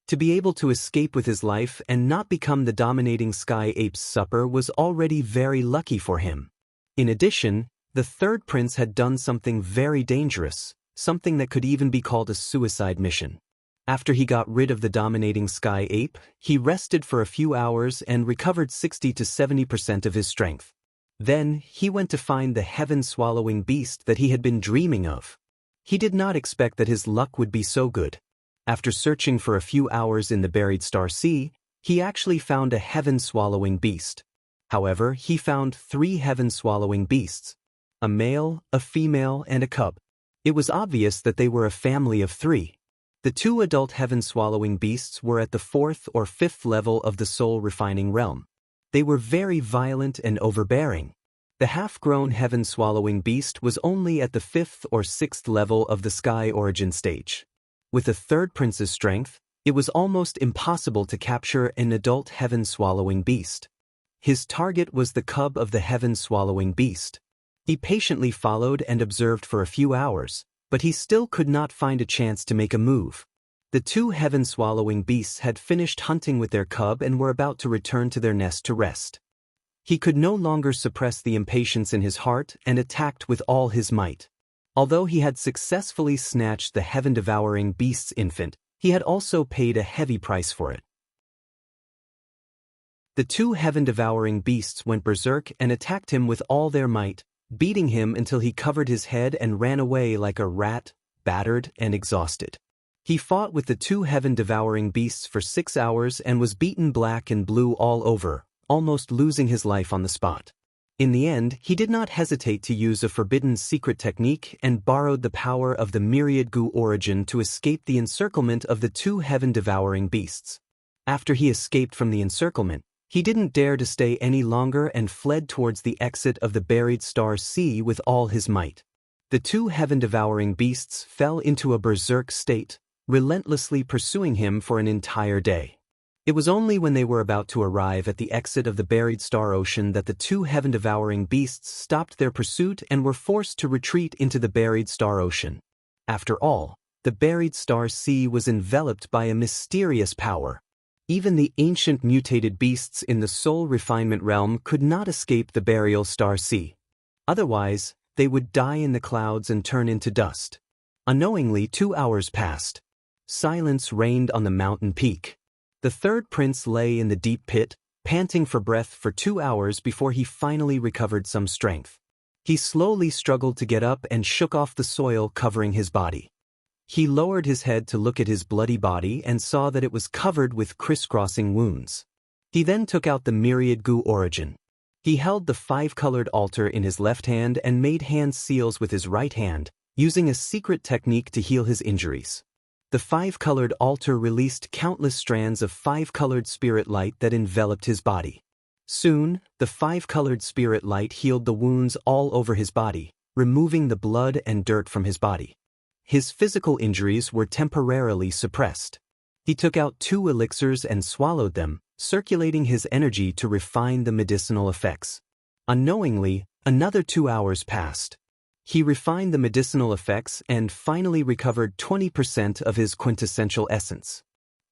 To be able to escape with his life and not become the dominating sky ape's supper was already very lucky for him. In addition, the 3rd prince had done something very dangerous, something that could even be called a suicide mission. After he got rid of the dominating sky ape, he rested for a few hours and recovered 60 to 70% of his strength. Then, he went to find the heaven-swallowing beast that he had been dreaming of. He did not expect that his luck would be so good. After searching for a few hours in the buried star sea, he actually found a heaven-swallowing beast. However, he found 3 heaven-swallowing beasts: a male, a female, and a cub. It was obvious that they were a family of 3. The two adult heaven-swallowing beasts were at the fourth or fifth level of the soul-refining realm. They were very violent and overbearing. The half-grown heaven-swallowing beast was only at the fifth or sixth level of the sky origin stage. With a third prince's strength, it was almost impossible to capture an adult heaven-swallowing beast. His target was the cub of the heaven-swallowing beast. He patiently followed and observed for a few hours, but he still could not find a chance to make a move. The two heaven-swallowing beasts had finished hunting with their cub and were about to return to their nest to rest. He could no longer suppress the impatience in his heart and attacked with all his might. Although he had successfully snatched the heaven-devouring beast's infant, he had also paid a heavy price for it. The two heaven-devouring beasts went berserk and attacked him with all their might, beating him until he covered his head and ran away like a rat, battered and exhausted. He fought with the two heaven-devouring beasts for 6 hours and was beaten black and blue all over, almost losing his life on the spot. In the end, he did not hesitate to use a forbidden secret technique and borrowed the power of the myriad gu origin to escape the encirclement of the two heaven-devouring beasts. After he escaped from the encirclement, he didn't dare to stay any longer and fled towards the exit of the buried star sea with all his might. The two heaven-devouring beasts fell into a berserk state, relentlessly pursuing him for an entire day. It was only when they were about to arrive at the exit of the buried star ocean that the two heaven-devouring beasts stopped their pursuit and were forced to retreat into the buried star ocean. After all, the buried star sea was enveloped by a mysterious power. Even the ancient mutated beasts in the soul refinement realm could not escape the burial star sea. Otherwise, they would die in the clouds and turn into dust. Unknowingly, 2 hours passed. Silence reigned on the mountain peak. The third prince lay in the deep pit, panting for breath for 2 hours before he finally recovered some strength. He slowly struggled to get up and shook off the soil covering his body. He lowered his head to look at his bloody body and saw that it was covered with crisscrossing wounds. He then took out the myriad gu origin. He held the 5-colored altar in his left hand and made hand seals with his right hand, using a secret technique to heal his injuries. The 5-colored altar released countless strands of 5-colored spirit light that enveloped his body. Soon, the 5-colored spirit light healed the wounds all over his body, removing the blood and dirt from his body. His physical injuries were temporarily suppressed. He took out 2 elixirs and swallowed them, circulating his energy to refine the medicinal effects. Unknowingly, another 2 hours passed. He refined the medicinal effects and finally recovered 20% of his quintessential essence.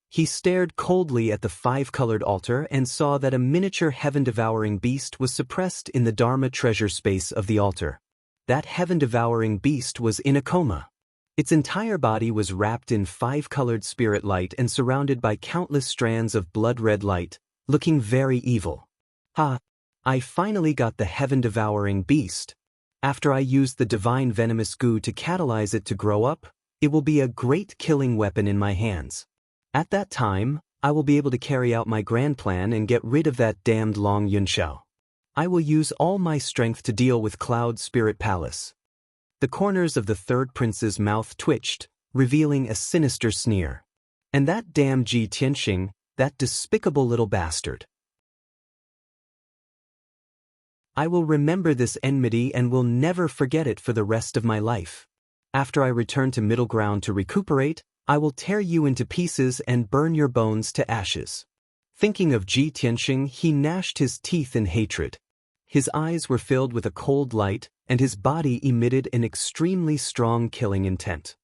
He stared coldly at the 5-colored altar and saw that a miniature heaven-devouring beast was suppressed in the Dharma treasure space of the altar. That heaven-devouring beast was in a coma. Its entire body was wrapped in 5-colored spirit light and surrounded by countless strands of blood-red light, looking very evil. Ha! I finally got the heaven-devouring beast. After I use the divine venomous goo to catalyze it to grow up, it will be a great killing weapon in my hands. At that time, I will be able to carry out my grand plan and get rid of that damned Long Yunxiao. I will use all my strength to deal with Cloud Spirit Palace. The corners of the third prince's mouth twitched, revealing a sinister sneer. And that damn Ji Tianxing, that despicable little bastard. I will remember this enmity and will never forget it for the rest of my life. After I return to Middle Ground to recuperate, I will tear you into pieces and burn your bones to ashes. Thinking of Ji Tianxing, he gnashed his teeth in hatred. His eyes were filled with a cold light, and his body emitted an extremely strong killing intent.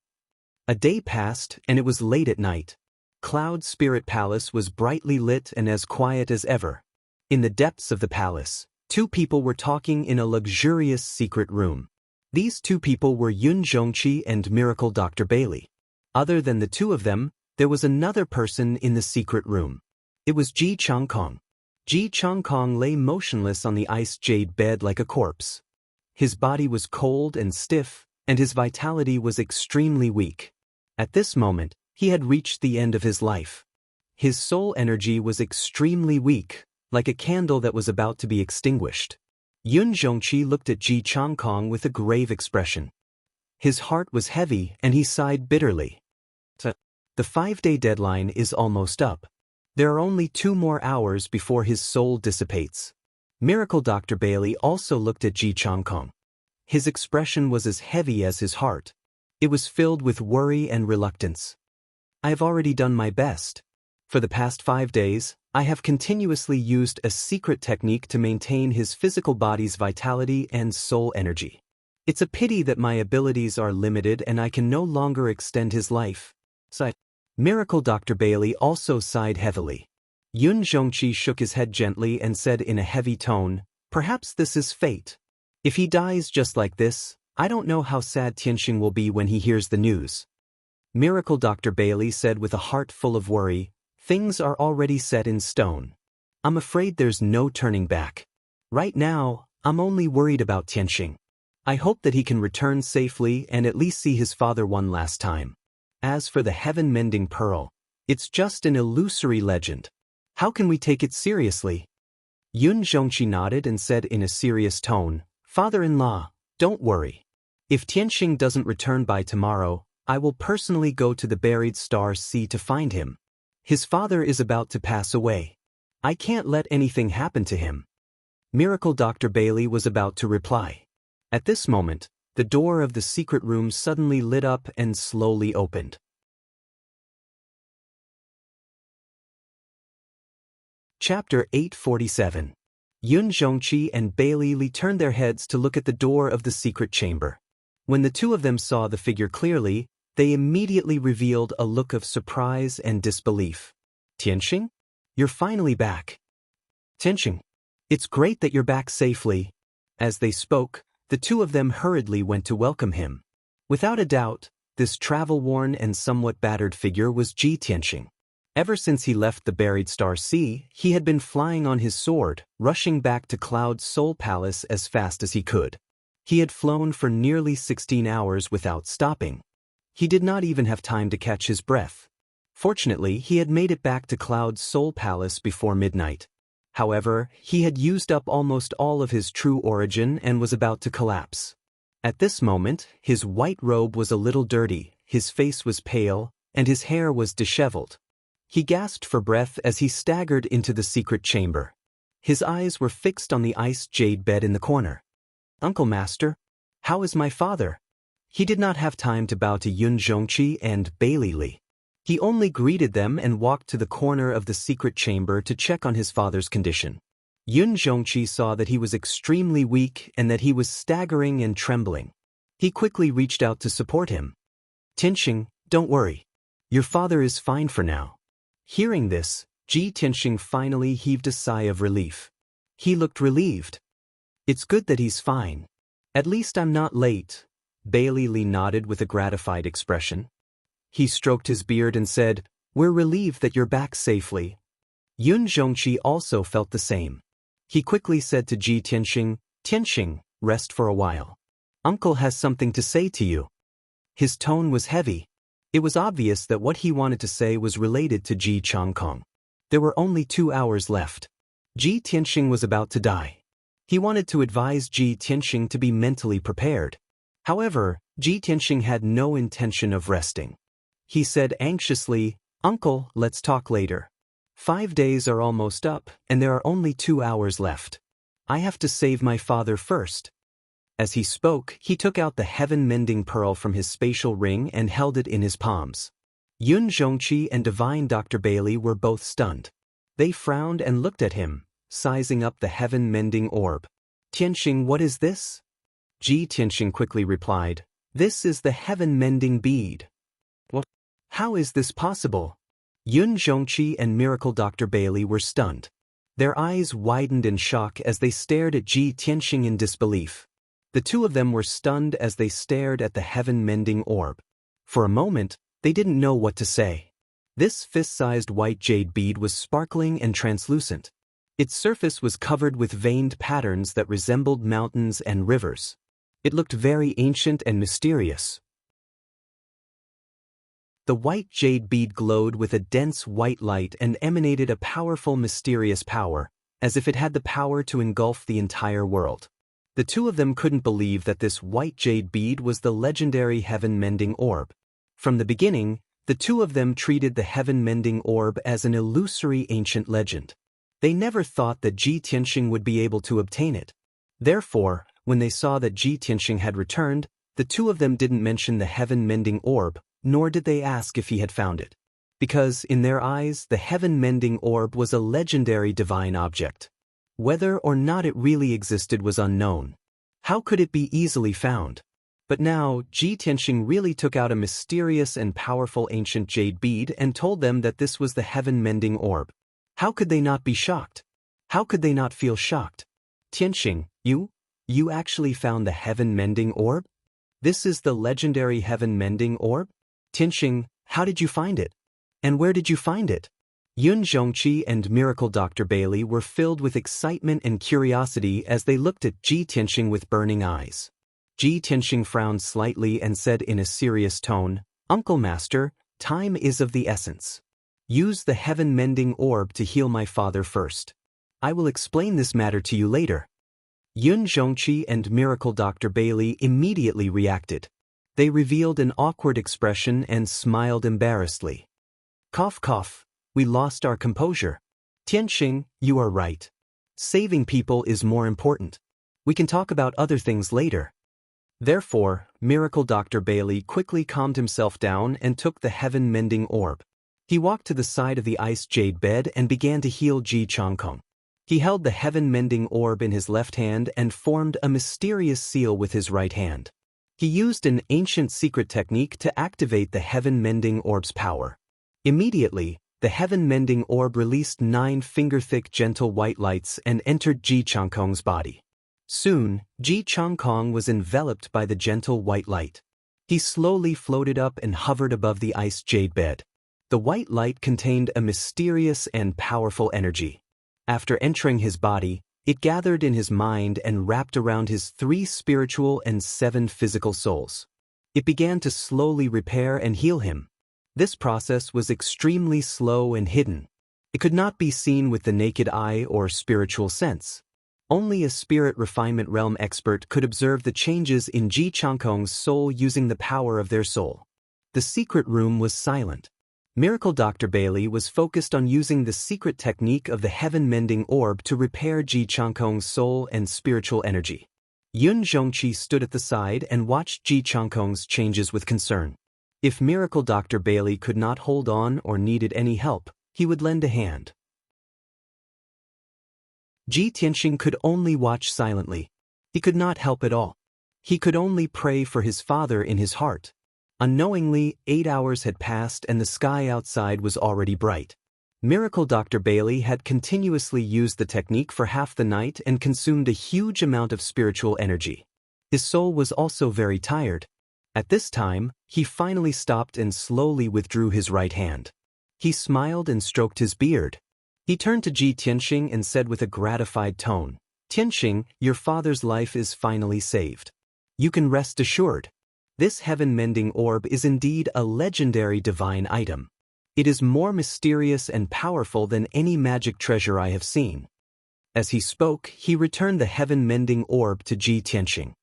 A day passed, and it was late at night. Cloud Spirit Palace was brightly lit and as quiet as ever. In the depths of the palace, 2 people were talking in a luxurious secret room. These 2 people were Yun Zhongqi and Miracle Dr. Bailey. Other than the 2 of them, there was another person in the secret room. It was Ji Changkong. Ji Changkong lay motionless on the ice jade bed like a corpse. His body was cold and stiff, and his vitality was extremely weak. At this moment, he had reached the end of his life. His soul energy was extremely weak, like a candle that was about to be extinguished. Yun Zhongqi looked at Ji Changkong with a grave expression. His heart was heavy and he sighed bitterly. The 5-day deadline is almost up. There are only 2 more hours before his soul dissipates. Miracle Dr. Bailey also looked at Ji Changkong. His expression was as heavy as his heart. It was filled with worry and reluctance. I have already done my best. For the past 5 days, I have continuously used a secret technique to maintain his physical body's vitality and soul energy. It's a pity that my abilities are limited and I can no longer extend his life. Sighed. Miracle Dr. Bailey also sighed heavily. Yun Zhongqi shook his head gently and said in a heavy tone, "Perhaps this is fate. If he dies just like this, I don't know how sad Tianxing will be when he hears the news." Miracle Dr. Bailey said with a heart full of worry, "Things are already set in stone. I'm afraid there's no turning back. Right now, I'm only worried about Tianxing. I hope that he can return safely and at least see his father one last time. As for the heaven-mending pearl, it's just an illusory legend. How can we take it seriously?" Yun Zhongqi nodded and said in a serious tone, "Father-in-law, don't worry. If Tianxing doesn't return by tomorrow, I will personally go to the buried star sea to find him. His father is about to pass away. I can't let anything happen to him." Miracle Dr. Bailey was about to reply. At this moment, the door of the secret room suddenly lit up and slowly opened. Chapter 847. Yun Zhongqi and Bailey Li turned their heads to look at the door of the secret chamber. When the two of them saw the figure clearly, they immediately revealed a look of surprise and disbelief. "Tianxing? You're finally back." "Tianxing, it's great that you're back safely." As they spoke, the two of them hurriedly went to welcome him. Without a doubt, this travel-worn and somewhat battered figure was Ji Tianxing. Ever since he left the buried star sea, he had been flying on his sword, rushing back to Cloud's Soul Palace as fast as he could. He had flown for nearly 16 hours without stopping. He did not even have time to catch his breath. Fortunately, he had made it back to Cloud's Soul Palace before midnight. However, he had used up almost all of his true origin and was about to collapse. At this moment, his white robe was a little dirty, his face was pale, and his hair was disheveled. He gasped for breath as he staggered into the secret chamber. His eyes were fixed on the iced jade bed in the corner. "Uncle Master, how is my father?" He did not have time to bow to Yun Zhongqi and Bailey Li. He only greeted them and walked to the corner of the secret chamber to check on his father's condition. Yun Zhongqi saw that he was extremely weak and that he was staggering and trembling. He quickly reached out to support him. "Tianxing, don't worry. Your father is fine for now." Hearing this, Ji Tianxing finally heaved a sigh of relief. He looked relieved. "It's good that he's fine. At least I'm not late." Bailey Li nodded with a gratified expression. He stroked his beard and said, "We're relieved that you're back safely." Yun Zhongqi also felt the same. He quickly said to Ji Tianxing, "Tianxing, rest for a while. Uncle has something to say to you." His tone was heavy. It was obvious that what he wanted to say was related to Ji Changkong. There were only 2 hours left. Ji Tianxing was about to die. He wanted to advise Ji Tianxing to be mentally prepared. However, Ji Tianxing had no intention of resting. He said anxiously, "Uncle, let's talk later. 5 days are almost up, and there are only 2 hours left. I have to save my father first." As he spoke, he took out the heaven-mending pearl from his spatial ring and held it in his palms. Yun Zhongqi and Divine Dr. Bailey were both stunned. They frowned and looked at him, sizing up the heaven-mending orb. "Tianxing, what is this?" Ji Tianxing quickly replied, "This is the heaven-mending bead." "What? How is this possible?" Yun Zhongqi and Miracle Dr. Bailey were stunned. Their eyes widened in shock as they stared at Ji Tianxing in disbelief. The two of them were stunned as they stared at the heaven-mending orb. For a moment, they didn't know what to say. This fist-sized white jade bead was sparkling and translucent. Its surface was covered with veined patterns that resembled mountains and rivers. It looked very ancient and mysterious. The white jade bead glowed with a dense white light and emanated a powerful mysterious power, as if it had the power to engulf the entire world. The two of them couldn't believe that this white jade bead was the legendary heaven-mending orb. From the beginning, The two of them treated the heaven-mending orb as an illusory ancient legend. They never thought that Ji Tianxing would be able to obtain it. Therefore, when they saw that Ji Tianxing had returned, the two of them didn't mention the heaven-mending orb, nor did they ask if he had found it. Because, in their eyes, the heaven-mending orb was a legendary divine object. Whether or not it really existed was unknown. How could it be easily found? But now, Ji Tianxing really took out a mysterious and powerful ancient jade bead and told them that this was the heaven-mending orb. How could they not be shocked? How could they not feel shocked? Tianxing, you actually found the heaven-mending orb? This is the legendary heaven-mending orb? Tianxing, how did you find it? And where did you find it? Yun Zhongqi and Miracle Dr. Bailey were filled with excitement and curiosity as they looked at Ji Tianxing with burning eyes. Ji Tianxing frowned slightly and said in a serious tone, "Uncle Master, time is of the essence. Use the heaven-mending orb to heal my father first. I will explain this matter to you later." Yun Zhongqi and Miracle Dr. Bailey immediately reacted. They revealed an awkward expression and smiled embarrassedly. Cough cough, we lost our composure. Tianxing, you are right. Saving people is more important. We can talk about other things later. Therefore, Miracle Dr. Bailey quickly calmed himself down and took the heaven-mending orb. He walked to the side of the ice jade bed and began to heal Ji Changkong. He held the heaven-mending orb in his left hand and formed a mysterious seal with his right hand. He used an ancient secret technique to activate the heaven-mending orb's power. Immediately, the heaven-mending orb released 9 finger-thick gentle white lights and entered Ji Changkong's body. Soon, Ji Changkong was enveloped by the gentle white light. He slowly floated up and hovered above the ice jade bed. The white light contained a mysterious and powerful energy. After entering his body, it gathered in his mind and wrapped around his 3 spiritual and 7 physical souls. It began to slowly repair and heal him. This process was extremely slow and hidden. It could not be seen with the naked eye or spiritual sense. Only a spirit refinement realm expert could observe the changes in Ji Changkong's soul using the power of their soul. The secret room was silent. Miracle Dr. Bailey was focused on using the secret technique of the heaven-mending orb to repair Ji Changkong's soul and spiritual energy. Yun Zhongqi stood at the side and watched Ji Changkong's changes with concern. If Miracle Dr. Bailey could not hold on or needed any help, he would lend a hand. Ji Tianxing could only watch silently. He could not help at all. He could only pray for his father in his heart. Unknowingly, 8 hours had passed and the sky outside was already bright. Miracle Dr. Bailey had continuously used the technique for half the night and consumed a huge amount of spiritual energy. His soul was also very tired. At this time, he finally stopped and slowly withdrew his right hand. He smiled and stroked his beard. He turned to Ji Tianxing and said with a gratified tone, "Tianxing, your father's life is finally saved. You can rest assured. This heaven-mending orb is indeed a legendary divine item. It is more mysterious and powerful than any magic treasure I have seen." As he spoke, he returned the heaven-mending orb to Ji Tianxing.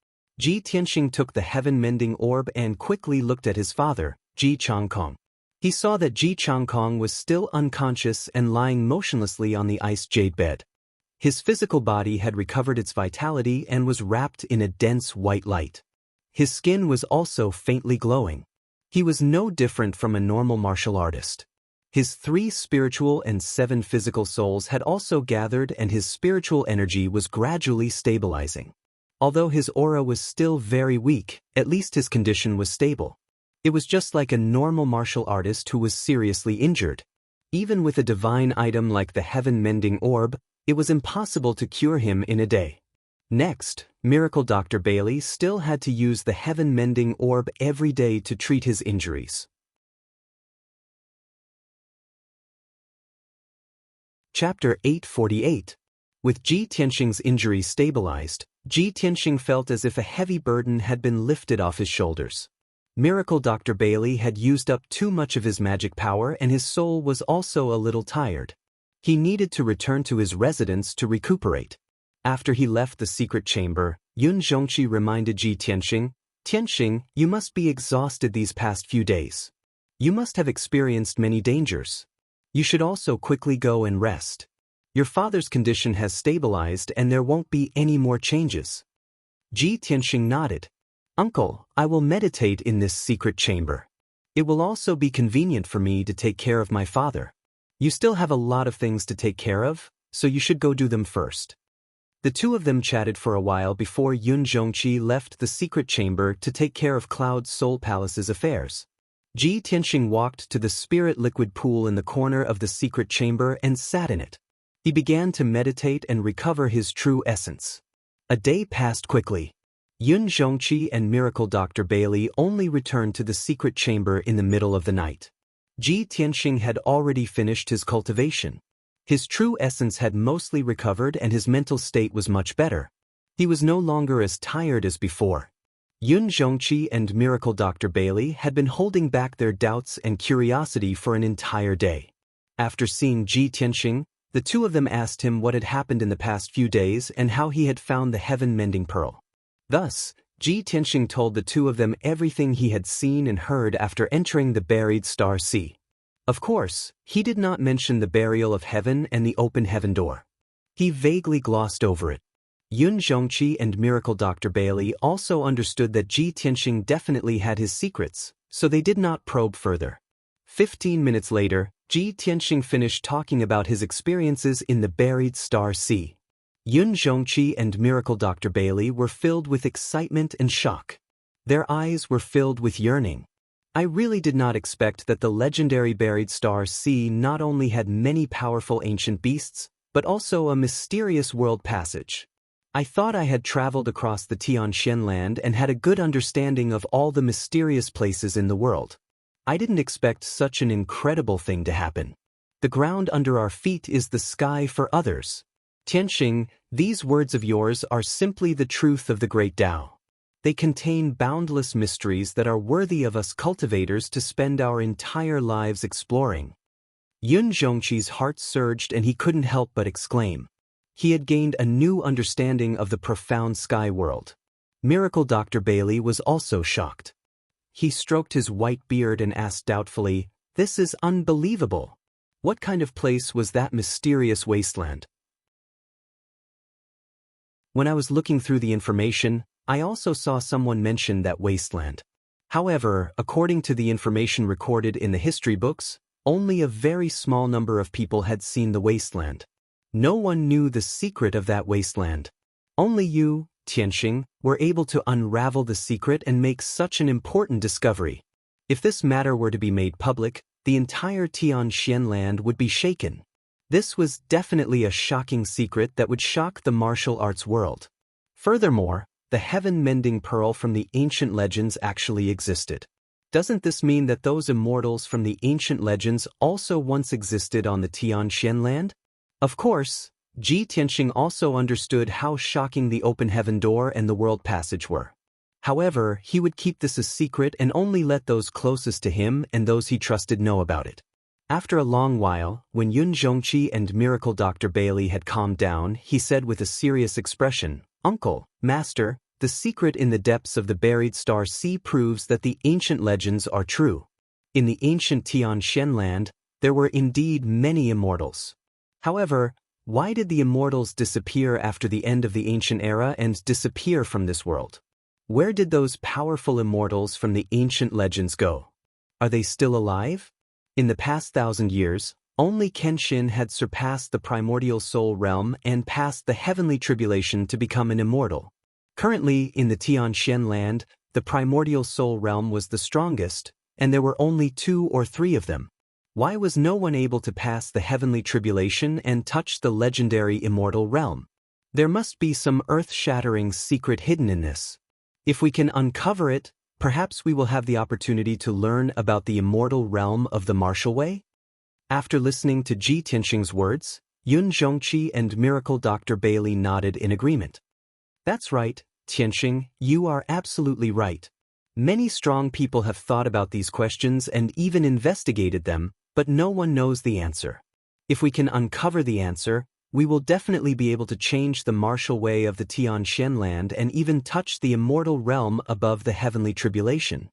Ji Tianxing took the heaven-mending orb and quickly looked at his father, Ji Changkong. He saw that Ji Changkong was still unconscious and lying motionlessly on the ice jade bed. His physical body had recovered its vitality and was wrapped in a dense white light. His skin was also faintly glowing. He was no different from a normal martial artist. His 3 spiritual and 7 physical souls had also gathered and his spiritual energy was gradually stabilizing. Although his aura was still very weak, at least his condition was stable. It was just like a normal martial artist who was seriously injured. Even with a divine item like the heaven-mending orb, it was impossible to cure him in a day. Next, Miracle Dr. Bailey still had to use the heaven-mending orb every day to treat his injuries. Chapter 848. With Ji Tianxing's injury stabilized, Ji Tianxing felt as if a heavy burden had been lifted off his shoulders. Miracle Dr. Bailey had used up too much of his magic power and his soul was also a little tired. He needed to return to his residence to recuperate. After he left the secret chamber, Yun Zhongqi reminded Ji Tianxing, "Tianxing, you must be exhausted these past few days. You must have experienced many dangers. You should also quickly go and rest. Your father's condition has stabilized and there won't be any more changes." Ji Tianxing nodded. "Uncle, I will meditate in this secret chamber. It will also be convenient for me to take care of my father. You still have a lot of things to take care of, so you should go do them first." The two of them chatted for a while before Yun Zhongqi left the secret chamber to take care of Cloud Soul Palace's affairs. Ji Tianxing walked to the spirit liquid pool in the corner of the secret chamber and sat in it. He began to meditate and recover his true essence. A day passed quickly. Yun Zhongqi and Miracle Dr. Bailey only returned to the secret chamber in the middle of the night. Ji Tianxing had already finished his cultivation. His true essence had mostly recovered and his mental state was much better. He was no longer as tired as before. Yun Zhongqi and Miracle Dr. Bailey had been holding back their doubts and curiosity for an entire day. After seeing Ji Tianxing, the two of them asked him what had happened in the past few days and how he had found the heaven-mending pearl. Thus, Ji Tianxing told the two of them everything he had seen and heard after entering the buried star sea. Of course, he did not mention the burial of heaven and the open heaven door. He vaguely glossed over it. Yun Zhongqi and Miracle Dr. Bailey also understood that Ji Tianxing definitely had his secrets, so they did not probe further. 15 minutes later, Ji Tianxing finished talking about his experiences in the buried star sea. Yun Zhongqi and Miracle Dr. Bailey were filled with excitement and shock. Their eyes were filled with yearning. "I really did not expect that the legendary buried star sea not only had many powerful ancient beasts, but also a mysterious world passage. I thought I had traveled across the Tianxian land and had a good understanding of all the mysterious places in the world. I didn't expect such an incredible thing to happen. The ground under our feet is the sky for others. Tianxing, these words of yours are simply the truth of the great Tao. They contain boundless mysteries that are worthy of us cultivators to spend our entire lives exploring." Yun Zhongqi's heart surged and he couldn't help but exclaim. He had gained a new understanding of the profound sky world. Miracle Dr. Bailey was also shocked. He stroked his white beard and asked doubtfully, "This is unbelievable. What kind of place was that mysterious wasteland?" "When I was looking through the information, I also saw someone mention that wasteland. However, according to the information recorded in the history books, only a very small number of people had seen the wasteland. No one knew the secret of that wasteland. Only you, Tianxing, were able to unravel the secret and make such an important discovery. If this matter were to be made public, the entire Tianxian land would be shaken. This was definitely a shocking secret that would shock the martial arts world. Furthermore, the heaven-mending pearl from the ancient legends actually existed. Doesn't this mean that those immortals from the ancient legends also once existed on the Tianxian land?" Of course, Ji Tianxing also understood how shocking the open heaven door and the world passage were. However, he would keep this a secret and only let those closest to him and those he trusted know about it. After a long while, when Yun Zhongqi and Miracle Dr. Bailey had calmed down, he said with a serious expression, "Uncle, Master, the secret in the depths of the buried star sea proves that the ancient legends are true. In the ancient Tianxian land, there were indeed many immortals. However, why did the immortals disappear after the end of the ancient era and disappear from this world? Where did those powerful immortals from the ancient legends go? Are they still alive? In the past 1,000 years, only Kenshin had surpassed the primordial soul realm and passed the heavenly tribulation to become an immortal. Currently, in the Tianxian land, the primordial soul realm was the strongest, and there were only 2 or 3 of them. Why was no one able to pass the heavenly tribulation and touch the legendary immortal realm? There must be some earth-shattering secret hidden in this. If we can uncover it, perhaps we will have the opportunity to learn about the immortal realm of the martial way?" After listening to Ji Tianxing's words, Yun Zhongqi and Miracle Dr. Bailey nodded in agreement. "That's right, Tianxing, you are absolutely right. Many strong people have thought about these questions and even investigated them, but no one knows the answer. If we can uncover the answer, we will definitely be able to change the martial way of the Tianxian land and even touch the immortal realm above the heavenly tribulation."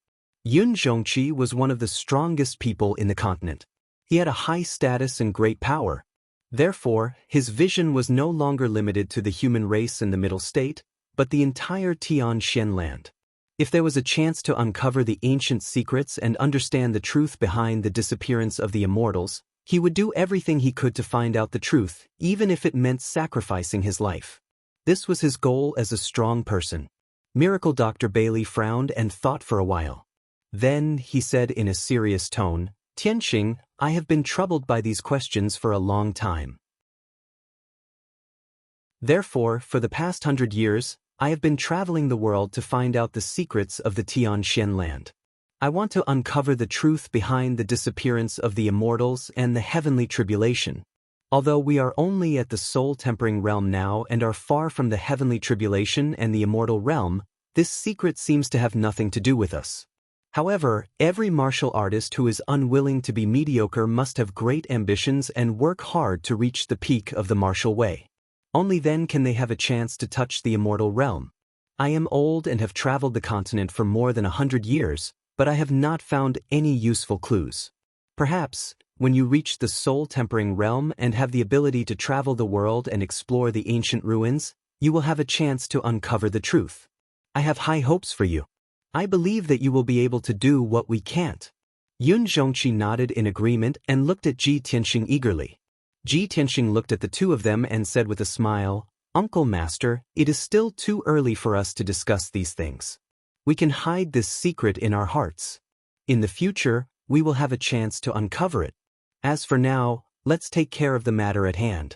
Yun Zhongqi was one of the strongest people in the continent. He had a high status and great power. Therefore, his vision was no longer limited to the human race and the Middle State, but the entire Tianxian land. If there was a chance to uncover the ancient secrets and understand the truth behind the disappearance of the immortals, he would do everything he could to find out the truth, even if it meant sacrificing his life. This was his goal as a strong person. Miracle Dr. Bailey frowned and thought for a while. Then, he said in a serious tone, "Tianxing, I have been troubled by these questions for a long time. Therefore, for the past 100 years, I have been traveling the world to find out the secrets of the Tianxian land. I want to uncover the truth behind the disappearance of the immortals and the heavenly tribulation. Although we are only at the soul-tempering realm now and are far from the heavenly tribulation and the immortal realm, this secret seems to have nothing to do with us. However, every martial artist who is unwilling to be mediocre must have great ambitions and work hard to reach the peak of the martial way. Only then can they have a chance to touch the immortal realm. I am old and have traveled the continent for more than 100 years, but I have not found any useful clues. Perhaps, when you reach the soul-tempering realm and have the ability to travel the world and explore the ancient ruins, you will have a chance to uncover the truth. I have high hopes for you. I believe that you will be able to do what we can't." Yun Zhongqi nodded in agreement and looked at Ji Tianxing eagerly. Ji Tianxing looked at the two of them and said with a smile, "Uncle Master, it is still too early for us to discuss these things. We can hide this secret in our hearts. In the future, we will have a chance to uncover it. As for now, let's take care of the matter at hand."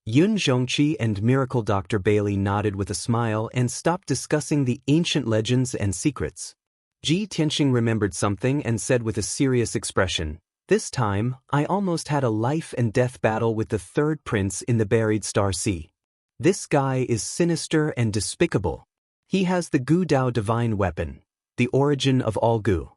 Yun Zhongqi and Miracle Dr. Bailey nodded with a smile and stopped discussing the ancient legends and secrets. Ji Tianxing remembered something and said with a serious expression, "This time, I almost had a life-and-death battle with the third prince in the buried Star Sea. This guy is sinister and despicable. He has the Gu Dao divine weapon, the origin of all Gu.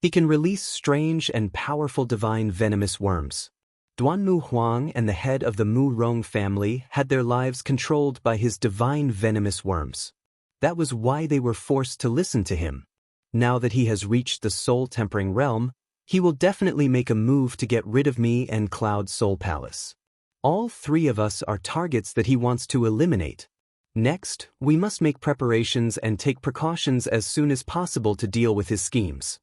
He can release strange and powerful divine venomous worms. Duanmu Huang and the head of the Mu Rong family had their lives controlled by his divine venomous worms. That was why they were forced to listen to him. Now that he has reached the soul-tempering realm, he will definitely make a move to get rid of me and Cloud Soul Palace. All three of us are targets that he wants to eliminate. Next, we must make preparations and take precautions as soon as possible to deal with his schemes."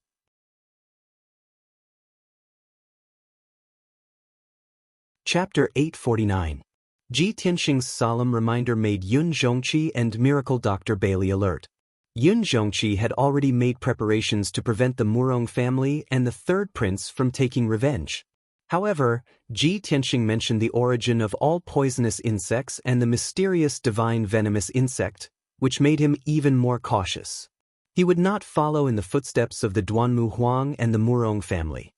Chapter 849. Ji Tianxing's solemn reminder made Yun Zhongqi and Miracle Dr. Bailey alert. Yun Zhongqi had already made preparations to prevent the Murong family and the third prince from taking revenge. However, Ji Tianxing mentioned the origin of all poisonous insects and the mysterious divine venomous insect, which made him even more cautious. He would not follow in the footsteps of the Duanmu Huang and the Murong family.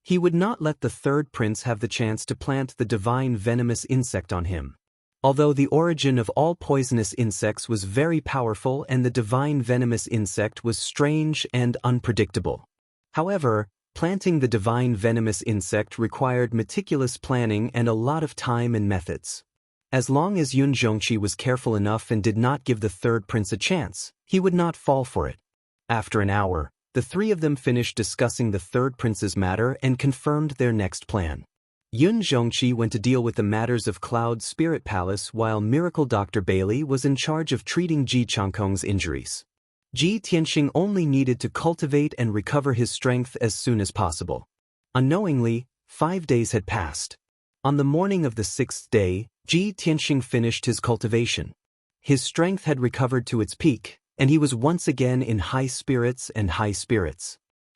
He would not let the third prince have the chance to plant the divine venomous insect on him. Although the origin of all poisonous insects was very powerful and the divine venomous insect was strange and unpredictable. However, planting the divine venomous insect required meticulous planning and a lot of time and methods. As long as Yun Zhongqi was careful enough and did not give the third prince a chance, he would not fall for it. After an hour, the three of them finished discussing the third prince's matter and confirmed their next plan. Yun Zhongqi went to deal with the matters of Cloud Spirit Palace while Miracle Dr. Bailey was in charge of treating Ji Changkong's injuries. Ji Tianxing only needed to cultivate and recover his strength as soon as possible. Unknowingly, 5 days had passed. On the morning of the 6th day, Ji Tianxing finished his cultivation. His strength had recovered to its peak, and he was once again in high spirits.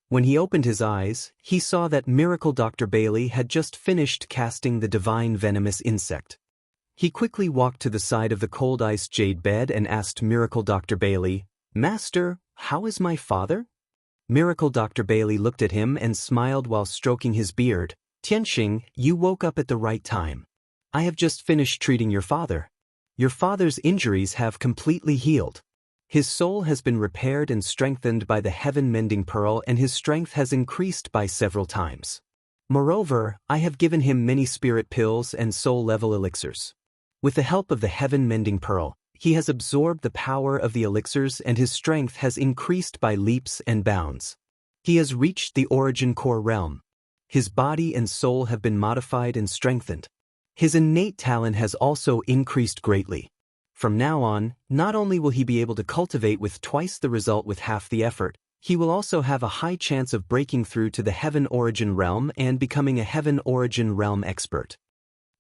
When he opened his eyes, he saw that Miracle Dr. Bailey had just finished casting the divine venomous insect. He quickly walked to the side of the cold ice jade bed and asked Miracle Dr. Bailey, "Master, how is my father?" Miracle Dr. Bailey looked at him and smiled while stroking his beard. "Tianxing, you woke up at the right time. I have just finished treating your father. Your father's injuries have completely healed. His soul has been repaired and strengthened by the heaven-mending pearl and his strength has increased by several times. Moreover, I have given him many spirit pills and soul-level elixirs. With the help of the heaven-mending pearl, he has absorbed the power of the elixirs and his strength has increased by leaps and bounds. He has reached the origin core realm. His body and soul have been modified and strengthened. His innate talent has also increased greatly. From now on, not only will he be able to cultivate with twice the result with half the effort, he will also have a high chance of breaking through to the heaven origin realm and becoming a heaven origin realm expert.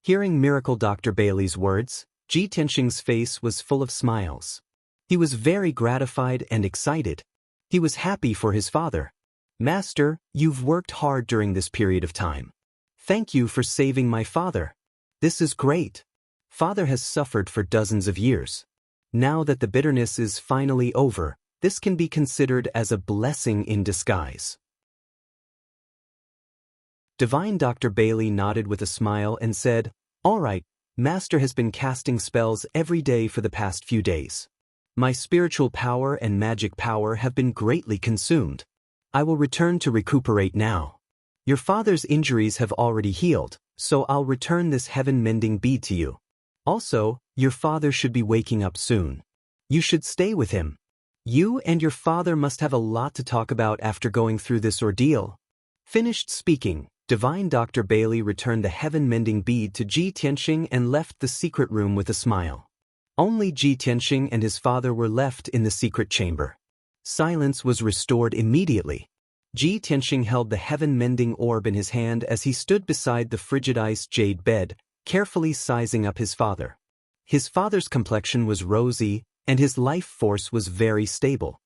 Hearing Miracle Dr. Bailey's words, Ji Tianxing's face was full of smiles. He was very gratified and excited. He was happy for his father. Master, you've worked hard during this period of time. Thank you for saving my father. This is great. Father has suffered for dozens of years. Now that the bitterness is finally over, this can be considered as a blessing in disguise. Divine Dr. Bailey nodded with a smile and said, "All right, Master has been casting spells every day for the past few days. My spiritual power and magic power have been greatly consumed. I will return to recuperate now. Your father's injuries have already healed, so I'll return this heaven-mending bead to you. Also, your father should be waking up soon. You should stay with him. You and your father must have a lot to talk about after going through this ordeal." Finished speaking, Divine Dr. Bailey returned the heaven-mending bead to Ji Tianxing and left the secret room with a smile. Only Ji Tianxing and his father were left in the secret chamber. Silence was restored immediately. Ji Tianxing held the heaven-mending orb in his hand as he stood beside the frigid ice jade bed, carefully sizing up his father. His father's complexion was rosy, and his life force was very stable.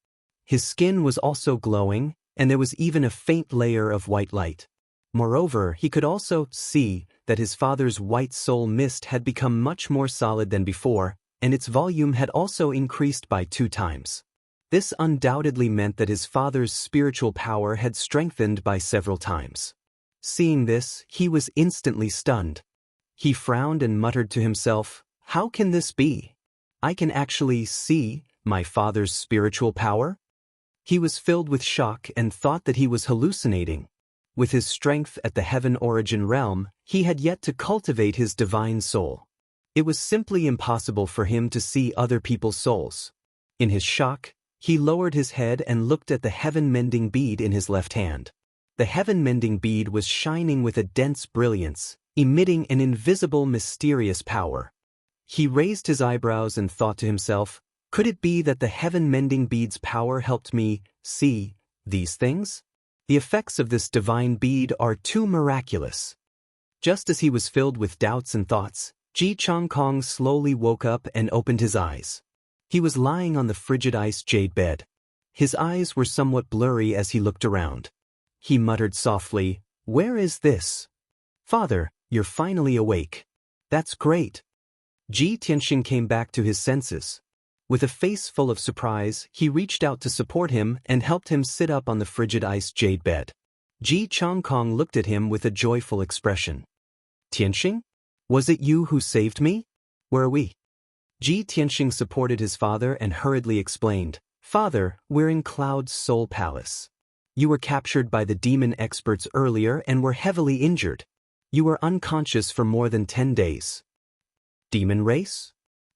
His skin was also glowing, and there was even a faint layer of white light. Moreover, he could also see that his father's white soul mist had become much more solid than before, and its volume had also increased by 2 times. This undoubtedly meant that his father's spiritual power had strengthened by several times. Seeing this, he was instantly stunned. He frowned and muttered to himself, "How can this be? I can actually see my father's spiritual power?" He was filled with shock and thought that he was hallucinating. With his strength at the heaven origin realm, he had yet to cultivate his divine soul. It was simply impossible for him to see other people's souls. In his shock, he lowered his head and looked at the heaven-mending bead in his left hand. The heaven-mending bead was shining with a dense brilliance, emitting an invisible, mysterious power. He raised his eyebrows and thought to himself, could it be that the heaven-mending bead's power helped me see these things? The effects of this divine bead are too miraculous. Just as he was filled with doubts and thoughts, Ji Changkong slowly woke up and opened his eyes. He was lying on the frigid ice jade bed. His eyes were somewhat blurry as he looked around. He muttered softly, "Where is this? Father, you're finally awake. That's great." Ji Tianxing came back to his senses. With a face full of surprise, he reached out to support him and helped him sit up on the frigid ice jade bed. Ji Changkong looked at him with a joyful expression. "Tianxing? Was it you who saved me? Where are we?" Ji Tianxing supported his father and hurriedly explained, "Father, we're in Cloud's Soul Palace. You were captured by the demon experts earlier and were heavily injured. You were unconscious for more than 10 days. Demon race?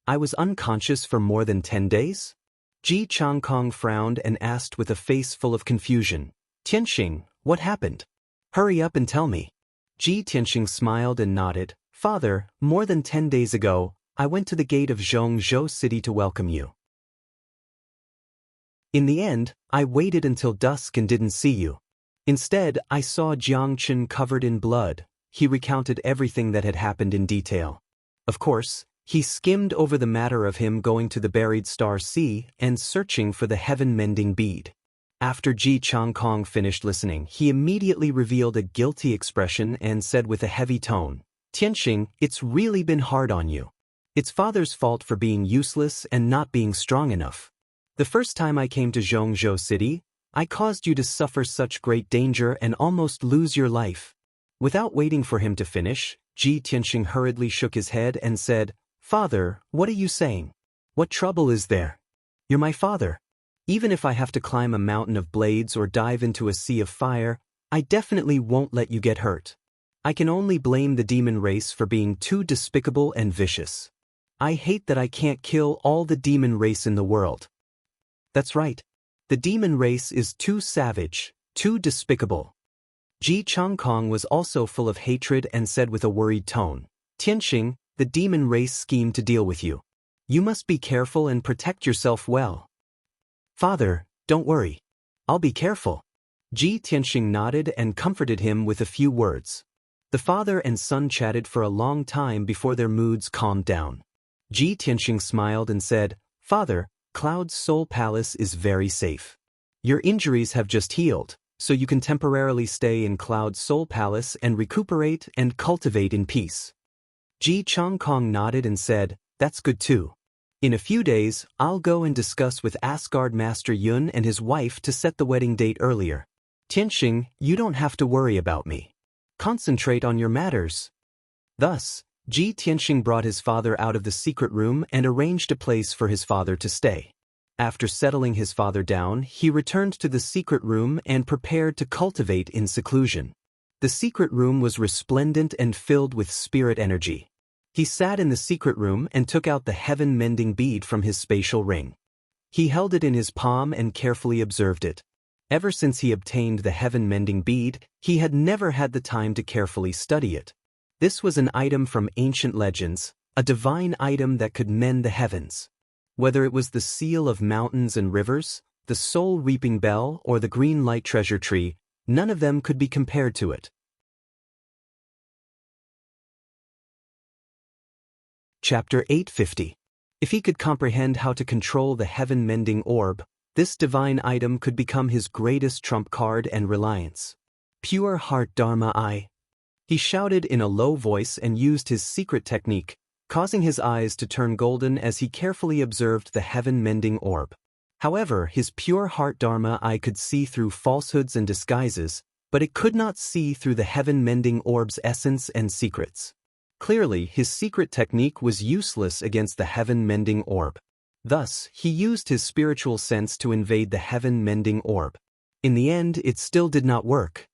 I was unconscious for more than 10 days? Ji Changkong frowned and asked with a face full of confusion, "Tianxing, what happened? Hurry up and tell me." Ji Tianxing smiled and nodded, "Father, more than 10 days ago, I went to the gate of Zhongzhou City to welcome you. In the end, I waited until dusk and didn't see you. Instead, I saw Jiangchen covered in blood." He recounted everything that had happened in detail. Of course, he skimmed over the matter of him going to the buried Star Sea and searching for the heaven-mending bead. After Ji Changkong finished listening, he immediately revealed a guilty expression and said with a heavy tone, "Tianxing, it's really been hard on you. It's father's fault for being useless and not being strong enough. The first time I came to Zhongzhou City, I caused you to suffer such great danger and almost lose your life." Without waiting for him to finish, Ji Tianxing hurriedly shook his head and said, "Father, what are you saying? What trouble is there? You're my father. Even if I have to climb a mountain of blades or dive into a sea of fire, I definitely won't let you get hurt. I can only blame the demon race for being too despicable and vicious. I hate that I can't kill all the demon race in the world. That's right. The demon race is too savage, Too despicable. Ji Changkong was also full of hatred and said with a worried tone, Tianxing, the demon race schemed to deal with you. You must be careful and protect yourself well. Father, don't worry. I'll be careful. Ji Tianxing nodded and comforted him with a few words. The father and son chatted for a long time before their moods calmed down. Ji Tianxing smiled and said, Father, Cloud's Soul Palace is very safe. Your injuries have just healed, so you can temporarily stay in Cloud's Soul Palace and recuperate and cultivate in peace. Ji Changkong nodded and said, That's good too. In a few days, I'll go and discuss with Asgard Master Yun and his wife to set the wedding date earlier. Tianxing, you don't have to worry about me. Concentrate on your matters. Thus, Ji Tianxing brought his father out of the secret room and arranged a place for his father to stay. After settling his father down, he returned to the secret room and prepared to cultivate in seclusion. The secret room was resplendent and filled with spirit energy. He sat in the secret room and took out the heaven-mending bead from his spatial ring. He held it in his palm and carefully observed it. Ever since he obtained the heaven-mending bead, he had never had the time to carefully study it. This was an item from ancient legends, a divine item that could mend the heavens. Whether it was the seal of mountains and rivers, the soul-reaping bell, or the green light treasure tree, none of them could be compared to it. Chapter 850. If he could comprehend how to control the heaven-mending orb, this divine item could become his greatest trump card and reliance. Pure heart Dharma I. He shouted in a low voice and used his secret technique, causing his eyes to turn golden as he carefully observed the heaven-mending orb. However, his pure heart Dharma I could see through falsehoods and disguises, but it could not see through the heaven-mending orb's essence and secrets. Clearly, his secret technique was useless against the heaven-mending orb. Thus, he used his spiritual sense to invade the heaven-mending orb. In the end, it still did not work.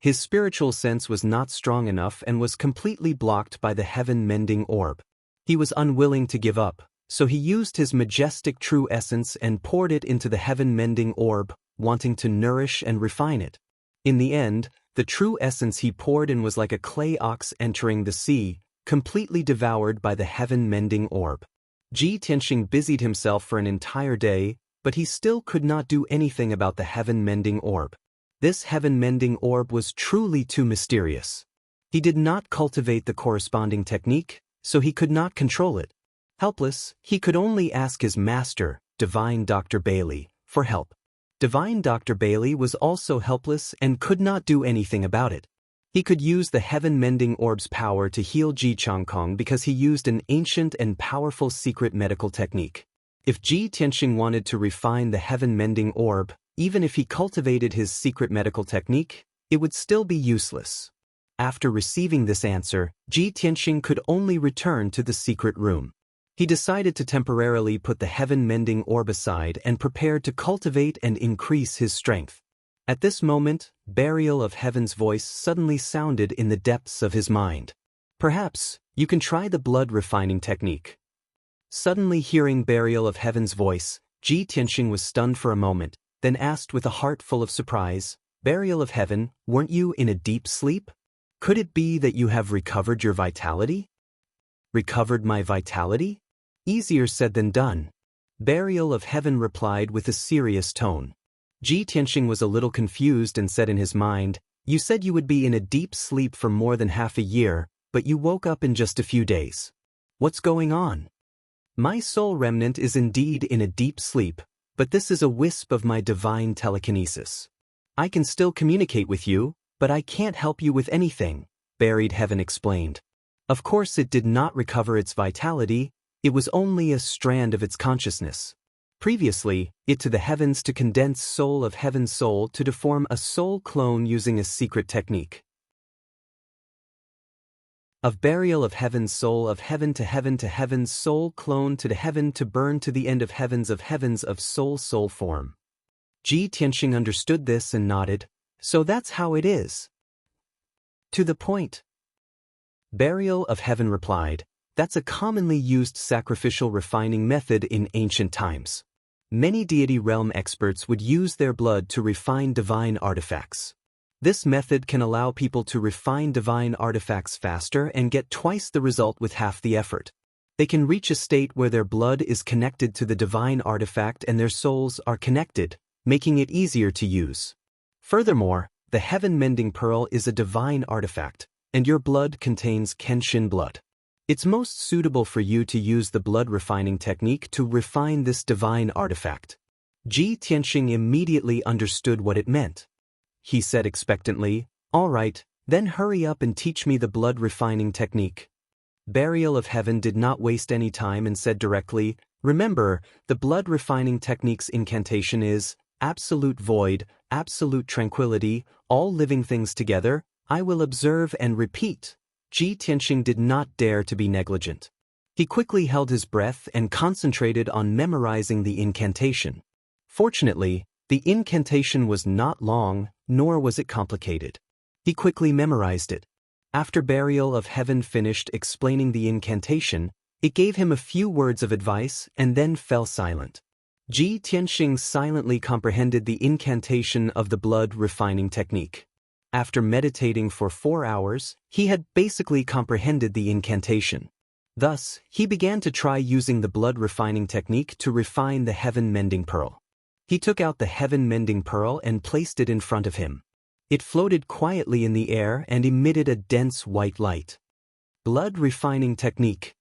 His spiritual sense was not strong enough and was completely blocked by the heaven-mending orb. He was unwilling to give up, so he used his majestic true essence and poured it into the heaven-mending orb, wanting to nourish and refine it. In the end, the true essence he poured in was like a clay ox entering the sea, completely devoured by the heaven-mending orb. Ji Tianxing busied himself for an entire day, but he still could not do anything about the heaven-mending orb. This heaven-mending orb was truly too mysterious. He did not cultivate the corresponding technique, so he could not control it. Helpless, he could only ask his master, Divine Dr. Bailey, for help. Divine Dr. Bailey was also helpless and could not do anything about it. He could use the heaven-mending orb's power to heal Ji Changkong because he used an ancient and powerful secret medical technique. If Ji Tianxing wanted to refine the heaven-mending orb, even if he cultivated his secret medical technique, it would still be useless. After receiving this answer, Ji Tianxing could only return to the secret room. He decided to temporarily put the heaven-mending orb aside and prepared to cultivate and increase his strength. At this moment, Burial of Heaven's voice suddenly sounded in the depths of his mind. Perhaps, you can try the blood refining technique. Suddenly hearing Burial of Heaven's voice, Ji Tianxing was stunned for a moment, then asked with a heart full of surprise, Burial of Heaven, weren't you in a deep sleep? Could it be that you have recovered your vitality? Recovered my vitality? Easier said than done. Burial of Heaven replied with a serious tone. Ji Tianxing was a little confused and said in his mind, You said you would be in a deep sleep for more than half a year, but you woke up in just a few days. What's going on? My soul remnant is indeed in a deep sleep, but this is a wisp of my divine telekinesis. I can still communicate with you, but I can't help you with anything, Buried Heaven explained. Of course it did not recover its vitality, it was only a strand of its consciousness. Previously, it to the heavens to condense soul of heaven's soul to form a soul clone using a secret technique. Of burial of heaven's soul of heaven to heaven's soul clone to the heaven to burn to the end of heavens of soul form. Ji Tianxing understood this and nodded, so that's how it is. To the point. Burial of Heaven replied, that's a commonly used sacrificial refining method in ancient times. Many deity realm experts would use their blood to refine divine artifacts. This method can allow people to refine divine artifacts faster and get twice the result with half the effort. They can reach a state where their blood is connected to the divine artifact and their souls are connected, making it easier to use. Furthermore, the Heaven Mending Pearl is a divine artifact, and your blood contains Kenshin blood. It's most suitable for you to use the blood refining technique to refine this divine artifact. Ji Tianxing immediately understood what it meant. He said expectantly, "All right, then hurry up and teach me the blood refining technique." Burial of Heaven did not waste any time and said directly, "Remember, the blood refining technique's incantation is, absolute void, absolute tranquility, all living things together, I will observe and repeat." Ji Tianxing did not dare to be negligent. He quickly held his breath and concentrated on memorizing the incantation. Fortunately, the incantation was not long, nor was it complicated. He quickly memorized it. After Burial of Heaven finished explaining the incantation, it gave him a few words of advice and then fell silent. Ji Tianxing silently comprehended the incantation of the blood refining technique. After meditating for 4 hours, he had basically comprehended the incantation. Thus, he began to try using the blood refining technique to refine the Heaven Mending Pearl. He took out the Heaven Mending Pearl and placed it in front of him. It floated quietly in the air and emitted a dense white light. Blood refining technique.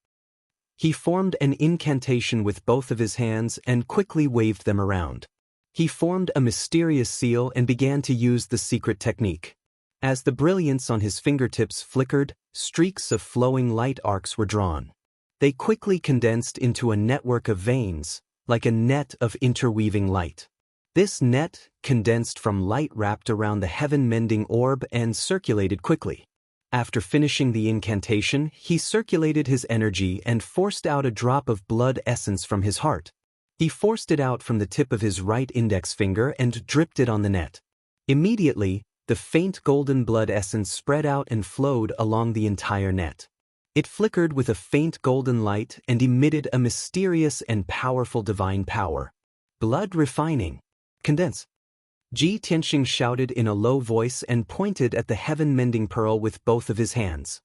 He formed an incantation with both of his hands and quickly waved them around. He formed a mysterious seal and began to use the secret technique. As the brilliance on his fingertips flickered, streaks of flowing light arcs were drawn. They quickly condensed into a network of veins, like a net of interweaving light. This net condensed from light wrapped around the heaven-mending orb and circulated quickly. After finishing the incantation, he circulated his energy and forced out a drop of blood essence from his heart. He forced it out from the tip of his right index finger and dripped it on the net. Immediately, the faint golden blood essence spread out and flowed along the entire net. It flickered with a faint golden light and emitted a mysterious and powerful divine power. Blood refining. Condense. Ji Tianxing shouted in a low voice and pointed at the heaven-mending pearl with both of his hands.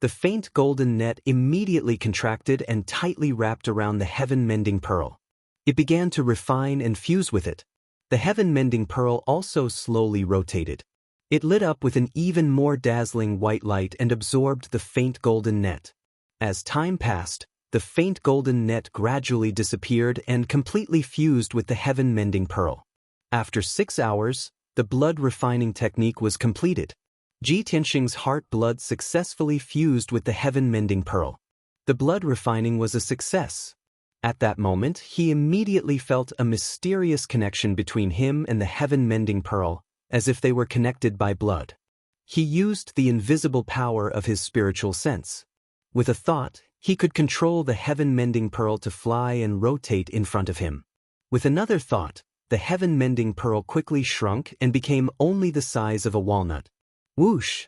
The faint golden net immediately contracted and tightly wrapped around the heaven-mending pearl. It began to refine and fuse with it. The heaven-mending pearl also slowly rotated. It lit up with an even more dazzling white light and absorbed the faint golden net. As time passed, the faint golden net gradually disappeared and completely fused with the heaven-mending pearl. After 6 hours, the blood-refining technique was completed. Ji Tianxing's heart blood successfully fused with the heaven-mending pearl. The blood refining was a success. At that moment, he immediately felt a mysterious connection between him and the heaven-mending pearl, as if they were connected by blood. He used the invisible power of his spiritual sense. With a thought, he could control the heaven-mending pearl to fly and rotate in front of him. With another thought, the heaven-mending pearl quickly shrunk and became only the size of a walnut. Whoosh!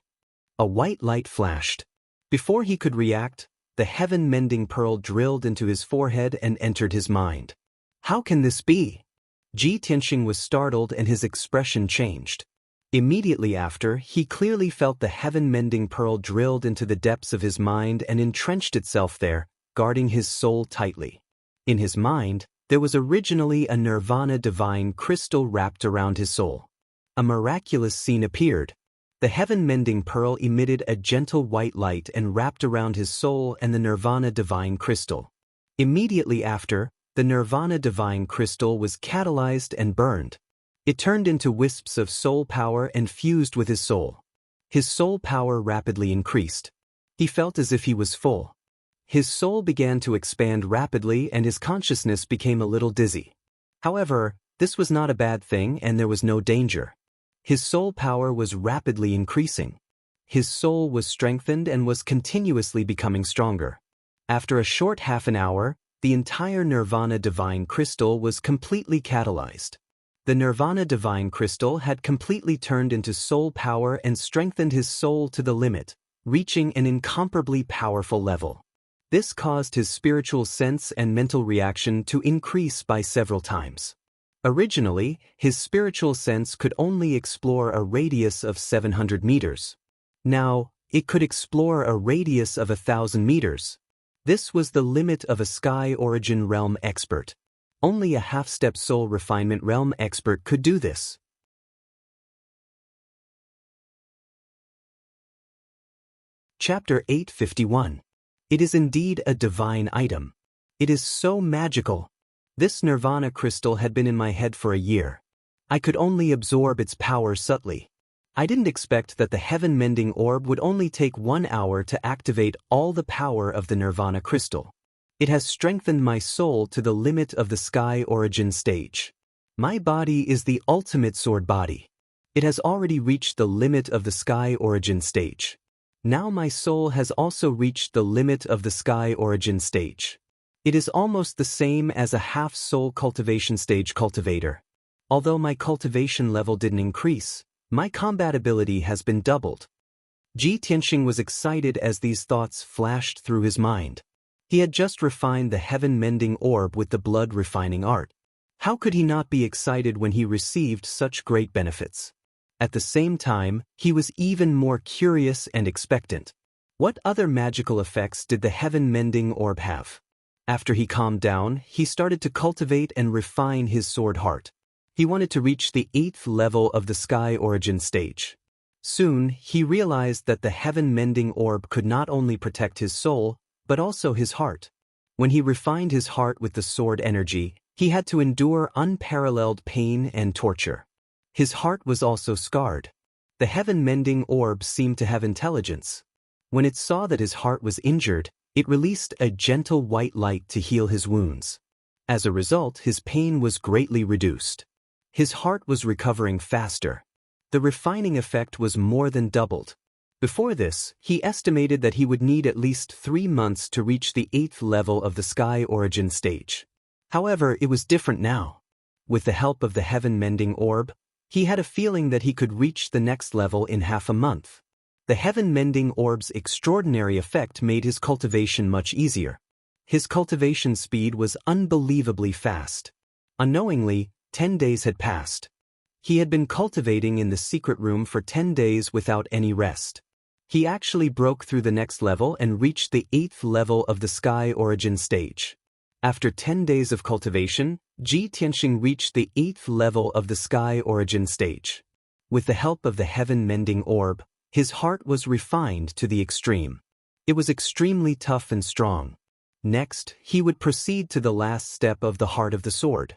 A white light flashed. Before he could react, the heaven-mending pearl drilled into his forehead and entered his mind. How can this be? Ji Tianxing was startled and his expression changed. Immediately after, he clearly felt the heaven-mending pearl drilled into the depths of his mind and entrenched itself there, guarding his soul tightly. In his mind, there was originally a nirvana divine crystal wrapped around his soul. A miraculous scene appeared. The heaven-mending pearl emitted a gentle white light and wrapped around his soul and the nirvana divine crystal. Immediately after, the nirvana divine crystal was catalyzed and burned. It turned into wisps of soul power and fused with his soul. His soul power rapidly increased. He felt as if he was full. His soul began to expand rapidly and his consciousness became a little dizzy. However, this was not a bad thing and there was no danger. His soul power was rapidly increasing. His soul was strengthened and was continuously becoming stronger. After a short half an hour, the entire nirvana divine crystal was completely catalyzed. The nirvana divine crystal had completely turned into soul power and strengthened his soul to the limit, reaching an incomparably powerful level. This caused his spiritual sense and mental reaction to increase by several times. Originally, his spiritual sense could only explore a radius of 700 meters. Now, it could explore a radius of 1,000 meters. This was the limit of a sky origin realm expert. Only a half-step soul refinement realm expert could do this. Chapter 851. It is indeed a divine item. It is so magical. This nirvana crystal had been in my head for a year. I could only absorb its power subtly. I didn't expect that the heaven-mending orb would only take 1 hour to activate all the power of the nirvana crystal. It has strengthened my soul to the limit of the sky origin stage. My body is the ultimate sword body. It has already reached the limit of the sky origin stage. Now my soul has also reached the limit of the sky origin stage. It is almost the same as a half-soul cultivation stage cultivator. Although my cultivation level didn't increase, my combat ability has been doubled. Ji Tianxing was excited as these thoughts flashed through his mind. He had just refined the heaven-mending orb with the blood-refining art. How could he not be excited when he received such great benefits? At the same time, he was even more curious and expectant. What other magical effects did the heaven-mending orb have? After he calmed down, he started to cultivate and refine his sword heart. He wanted to reach the 8th level of the sky origin stage. Soon, he realized that the heaven-mending orb could not only protect his soul, but also his heart. When he refined his heart with the sword energy, he had to endure unparalleled pain and torture. His heart was also scarred. The heaven-mending orb seemed to have intelligence. When it saw that his heart was injured, it released a gentle white light to heal his wounds. As a result, his pain was greatly reduced. His heart was recovering faster. The refining effect was more than doubled. Before this, he estimated that he would need at least 3 months to reach the 8th level of the sky origin stage. However, it was different now. With the help of the heaven-mending orb, he had a feeling that he could reach the next level in half a month. The heaven-mending orb's extraordinary effect made his cultivation much easier. His cultivation speed was unbelievably fast. Unknowingly, 10 days had passed. He had been cultivating in the secret room for 10 days without any rest. He actually broke through the next level and reached the 8th level of the sky origin stage. After 10 days of cultivation, Ji Tianxing reached the 8th level of the sky origin stage. With the help of the heaven-mending orb, his heart was refined to the extreme. It was extremely tough and strong. Next, he would proceed to the last step of the heart of the sword.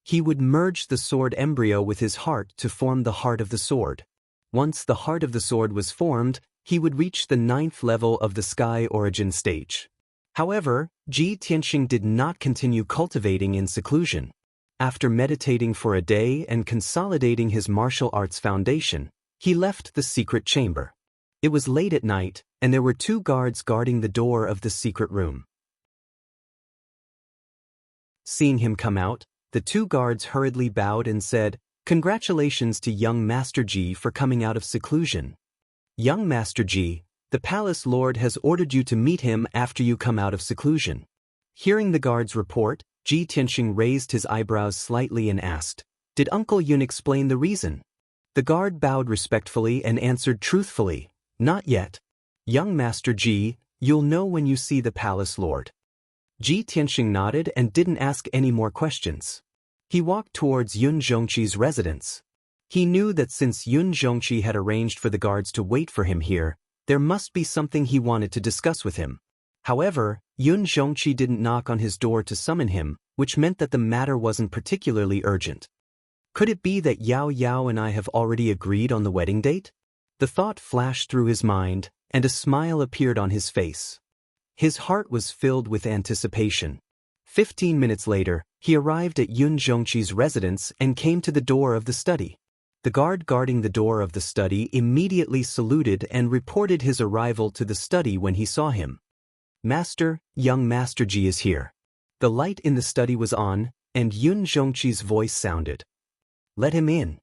He would merge the sword embryo with his heart to form the heart of the sword. Once the heart of the sword was formed, he would reach the 9th level of the sky origin stage. However, Ji Tianxing did not continue cultivating in seclusion. After meditating for a day and consolidating his martial arts foundation, he left the secret chamber. It was late at night, and there were 2 guards guarding the door of the secret room. Seeing him come out, the 2 guards hurriedly bowed and said, "Congratulations to young Master Ji for coming out of seclusion. Young Master Ji, the palace lord has ordered you to meet him after you come out of seclusion." Hearing the guard's report, Ji Tianxing raised his eyebrows slightly and asked, "Did Uncle Yun explain the reason?" The guard bowed respectfully and answered truthfully, "Not yet. Young Master Ji, you'll know when you see the palace lord." Ji Tianxing nodded and didn't ask any more questions. He walked towards Yun Zhongqi's residence. He knew that since Yun Zhongqi had arranged for the guards to wait for him here, there must be something he wanted to discuss with him. However, Yun Zhongqi didn't knock on his door to summon him, which meant that the matter wasn't particularly urgent. Could it be that Yao Yao and I have already agreed on the wedding date? The thought flashed through his mind, and a smile appeared on his face. His heart was filled with anticipation. 15 minutes later, he arrived at Yun Zhongqi's residence and came to the door of the study. The guard guarding the door of the study immediately saluted and reported his arrival to the study when he saw him. "Master, young Master Ji is here." The light in the study was on, and Yun Zhongqi's voice sounded. "Let him in."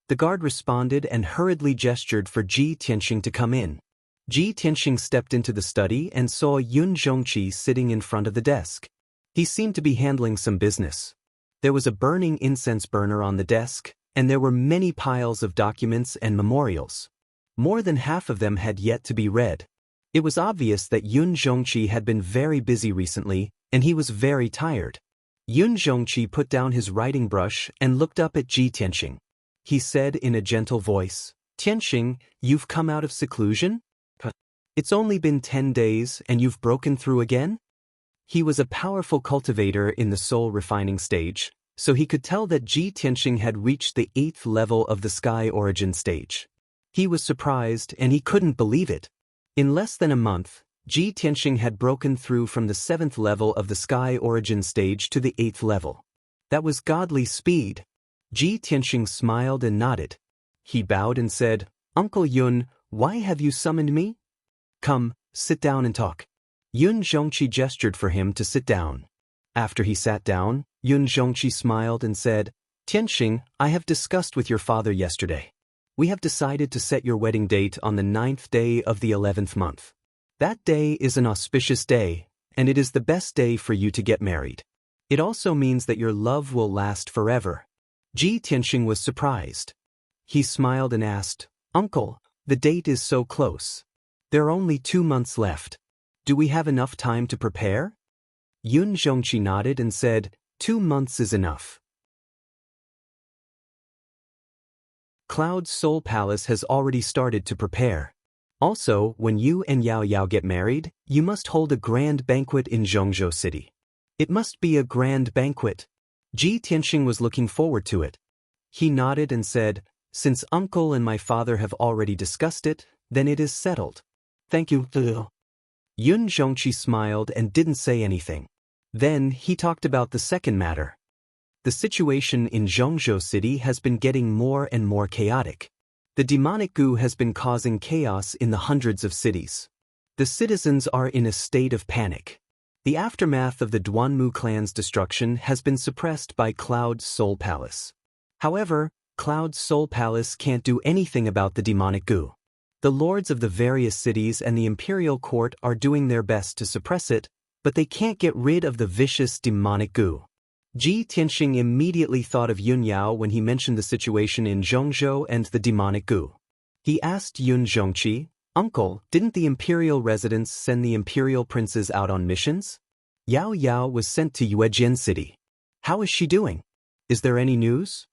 The guard responded and hurriedly gestured for Ji Tianxing to come in. Ji Tianxing stepped into the study and saw Yun Zhongqi sitting in front of the desk. He seemed to be handling some business. There was a burning incense burner on the desk, and there were many piles of documents and memorials. More than half of them had yet to be read. It was obvious that Yun Zhongqi had been very busy recently, and he was very tired. Yun Zhongqi put down his writing brush and looked up at Ji Tianxing. He said in a gentle voice, "Tianxing, you've come out of seclusion? It's only been 10 days and you've broken through again?" He was a powerful cultivator in the soul refining stage, so he could tell that Ji Tianxing had reached the 8th level of the sky origin stage. He was surprised and he couldn't believe it. In less than a month, Ji Tianxing had broken through from the 7th level of the sky origin stage to the 8th level. That was godly speed. Ji Tianxing smiled and nodded. He bowed and said, "Uncle Yun, why have you summoned me?" "Come, sit down and talk." Yun Zhongqi gestured for him to sit down. After he sat down, Yun Zhongqi smiled and said, "Tianxing, I have discussed with your father yesterday. We have decided to set your wedding date on the 9th day of the 11th month. That day is an auspicious day, and it is the best day for you to get married. It also means that your love will last forever." Ji Tianxing was surprised. He smiled and asked, "Uncle, the date is so close. There are only 2 months left. Do we have enough time to prepare?" Yun Zhongqi nodded and said, "2 months is enough." Cloud's Soul Palace has already started to prepare. Also, when you and Yao Yao get married, you must hold a grand banquet in Zhongzhou City. It must be a grand banquet. Ji Tianxing was looking forward to it. He nodded and said, "Since uncle and my father have already discussed it, then it is settled." "Thank you." Yun Zhongqi smiled and didn't say anything. Then he talked about the second matter. The situation in Zhongzhou City has been getting more and more chaotic. The demonic goo has been causing chaos in the hundreds of cities. The citizens are in a state of panic. The aftermath of the Duanmu clan's destruction has been suppressed by Cloud's Soul Palace. However, Cloud's Soul Palace can't do anything about the demonic goo. The lords of the various cities and the imperial court are doing their best to suppress it, but they can't get rid of the vicious demonic goo. Ji Tianxing immediately thought of Yun Yao when he mentioned the situation in Zhongzhou and the demonic goo. He asked Yun Zhongqi, "Uncle, didn't the imperial residents send the imperial princes out on missions? Yao Yao was sent to Yuejian City. How is she doing? Is there any news?"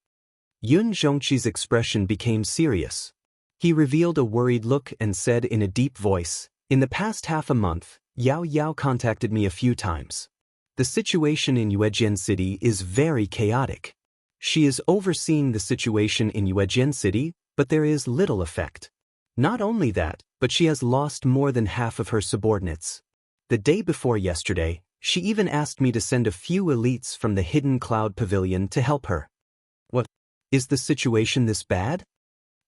Yun Zhongqi's expression became serious. He revealed a worried look and said in a deep voice, "In the past half a month, Yao Yao contacted me a few times. The situation in Yuejian City is very chaotic. She is overseeing the situation in Yuejian City, but there is little effect. Not only that, but she has lost more than half of her subordinates. The day before yesterday, she even asked me to send a few elites from the Hidden Cloud Pavilion to help her." "What? Is the situation this bad?"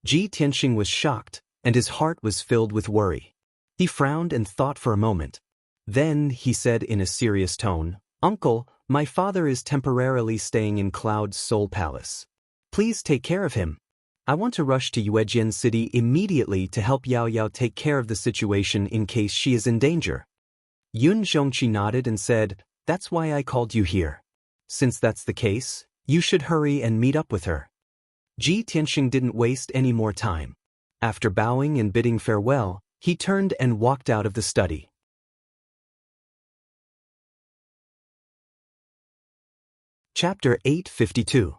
Ji Tianxing was shocked, and his heart was filled with worry. He frowned and thought for a moment. Then he said in a serious tone, "Uncle, my father is temporarily staying in Cloud's Soul Palace. Please take care of him. I want to rush to Yuejian City immediately to help Yao Yao take care of the situation in case she is in danger." Yun Zhongqi nodded and said, "That's why I called you here. Since that's the case, you should hurry and meet up with her." Ji Tianxing didn't waste any more time. After bowing and bidding farewell, he turned and walked out of the study. Chapter 852.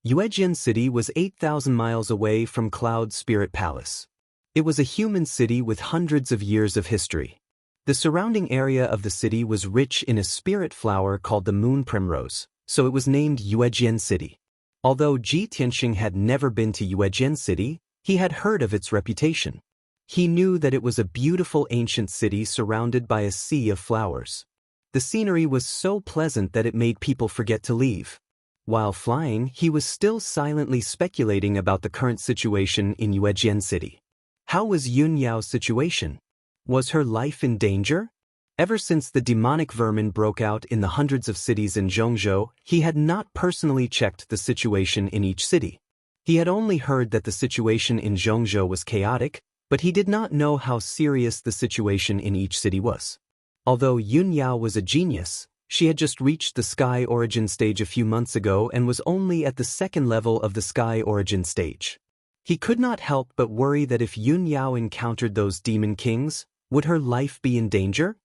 Yuejian City was 8,000 miles away from Cloud Spirit Palace. It was a human city with hundreds of years of history. The surrounding area of the city was rich in a spirit flower called the moon primrose, so it was named Yuejian City. Although Ji Tianxing had never been to Yuejian City, he had heard of its reputation. He knew that it was a beautiful ancient city surrounded by a sea of flowers. The scenery was so pleasant that it made people forget to leave. While flying, he was still silently speculating about the current situation in Yuejian City. How was Yun Yao's situation? Was her life in danger? Ever since the demonic vermin broke out in the hundreds of cities in Zhongzhou, he had not personally checked the situation in each city. He had only heard that the situation in Zhongzhou was chaotic, But he did not know how serious the situation in each city was. Although Yun Yao was a genius, she had just reached the Sky Origin stage a few months ago and was only at the second level of the Sky Origin stage. He could not help but worry that if Yun Yao encountered those demon kings, would her life be in danger?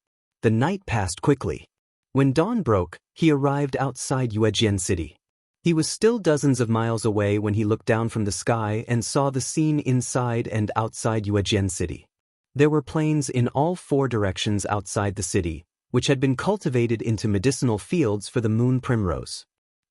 The night passed quickly. When dawn broke, he arrived outside Yuejian City. He was still dozens of miles away when he looked down from the sky and saw the scene inside and outside Yuejian City. There were plains in all four directions outside the city, which had been cultivated into medicinal fields for the moon primrose.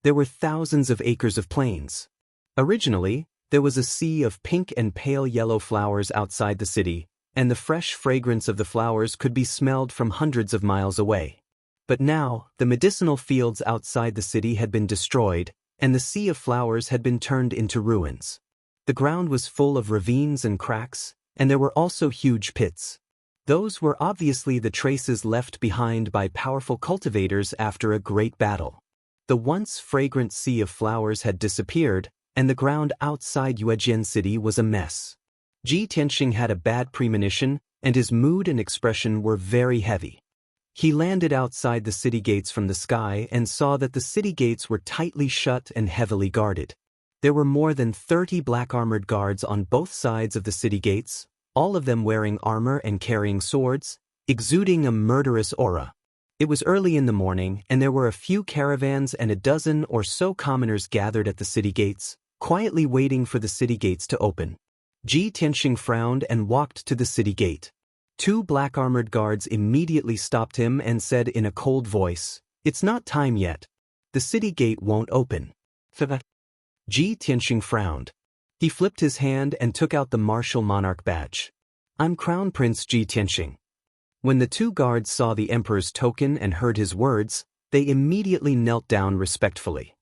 There were thousands of acres of plains. Originally, there was a sea of pink and pale yellow flowers outside the city, and the fresh fragrance of the flowers could be smelled from hundreds of miles away. But now, the medicinal fields outside the city had been destroyed, and the sea of flowers had been turned into ruins. The ground was full of ravines and cracks, and there were also huge pits. Those were obviously the traces left behind by powerful cultivators after a great battle. The once fragrant sea of flowers had disappeared, and the ground outside Yuejian City was a mess. Ji Tianxing had a bad premonition, and his mood and expression were very heavy. He landed outside the city gates from the sky and saw that the city gates were tightly shut and heavily guarded. There were more than 30 black-armored guards on both sides of the city gates, all of them wearing armor and carrying swords, exuding a murderous aura. It was early in the morning, and there were a few caravans and a dozen or so commoners gathered at the city gates, quietly waiting for the city gates to open. Ji Tianxing frowned and walked to the city gate. Two black-armored guards immediately stopped him and said in a cold voice, "It's not time yet. The city gate won't open." Ji Tianxing frowned. He flipped his hand and took out the martial monarch badge. "I'm Crown Prince Ji Tianxing." When the two guards saw the emperor's token and heard his words, they immediately knelt down respectfully.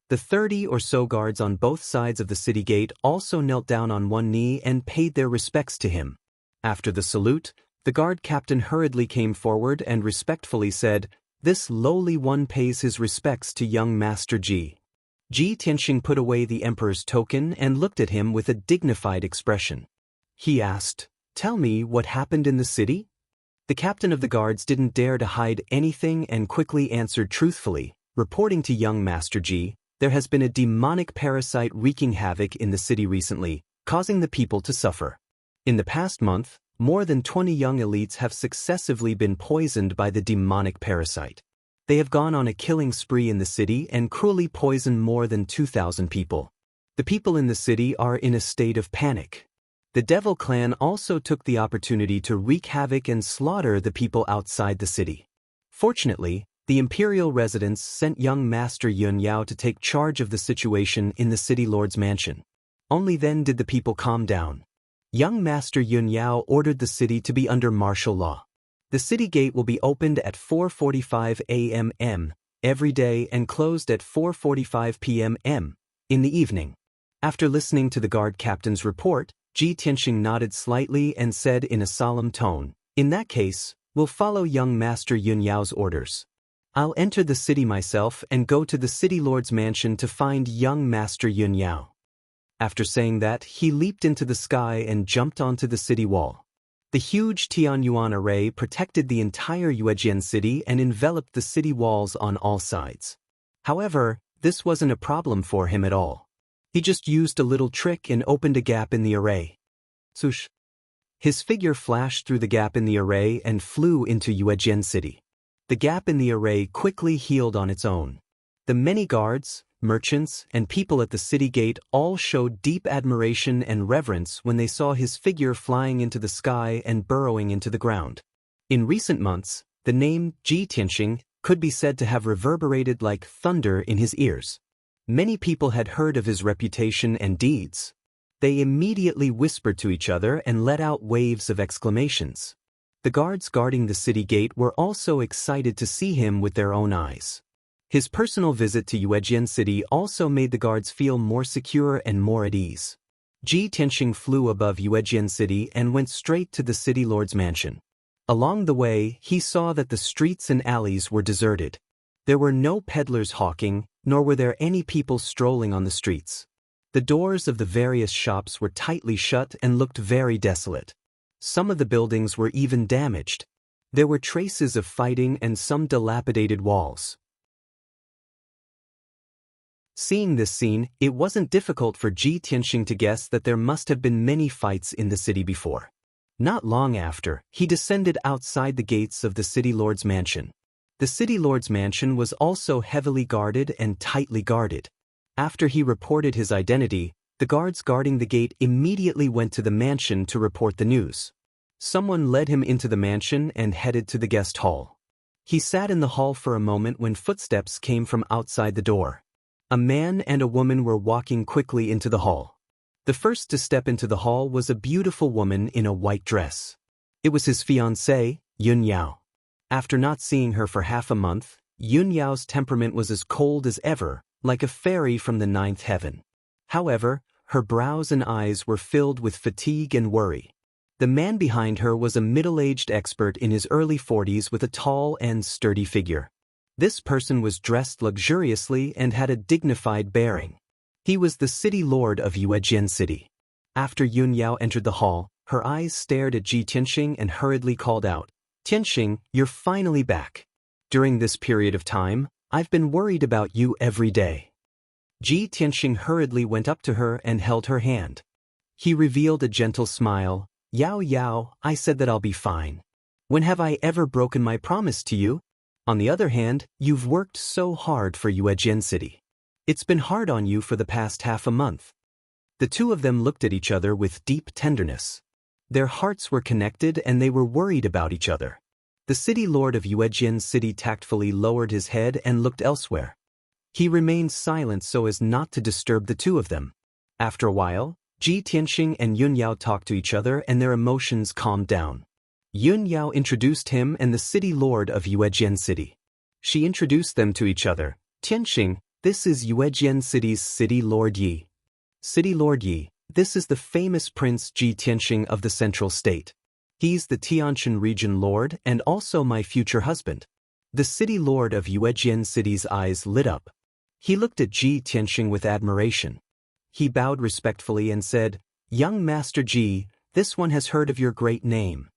The 30 or so guards on both sides of the city gate also knelt down on one knee and paid their respects to him. After the salute, the guard captain hurriedly came forward and respectfully said, "This lowly one pays his respects to young Master Ji." Ji Tianxing put away the emperor's token and looked at him with a dignified expression. He asked, "Tell me what happened in the city?" The captain of the guards didn't dare to hide anything and quickly answered truthfully, reporting to young Master Ji, "There has been a demonic parasite wreaking havoc in the city recently, causing the people to suffer. In the past month, more than 20 young elites have successively been poisoned by the demonic parasite. They have gone on a killing spree in the city and cruelly poisoned more than 2,000 people. The people in the city are in a state of panic. The Devil Clan also took the opportunity to wreak havoc and slaughter the people outside the city. Fortunately, the imperial residents sent young Master Yun Yao to take charge of the situation in the city lord's mansion. Only then did the people calm down. Young Master Yun Yao ordered the city to be under martial law. The city gate will be opened at 4:45 a.m. every day and closed at 4:45 p.m. in the evening. After listening to the guard captain's report, Ji Tianxing nodded slightly and said in a solemn tone, "In that case, we'll follow young Master Yun Yao's orders. I'll enter the city myself and go to the city lord's mansion to find young Master Yun Yao." After saying that, he leaped into the sky and jumped onto the city wall. The huge Tianyuan array protected the entire Yuejian city and enveloped the city walls on all sides. However, this wasn't a problem for him at all. He just used a little trick and opened a gap in the array. Swoosh! His figure flashed through the gap in the array and flew into Yuejian City. The gap in the array quickly healed on its own. The many guards, merchants, and people at the city gate all showed deep admiration and reverence when they saw his figure flying into the sky and burrowing into the ground. In recent months, the name Ji Tianxing could be said to have reverberated like thunder in his ears. Many people had heard of his reputation and deeds. They immediately whispered to each other and let out waves of exclamations. The guards guarding the city gate were also excited to see him with their own eyes. His personal visit to Yuejian City also made the guards feel more secure and more at ease. Ji Tianxing flew above Yuejian City and went straight to the city lord's mansion. Along the way, he saw that the streets and alleys were deserted. There were no peddlers hawking, nor were there any people strolling on the streets. The doors of the various shops were tightly shut and looked very desolate. Some of the buildings were even damaged. There were traces of fighting and some dilapidated walls. Seeing this scene, it wasn't difficult for Ji Tianxing to guess that there must have been many fights in the city before. Not long after, he descended outside the gates of the city lord's mansion. The city lord's mansion was also heavily guarded and tightly guarded. After he reported his identity, the guards guarding the gate immediately went to the mansion to report the news. Someone led him into the mansion and headed to the guest hall. He sat in the hall for a moment when footsteps came from outside the door. A man and a woman were walking quickly into the hall. The first to step into the hall was a beautiful woman in a white dress. It was his fiancée, Yun Yao. After not seeing her for half a month, Yun Yao's temperament was as cold as ever, like a fairy from the ninth heaven. However, her brows and eyes were filled with fatigue and worry. The man behind her was a middle-aged expert in his early 40s with a tall and sturdy figure. This person was dressed luxuriously and had a dignified bearing. He was the city lord of Yuejian City. After Yun Yao entered the hall, her eyes stared at Ji Tianxing and hurriedly called out, "Tianxing, you're finally back. During this period of time, I've been worried about you every day." Ji Tianxing hurriedly went up to her and held her hand. He revealed a gentle smile. "Yao Yao, I said that I'll be fine. When have I ever broken my promise to you? On the other hand, you've worked so hard for Yuejian City. It's been hard on you for the past half a month." The two of them looked at each other with deep tenderness. Their hearts were connected and they were worried about each other. The city lord of Yuejian City tactfully lowered his head and looked elsewhere. He remained silent so as not to disturb the two of them. After a while, Ji Tianxing and Yun Yao talked to each other and their emotions calmed down. Yun Yao introduced him and the city lord of Yuejian City. She introduced them to each other. "Tianxing, this is Yuejian City's City Lord Yi. City Lord Yi, this is the famous Prince Ji Tianxing of the Central State. He's the Tianshan region lord and also my future husband." The city lord of Yuejian City's eyes lit up. He looked at Ji Tianxing with admiration. He bowed respectfully and said, "Young Master Ji, this one has heard of your great name."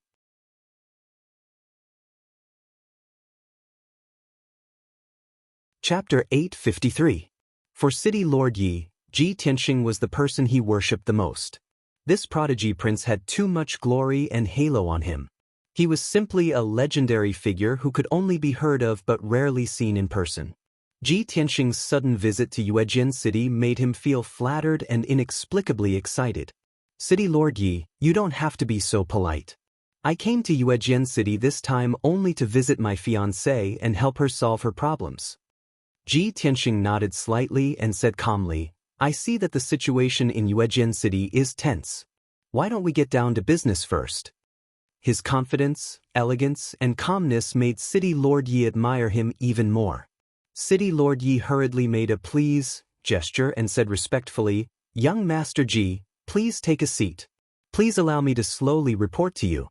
Chapter 853. For City Lord Yi, Ji Tianxing was the person he worshipped the most. This prodigy prince had too much glory and halo on him. He was simply a legendary figure who could only be heard of but rarely seen in person. Ji Tianxing's sudden visit to Yuejian City made him feel flattered and inexplicably excited. "City Lord Yi, you don't have to be so polite. I came to Yuejian City this time only to visit my fiancée and help her solve her problems." Ji Tianxing nodded slightly and said calmly, "I see that the situation in Yuejian City is tense. Why don't we get down to business first?" His confidence, elegance, and calmness made City Lord Yi admire him even more. City Lord Yi hurriedly made a "please" gesture and said respectfully, "Young Master Ji, please take a seat. Please allow me to slowly report to you."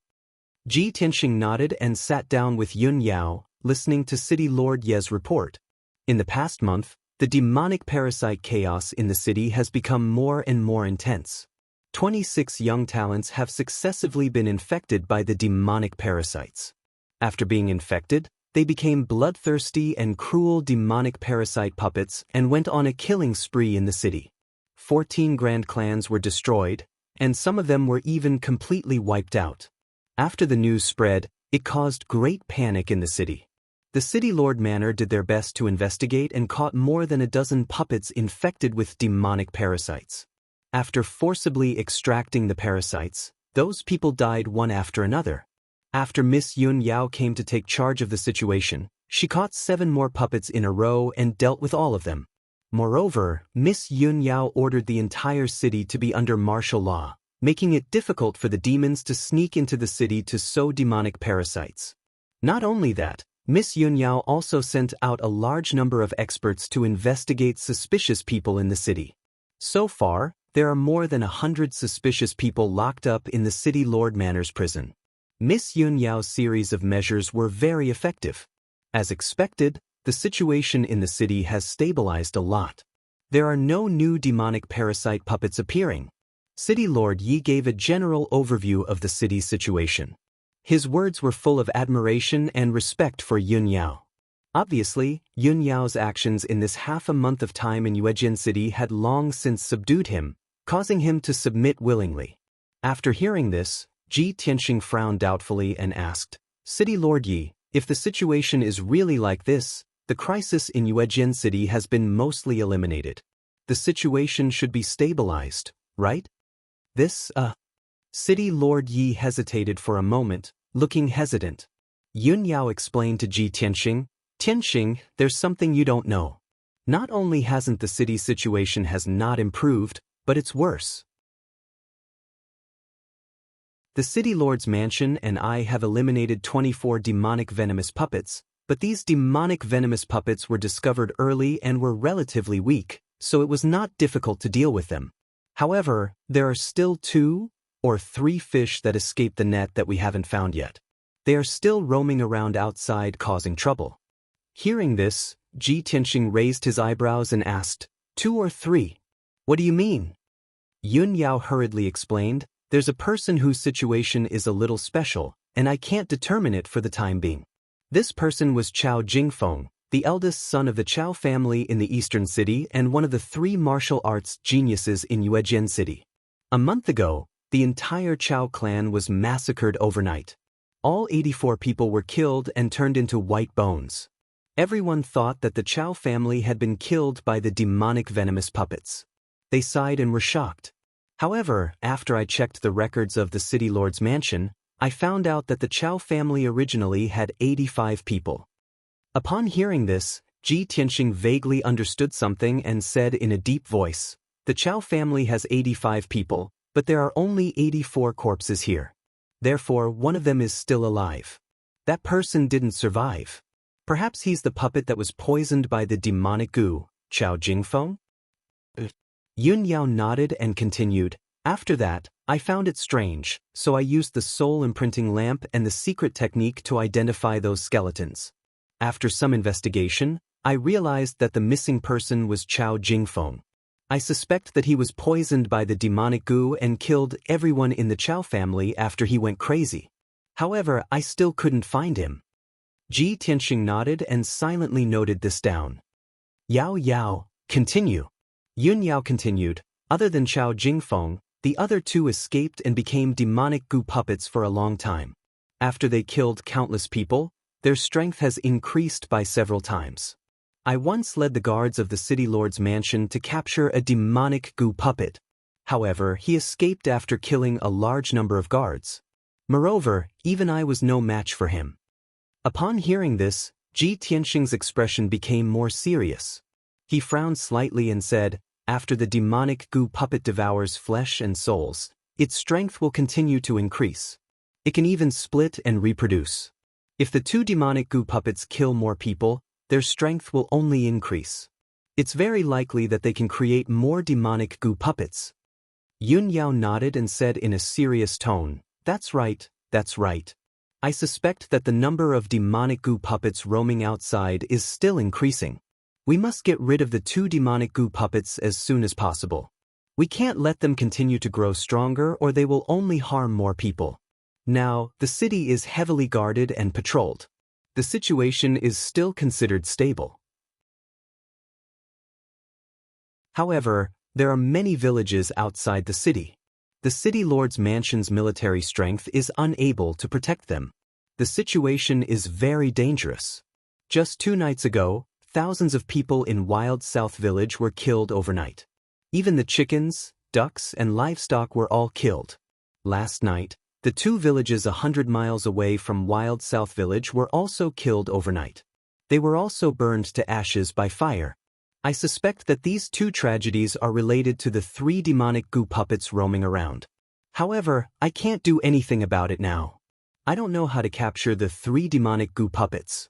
Ji Tianxing nodded and sat down with Yun Yao, listening to City Lord Ye's report. In the past month, the demonic parasite chaos in the city has become more and more intense. 26 young talents have successively been infected by the demonic parasites. After being infected, they became bloodthirsty and cruel demonic parasite puppets and went on a killing spree in the city. 14 grand clans were destroyed, and some of them were even completely wiped out. After the news spread, it caused great panic in the city. The city lord manor did their best to investigate and caught more than a dozen puppets infected with demonic parasites. After forcibly extracting the parasites, those people died one after another. After Miss Yun Yao came to take charge of the situation, she caught 7 more puppets in a row and dealt with all of them. Moreover, Miss Yun Yao ordered the entire city to be under martial law, making it difficult for the demons to sneak into the city to sow demonic parasites. Not only that, Miss Yun Yao also sent out a large number of experts to investigate suspicious people in the city. So far, there are more than 100 suspicious people locked up in the City Lord Manor's prison. Miss Yun Yao's series of measures were very effective. As expected, the situation in the city has stabilized a lot. There are no new demonic parasite puppets appearing. City Lord Yi gave a general overview of the city's situation. His words were full of admiration and respect for Yun Yao. Obviously, Yun Yao's actions in this half a month of time in Yuejian City had long since subdued him, causing him to submit willingly. After hearing this, Ji Tianxing frowned doubtfully and asked, City Lord Yi, if the situation is really like this, the crisis in Yuejian City has been mostly eliminated. The situation should be stabilized, right? City Lord Yi hesitated for a moment, looking hesitant. Yun Yao explained to Ji Tianxing, Tianxing, there's something you don't know. Not only hasn't the city's situation has not improved, but it's worse. The City Lord's mansion and I have eliminated 24 demonic venomous puppets, but these demonic venomous puppets were discovered early and were relatively weak, so it was not difficult to deal with them. However, there are still 2 or 3 fish that escaped the net that we haven't found yet. They are still roaming around outside causing trouble. Hearing this, Ji Tianxing raised his eyebrows and asked, 2 or 3? What do you mean? Yun Yao hurriedly explained, there's a person whose situation is a little special, and I can't determine it for the time being. This person was Chao Jingfeng, the eldest son of the Chao family in the eastern city and one of the 3 martial arts geniuses in Yuejian City. A month ago, the entire Chao clan was massacred overnight. All 84 people were killed and turned into white bones. Everyone thought that the Chao family had been killed by the demonic venomous puppets. They sighed and were shocked. However, after I checked the records of the City Lord's mansion, I found out that the Chao family originally had 85 people. Upon hearing this, Ji Tianxing vaguely understood something and said in a deep voice, the Chao family has 85 people, but there are only 84 corpses here. Therefore, one of them is still alive. That person didn't survive. Perhaps he's the puppet that was poisoned by the demonic goo, Chao Jingfeng? Yun Yao nodded and continued, after that, I found it strange, so I used the soul imprinting lamp and the secret technique to identify those skeletons. After some investigation, I realized that the missing person was Chao Jingfeng. I suspect that he was poisoned by the demonic goo and killed everyone in the Chao family after he went crazy. However, I still couldn't find him. Ji Tianxing nodded and silently noted this down. Yao, continue. Yun Yao continued, other than Chao Jingfeng, the other 2 escaped and became demonic goo puppets for a long time. After they killed countless people, their strength has increased by several times. I once led the guards of the City Lord's mansion to capture a demonic goo puppet. However, he escaped after killing a large number of guards. Moreover, even I was no match for him. Upon hearing this, Ji Tianxing's expression became more serious. He frowned slightly and said, after the demonic goo puppet devours flesh and souls, its strength will continue to increase. It can even split and reproduce. If the 2 demonic goo puppets kill more people, their strength will only increase. It's very likely that they can create more demonic goo puppets. Yun Yao nodded and said in a serious tone, that's right. I suspect that the number of demonic goo puppets roaming outside is still increasing. We must get rid of the 2 demonic goo puppets as soon as possible. We can't let them continue to grow stronger or they will only harm more people. Now, the city is heavily guarded and patrolled. The situation is still considered stable. However, there are many villages outside the city. The City Lord's mansion's military strength is unable to protect them. The situation is very dangerous. Just 2 nights ago, thousands of people in Wild South Village were killed overnight. Even the chickens, ducks, and livestock were all killed. Last night, the 2 villages 100 miles away from Wild South Village were also killed overnight. They were also burned to ashes by fire. I suspect that these 2 tragedies are related to the 3 demonic goo puppets roaming around. However, I can't do anything about it now. I don't know how to capture the 3 demonic goo puppets.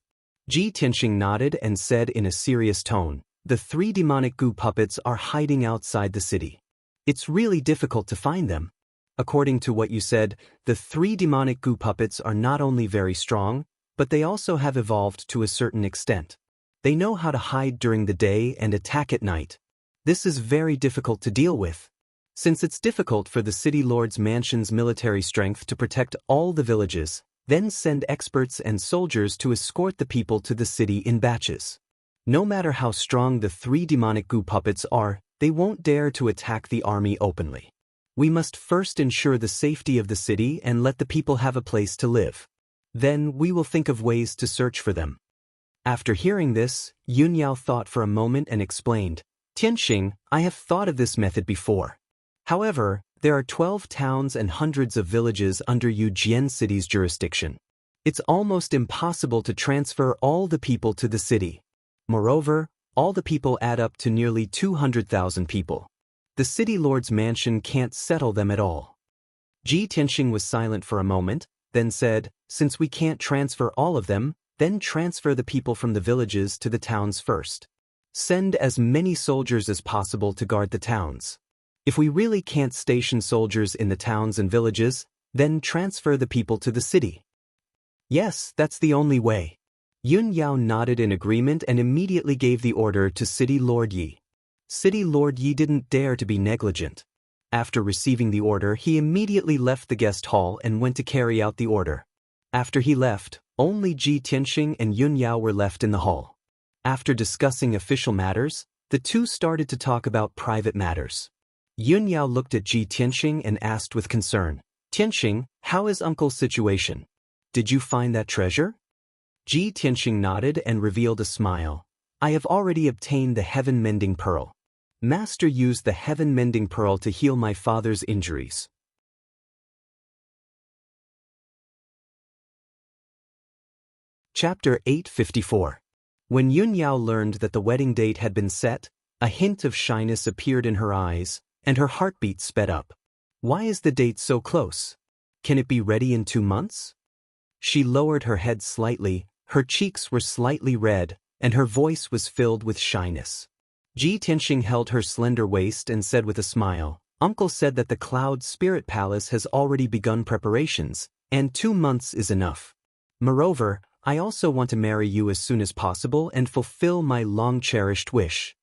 Ji Tianxing nodded and said in a serious tone, the 3 demonic goo puppets are hiding outside the city. It's really difficult to find them. According to what you said, the 3 demonic goo puppets are not only very strong, but they also have evolved to a certain extent. They know how to hide during the day and attack at night. This is very difficult to deal with. Since it's difficult for the city lord's mansion's military strength to protect all the villages, then send experts and soldiers to escort the people to the city in batches. No matter how strong the 3 demonic goo puppets are, they won't dare to attack the army openly. We must first ensure the safety of the city and let the people have a place to live. Then we will think of ways to search for them. After hearing this, Yunyao thought for a moment and explained, Tianxing, I have thought of this method before. However, there are 12 towns and hundreds of villages under Yujian City's jurisdiction. It's almost impossible to transfer all the people to the city. Moreover, all the people add up to nearly 200,000 people. The city lord's mansion can't settle them at all. Ji Tianxing was silent for a moment, then said, since we can't transfer all of them, then transfer the people from the villages to the towns first. Send as many soldiers as possible to guard the towns. If we really can't station soldiers in the towns and villages, then transfer the people to the city. Yes, that's the only way. Yun Yao nodded in agreement and immediately gave the order to City Lord Yi. City Lord Yi didn't dare to be negligent. After receiving the order, he immediately left the guest hall and went to carry out the order. After he left, only Ji Tianxing and Yun Yao were left in the hall. After discussing official matters, the two started to talk about private matters. Yun Yao looked at Ji Tianxing and asked with concern, Tianxing, how is Uncle's situation? Did you find that treasure? Ji Tianxing nodded and revealed a smile. I have already obtained the heaven-mending pearl. Master used the heaven-mending pearl to heal my father's injuries. Chapter 854. When Yun Yao learned that the wedding date had been set, a hint of shyness appeared in her eyes, and her heartbeat sped up. Why is the date so close? Can it be ready in 2 months? She lowered her head slightly, her cheeks were slightly red, and her voice was filled with shyness. Ji Tianxing held her slender waist and said with a smile, Uncle said that the Cloud Spirit Palace has already begun preparations, and 2 months is enough. Moreover, I also want to marry you as soon as possible and fulfill my long-cherished wish.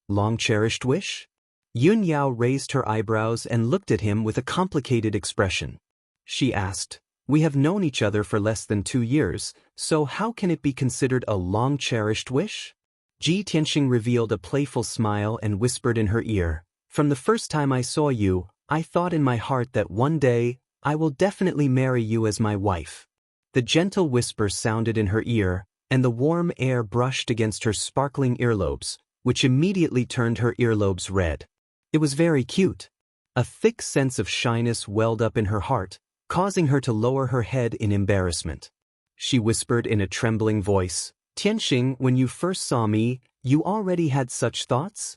Long-cherished wish? Yun Yao raised her eyebrows and looked at him with a complicated expression. She asked, We have known each other for less than 2 years, so how can it be considered a long-cherished wish? Ji Tianxing revealed a playful smile and whispered in her ear, From the first time I saw you, I thought in my heart that one day, I will definitely marry you as my wife. The gentle whisper sounded in her ear, and the warm air brushed against her sparkling earlobes, which immediately turned her earlobes red. It was very cute. A thick sense of shyness welled up in her heart, causing her to lower her head in embarrassment. She whispered in a trembling voice, Tianxing, when you first saw me, you already had such thoughts?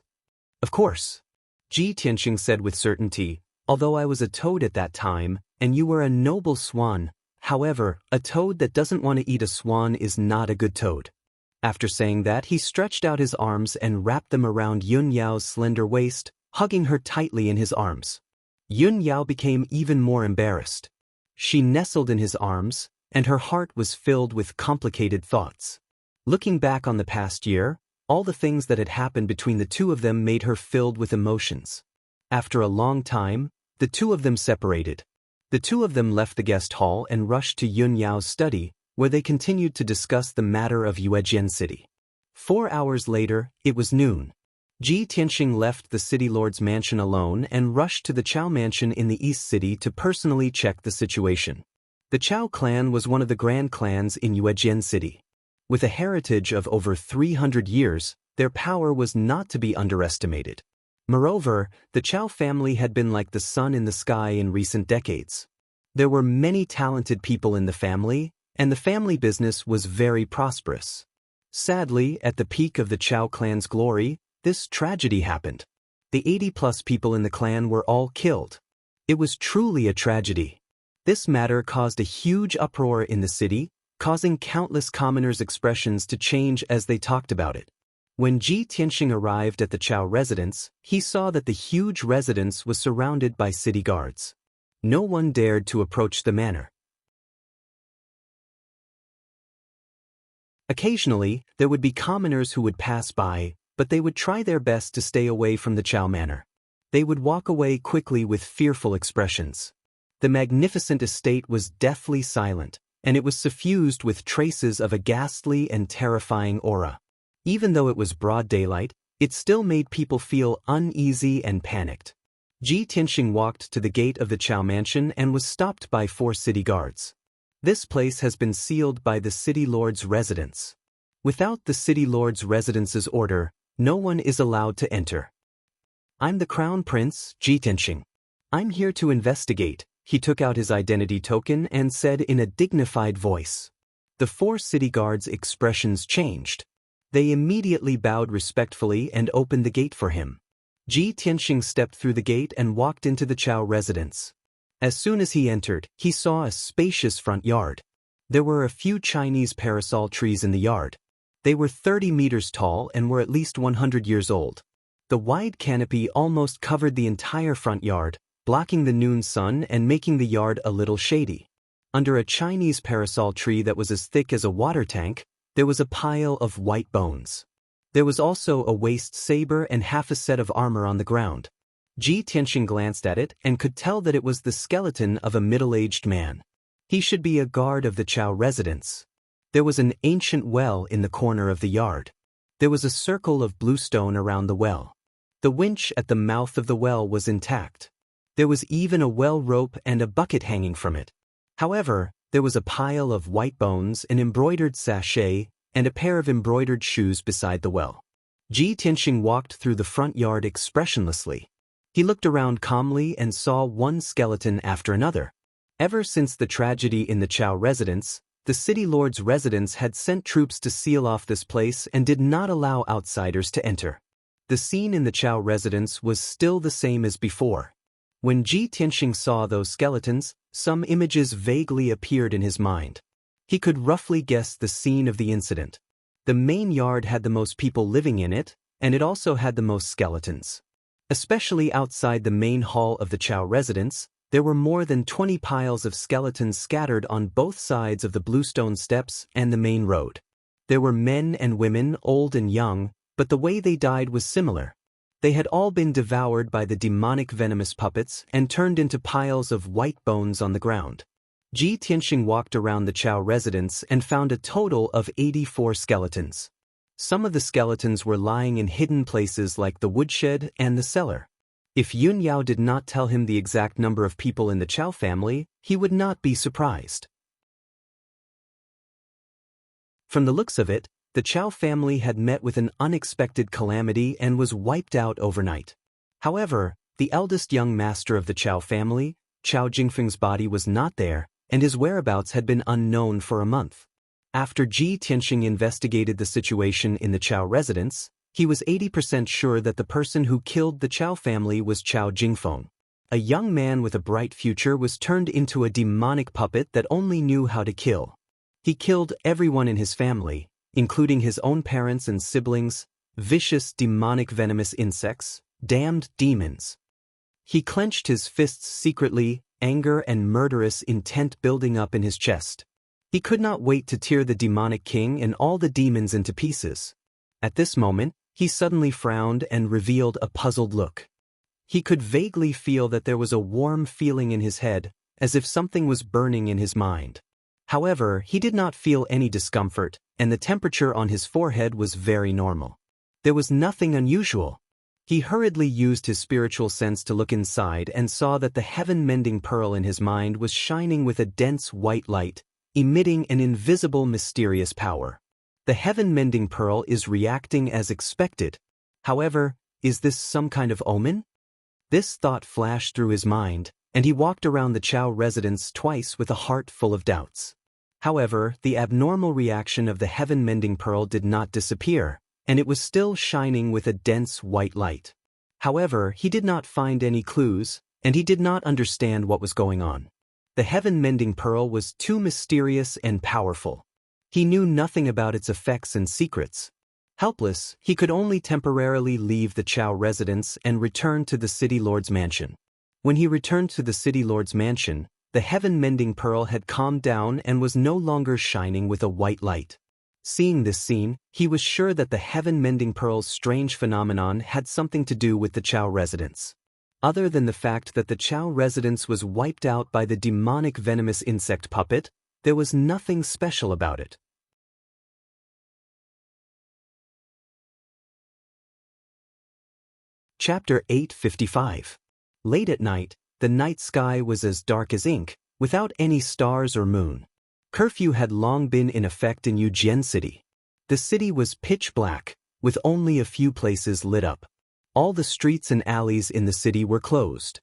Of course. Ji Tianxing said with certainty, although I was a toad at that time, and you were a noble swan. However, a toad that doesn't want to eat a swan is not a good toad. After saying that, he stretched out his arms and wrapped them around Yun Yao's slender waist, hugging her tightly in his arms. Yun Yao became even more embarrassed. She nestled in his arms, and her heart was filled with complicated thoughts. Looking back on the past year, all the things that had happened between the two of them made her filled with emotions. After a long time, the two of them separated. The two of them left the guest hall and rushed to Yun Yao's study, where they continued to discuss the matter of Yuejian City. 4 hours later, it was noon. Ji Tianxing left the city lord's mansion alone and rushed to the Chao mansion in the East City to personally check the situation. The Chao clan was one of the grand clans in Yuejian City. With a heritage of over 300 years, their power was not to be underestimated. Moreover, the Chao family had been like the sun in the sky in recent decades. There were many talented people in the family, and the family business was very prosperous. Sadly, at the peak of the Chao clan's glory, this tragedy happened. The 80+ people in the clan were all killed. It was truly a tragedy. This matter caused a huge uproar in the city, causing countless commoners' expressions to change as they talked about it. When Ji Tianxing arrived at the Chao residence, he saw that the huge residence was surrounded by city guards. No one dared to approach the manor. Occasionally, there would be commoners who would pass by, but they would try their best to stay away from the Chow Manor. They would walk away quickly with fearful expressions. The magnificent estate was deathly silent, and it was suffused with traces of a ghastly and terrifying aura. Even though it was broad daylight, it still made people feel uneasy and panicked. Ji Tianxing walked to the gate of the Chow Mansion and was stopped by 4 city guards. This place has been sealed by the city lord's residence. Without the city lord's residence's order, no one is allowed to enter. I'm the Crown Prince, Ji Tianxing. I'm here to investigate. He took out his identity token and said in a dignified voice. The 4 city guards' expressions changed. They immediately bowed respectfully and opened the gate for him. Ji Tianxing stepped through the gate and walked into the Chow residence. As soon as he entered, he saw a spacious front yard. There were a few Chinese parasol trees in the yard. They were 30 meters tall and were at least 100 years old. The wide canopy almost covered the entire front yard, blocking the noon sun and making the yard a little shady. Under a Chinese parasol tree that was as thick as a water tank, there was a pile of white bones. There was also a waist saber and half a set of armor on the ground. Ji Tianxing glanced at it and could tell that it was the skeleton of a middle-aged man. He should be a guard of the Chow residence. There was an ancient well in the corner of the yard. There was a circle of bluestone around the well. The winch at the mouth of the well was intact. There was even a well rope and a bucket hanging from it. However, there was a pile of white bones, an embroidered sachet, and a pair of embroidered shoes beside the well. Ji Tianxing walked through the front yard expressionlessly. He looked around calmly and saw one skeleton after another. Ever since the tragedy in the Chow residence, the city lord's residence had sent troops to seal off this place and did not allow outsiders to enter. The scene in the Chow residence was still the same as before. When Ji Tianxing saw those skeletons, some images vaguely appeared in his mind. He could roughly guess the scene of the incident. The main yard had the most people living in it, and it also had the most skeletons. Especially outside the main hall of the Chow residence, there were more than 20 piles of skeletons scattered on both sides of the bluestone steps and the main road. There were men and women, old and young, but the way they died was similar. They had all been devoured by the demonic venomous puppets and turned into piles of white bones on the ground. Ji Tianxing walked around the Chow residence and found a total of 84 skeletons. Some of the skeletons were lying in hidden places like the woodshed and the cellar. If Yun Yao did not tell him the exact number of people in the Chow family, he would not be surprised. From the looks of it, the Chow family had met with an unexpected calamity and was wiped out overnight. However, the eldest young master of the Chow family, Chow Jingfeng's body was not there, and his whereabouts had been unknown for a month. After Ji Tianxing investigated the situation in the Chow residence, he was 80% sure that the person who killed the Chow family was Chow Jingfeng. A young man with a bright future was turned into a demonic puppet that only knew how to kill. He killed everyone in his family, including his own parents and siblings, vicious demonic venomous insects, damned demons. He clenched his fists secretly, anger and murderous intent building up in his chest. He could not wait to tear the demonic king and all the demons into pieces. At this moment, he suddenly frowned and revealed a puzzled look. He could vaguely feel that there was a warm feeling in his head, as if something was burning in his mind. However, he did not feel any discomfort, and the temperature on his forehead was very normal. There was nothing unusual. He hurriedly used his spiritual sense to look inside and saw that the heaven-mending pearl in his mind was shining with a dense white light, emitting an invisible mysterious power. The heaven-mending pearl is reacting as expected. However, is this some kind of omen? This thought flashed through his mind, and he walked around the Chow residence twice with a heart full of doubts. However, the abnormal reaction of the heaven-mending pearl did not disappear, and it was still shining with a dense white light. However, he did not find any clues, and he did not understand what was going on. The heaven-mending pearl was too mysterious and powerful. He knew nothing about its effects and secrets. Helpless, he could only temporarily leave the Chow residence and return to the city lord's mansion. When he returned to the city lord's mansion, the heaven-mending pearl had calmed down and was no longer shining with a white light. Seeing this scene, he was sure that the heaven-mending pearl's strange phenomenon had something to do with the Chao residence. Other than the fact that the Chao residence was wiped out by the demonic venomous insect puppet, there was nothing special about it. Chapter 855. Late at night, the night sky was as dark as ink, without any stars or moon. Curfew had long been in effect in Yujian City. The city was pitch black, with only a few places lit up. All the streets and alleys in the city were closed.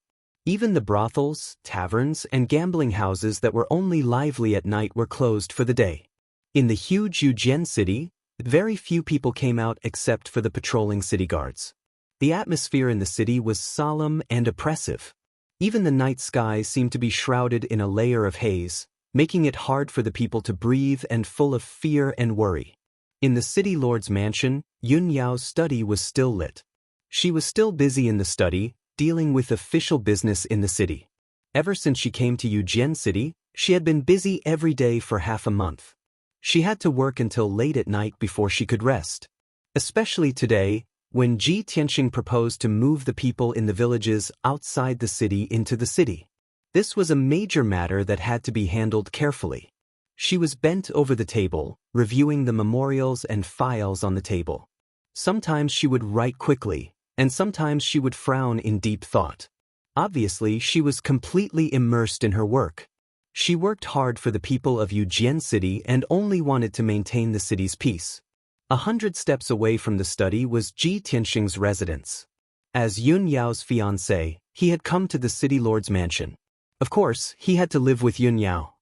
Even the brothels, taverns, and gambling houses that were only lively at night were closed for the day. In the huge Yujian City, very few people came out except for the patrolling city guards. The atmosphere in the city was solemn and oppressive. Even the night sky seemed to be shrouded in a layer of haze, making it hard for the people to breathe and full of fear and worry. In the city lord's mansion, Yun Yao's study was still lit. She was still busy in the study, dealing with official business in the city. Ever since she came to Yujian City, she had been busy every day for half a month. She had to work until late at night before she could rest. Especially today, when Ji Tianxing proposed to move the people in the villages outside the city into the city. This was a major matter that had to be handled carefully. She was bent over the table, reviewing the memorials and files on the table. Sometimes she would write quickly, and sometimes she would frown in deep thought. Obviously, she was completely immersed in her work. She worked hard for the people of Yujian City and only wanted to maintain the city's peace. 100 steps away from the study was Ji Tianxing's residence. As Yun Yao's fiancé, he had come to the city lord's mansion. Of course, he had to live with Yun Yao.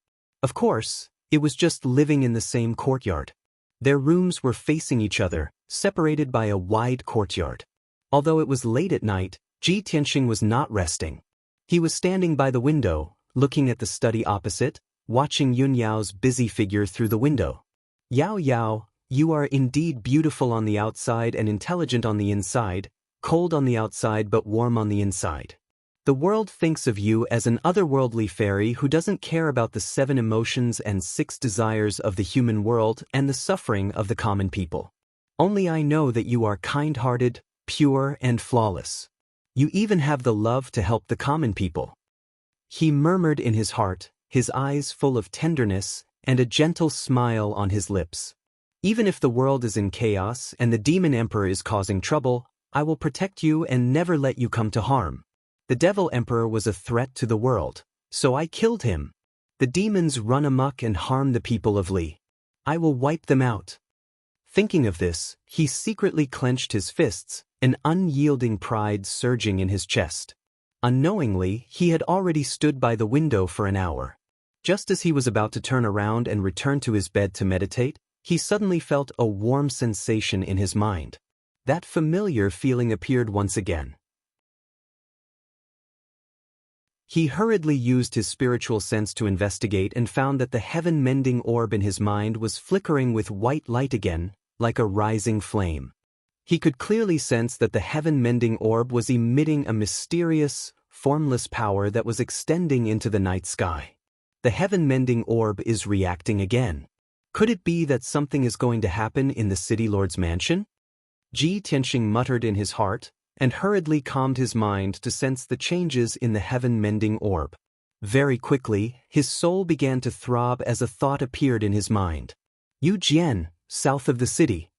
Of course, it was just living in the same courtyard. Their rooms were facing each other, separated by a wide courtyard. Although it was late at night, Ji Tianxing was not resting. He was standing by the window, looking at the study opposite, watching Yun Yao's busy figure through the window. Yao Yao, you are indeed beautiful on the outside and intelligent on the inside, cold on the outside but warm on the inside. The world thinks of you as an otherworldly fairy who doesn't care about the 7 emotions and 6 desires of the human world and the suffering of the common people. Only I know that you are kind-hearted, pure, and flawless. You even have the love to help the common people. He murmured in his heart, his eyes full of tenderness and a gentle smile on his lips. Even if the world is in chaos and the demon emperor is causing trouble, I will protect you and never let you come to harm. The devil emperor was a threat to the world, so I killed him. The demons run amok and harm the people of Li. I will wipe them out. Thinking of this, he secretly clenched his fists, an unyielding pride surging in his chest. Unknowingly, he had already stood by the window for an hour. Just as he was about to turn around and return to his bed to meditate, he suddenly felt a warm sensation in his mind. That familiar feeling appeared once again. He hurriedly used his spiritual sense to investigate and found that the heaven-mending orb in his mind was flickering with white light again, like a rising flame. He could clearly sense that the heaven-mending orb was emitting a mysterious, formless power that was extending into the night sky. The heaven-mending orb is reacting again. Could it be that something is going to happen in the city lord's mansion? Ji Tianxing muttered in his heart, and hurriedly calmed his mind to sense the changes in the heaven-mending orb. Very quickly, his soul began to throb as a thought appeared in his mind. Yujian, south of the city.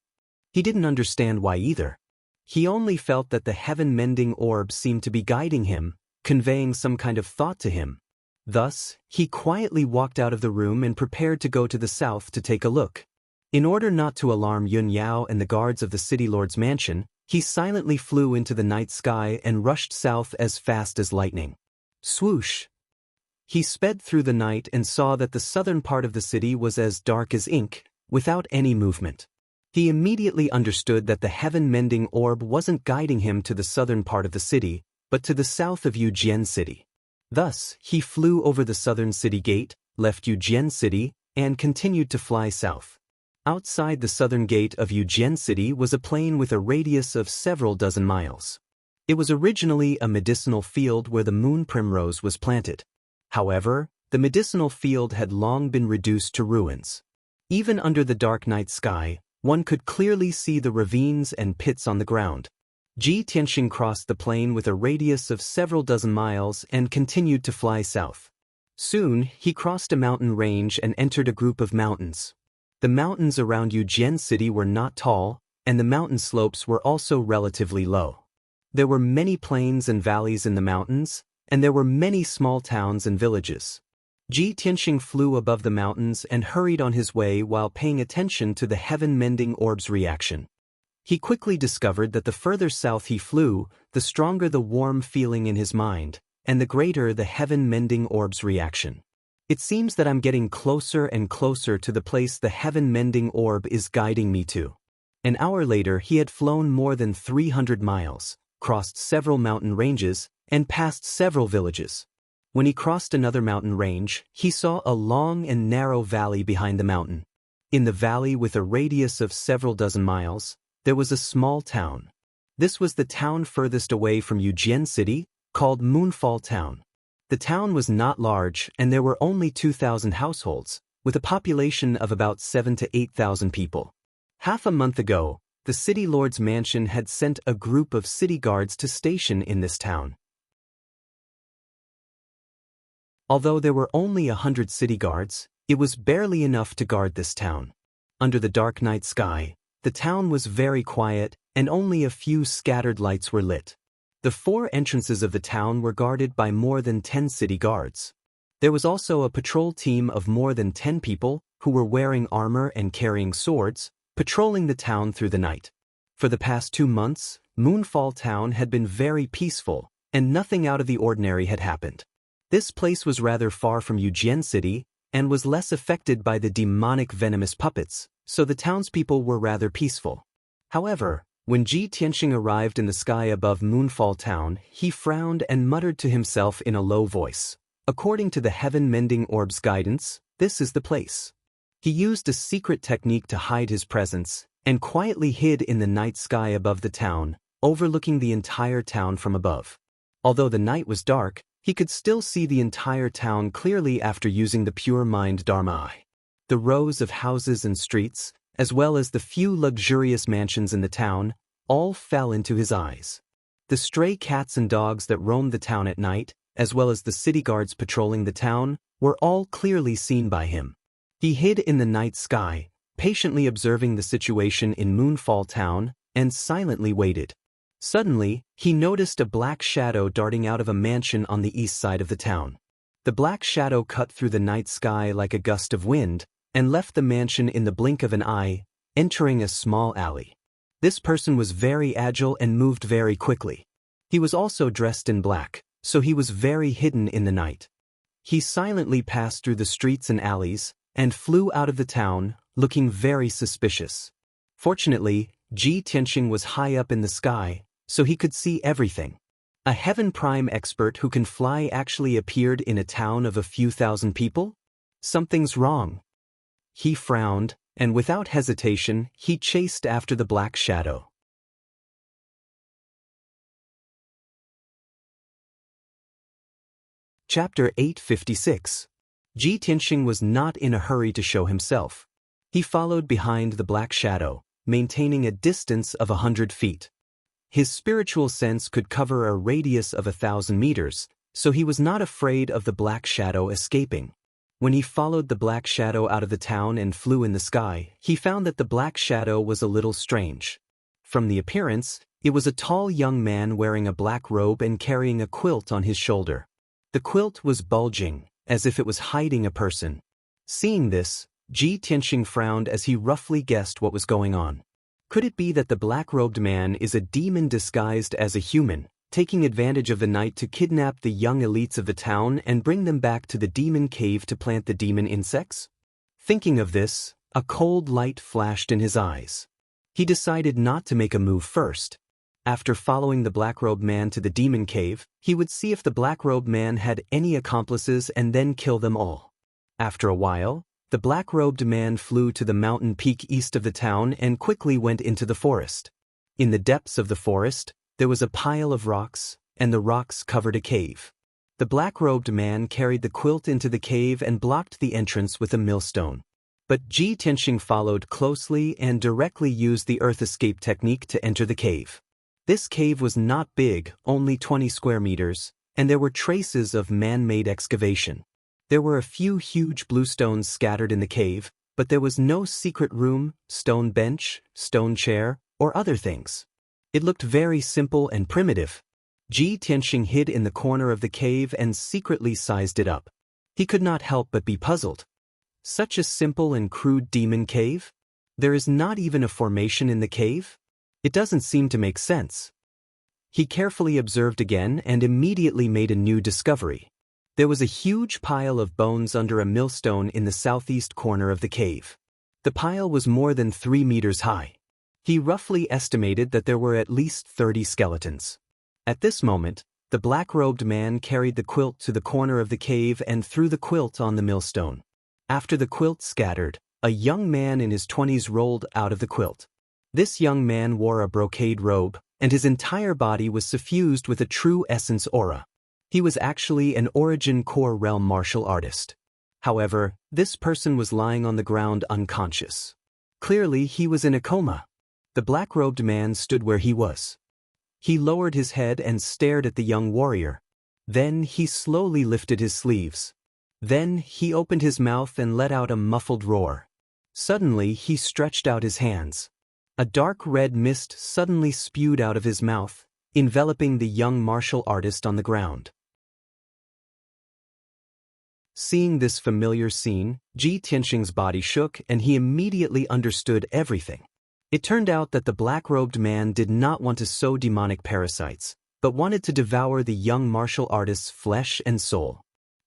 He didn't understand why either. He only felt that the heaven-mending orb seemed to be guiding him, conveying some kind of thought to him. Thus, he quietly walked out of the room and prepared to go to the south to take a look. In order not to alarm Yun Yao and the guards of the city lord's mansion, he silently flew into the night sky and rushed south as fast as lightning. Swoosh! He sped through the night and saw that the southern part of the city was as dark as ink, without any movement. He immediately understood that the heaven-mending orb wasn't guiding him to the southern part of the city, but to the south of Yujian City. Thus, he flew over the southern city gate, left Yujian City, and continued to fly south. Outside the southern gate of Yujian City was a plain with a radius of several dozen miles. It was originally a medicinal field where the moon primrose was planted. However, the medicinal field had long been reduced to ruins. Even under the dark night sky, one could clearly see the ravines and pits on the ground. Ji Tianxing crossed the plain with a radius of several dozen miles and continued to fly south. Soon, he crossed a mountain range and entered a group of mountains. The mountains around Yujian City were not tall, and the mountain slopes were also relatively low. There were many plains and valleys in the mountains, and there were many small towns and villages. Ji Tianxing flew above the mountains and hurried on his way while paying attention to the heaven-mending orb's reaction. He quickly discovered that the further south he flew, the stronger the warm feeling in his mind, and the greater the heaven-mending orb's reaction. It seems that I'm getting closer and closer to the place the heaven-mending orb is guiding me to. An hour later, he had flown more than 300 miles, crossed several mountain ranges, and passed several villages. When he crossed another mountain range, he saw a long and narrow valley behind the mountain. In the valley, with a radius of several dozen miles, there was a small town. This was the town furthest away from Yujian City, called Moonfall Town. The town was not large, and there were only 2,000 households, with a population of about 7,000 to 8,000 people. Half a month ago, the city lord's mansion had sent a group of city guards to station in this town. Although there were only 100 city guards, it was barely enough to guard this town. Under the dark night sky, the town was very quiet, and only a few scattered lights were lit. The 4 entrances of the town were guarded by more than 10 city guards. There was also a patrol team of more than 10 people, who were wearing armor and carrying swords, patrolling the town through the night. For the past 2 months, Moonfall Town had been very peaceful, and nothing out of the ordinary had happened. This place was rather far from Yujian City, and was less affected by the demonic venomous puppets, so the townspeople were rather peaceful. However, when Ji Tianxing arrived in the sky above Moonfall Town, he frowned and muttered to himself in a low voice. According to the heaven-mending orb's guidance, this is the place. He used a secret technique to hide his presence, and quietly hid in the night sky above the town, overlooking the entire town from above. Although the night was dark, he could still see the entire town clearly after using the pure mind Dharma eye. The rows of houses and streets, as well as the few luxurious mansions in the town, all fell into his eyes. The stray cats and dogs that roamed the town at night, as well as the city guards patrolling the town, were all clearly seen by him. He hid in the night sky, patiently observing the situation in Moonfall Town, and silently waited. Suddenly, he noticed a black shadow darting out of a mansion on the east side of the town. The black shadow cut through the night sky like a gust of wind, and left the mansion in the blink of an eye, entering a small alley. This person was very agile and moved very quickly. He was also dressed in black, so he was very hidden in the night. He silently passed through the streets and alleys, and flew out of the town, looking very suspicious. Fortunately, Ji Tianxing was high up in the sky, so he could see everything. A Heaven Prime expert who can fly actually appeared in a town of a few thousand people? Something's wrong. He frowned, and without hesitation, he chased after the black shadow. Chapter 856. Ji Tianxing was not in a hurry to show himself. He followed behind the black shadow, maintaining a distance of 100 feet. His spiritual sense could cover a radius of 1,000 meters, so he was not afraid of the black shadow escaping. When he followed the black shadow out of the town and flew in the sky, he found that the black shadow was a little strange. From the appearance, it was a tall young man wearing a black robe and carrying a quilt on his shoulder. The quilt was bulging, as if it was hiding a person. Seeing this, Ji Tianxing frowned as he roughly guessed what was going on. Could it be that the black-robed man is a demon disguised as a human, taking advantage of the night to kidnap the young elites of the town and bring them back to the demon cave to plant the demon insects? Thinking of this, a cold light flashed in his eyes. He decided not to make a move first. After following the black-robed man to the demon cave, he would see if the black-robed man had any accomplices and then kill them all. After a while, the black-robed man flew to the mountain peak east of the town and quickly went into the forest. In the depths of the forest, there was a pile of rocks, and the rocks covered a cave. The black-robed man carried the quilt into the cave and blocked the entrance with a millstone. But Ji Tianxing followed closely and directly used the earth escape technique to enter the cave. This cave was not big, only 20 square meters, and there were traces of man-made excavation. There were a few huge blue stones scattered in the cave, but there was no secret room, stone bench, stone chair, or other things. It looked very simple and primitive. Ji Tianxing hid in the corner of the cave and secretly sized it up. He could not help but be puzzled. Such a simple and crude demon cave? There is not even a formation in the cave? It doesn't seem to make sense. He carefully observed again and immediately made a new discovery. There was a huge pile of bones under a millstone in the southeast corner of the cave. The pile was more than 3 meters high. He roughly estimated that there were at least 30 skeletons. At this moment, the black-robed man carried the quilt to the corner of the cave and threw the quilt on the millstone. After the quilt scattered, a young man in his 20s rolled out of the quilt. This young man wore a brocade robe, and his entire body was suffused with a true essence aura. He was actually an origin core realm martial artist. However, this person was lying on the ground unconscious. Clearly, he was in a coma. The black-robed man stood where he was. He lowered his head and stared at the young warrior. Then he slowly lifted his sleeves. Then he opened his mouth and let out a muffled roar. Suddenly he stretched out his hands. A dark red mist suddenly spewed out of his mouth, enveloping the young martial artist on the ground. Seeing this familiar scene, Ji Tianxing's body shook and he immediately understood everything. It turned out that the black-robed man did not want to sow demonic parasites, but wanted to devour the young martial artist's flesh and soul.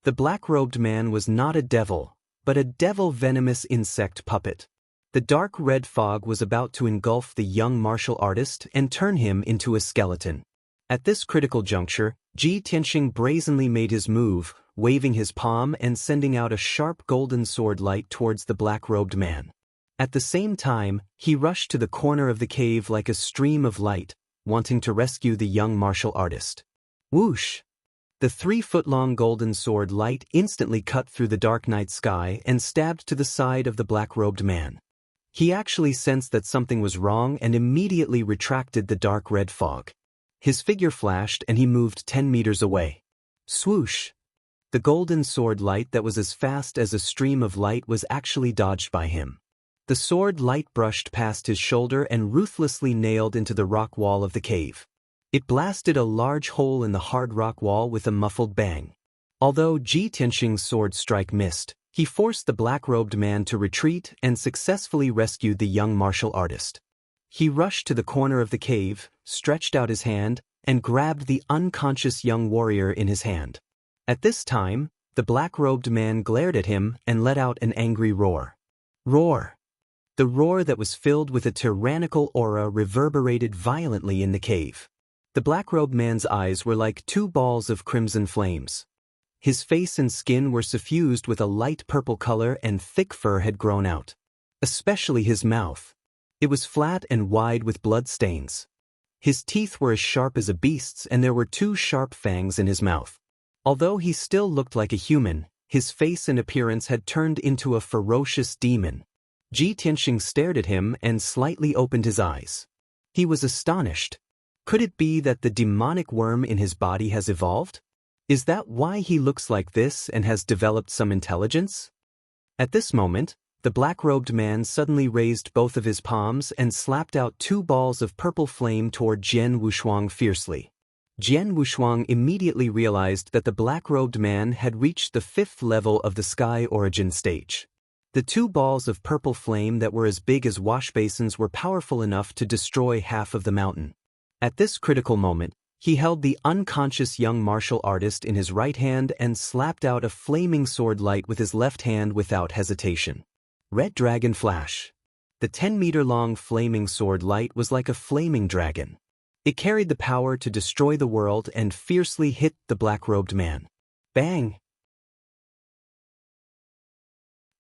The black-robed man was not a devil, but a devil-venomous insect puppet. The dark red fog was about to engulf the young martial artist and turn him into a skeleton. At this critical juncture, Ji Tianxing brazenly made his move, waving his palm and sending out a sharp golden sword light towards the black-robed man. At the same time, he rushed to the corner of the cave like a stream of light, wanting to rescue the young martial artist. Whoosh! The 3-foot-long golden sword light instantly cut through the dark night sky and stabbed to the side of the black-robed man. He actually sensed that something was wrong and immediately retracted the dark red fog. His figure flashed and he moved 10 meters away. Swoosh! The golden sword light that was as fast as a stream of light was actually dodged by him. The sword light brushed past his shoulder and ruthlessly nailed into the rock wall of the cave. It blasted a large hole in the hard rock wall with a muffled bang. Although Ji Tianxing's sword strike missed, he forced the black-robed man to retreat and successfully rescued the young martial artist. He rushed to the corner of the cave, stretched out his hand, and grabbed the unconscious young warrior in his hand. At this time, the black-robed man glared at him and let out an angry roar. Roar! The roar that was filled with a tyrannical aura reverberated violently in the cave. The black-robed man's eyes were like 2 balls of crimson flames. His face and skin were suffused with a light purple color and thick fur had grown out. Especially his mouth. It was flat and wide with blood stains. His teeth were as sharp as a beast's and there were 2 sharp fangs in his mouth. Although he still looked like a human, his face and appearance had turned into a ferocious demon. Ji Tianxing stared at him and slightly opened his eyes. He was astonished. Could it be that the demonic worm in his body has evolved? Is that why he looks like this and has developed some intelligence? At this moment, the black-robed man suddenly raised both of his palms and slapped out 2 balls of purple flame toward Jian Wushuang fiercely. Jian Wushuang immediately realized that the black-robed man had reached the 5th level of the sky origin stage. The 2 balls of purple flame that were as big as wash basins were powerful enough to destroy half of the mountain. At this critical moment, he held the unconscious young martial artist in his right hand and slapped out a flaming sword light with his left hand without hesitation. Red Dragon Flash. The 10-meter-long flaming sword light was like a flaming dragon. It carried the power to destroy the world and fiercely hit the black-robed man. Bang!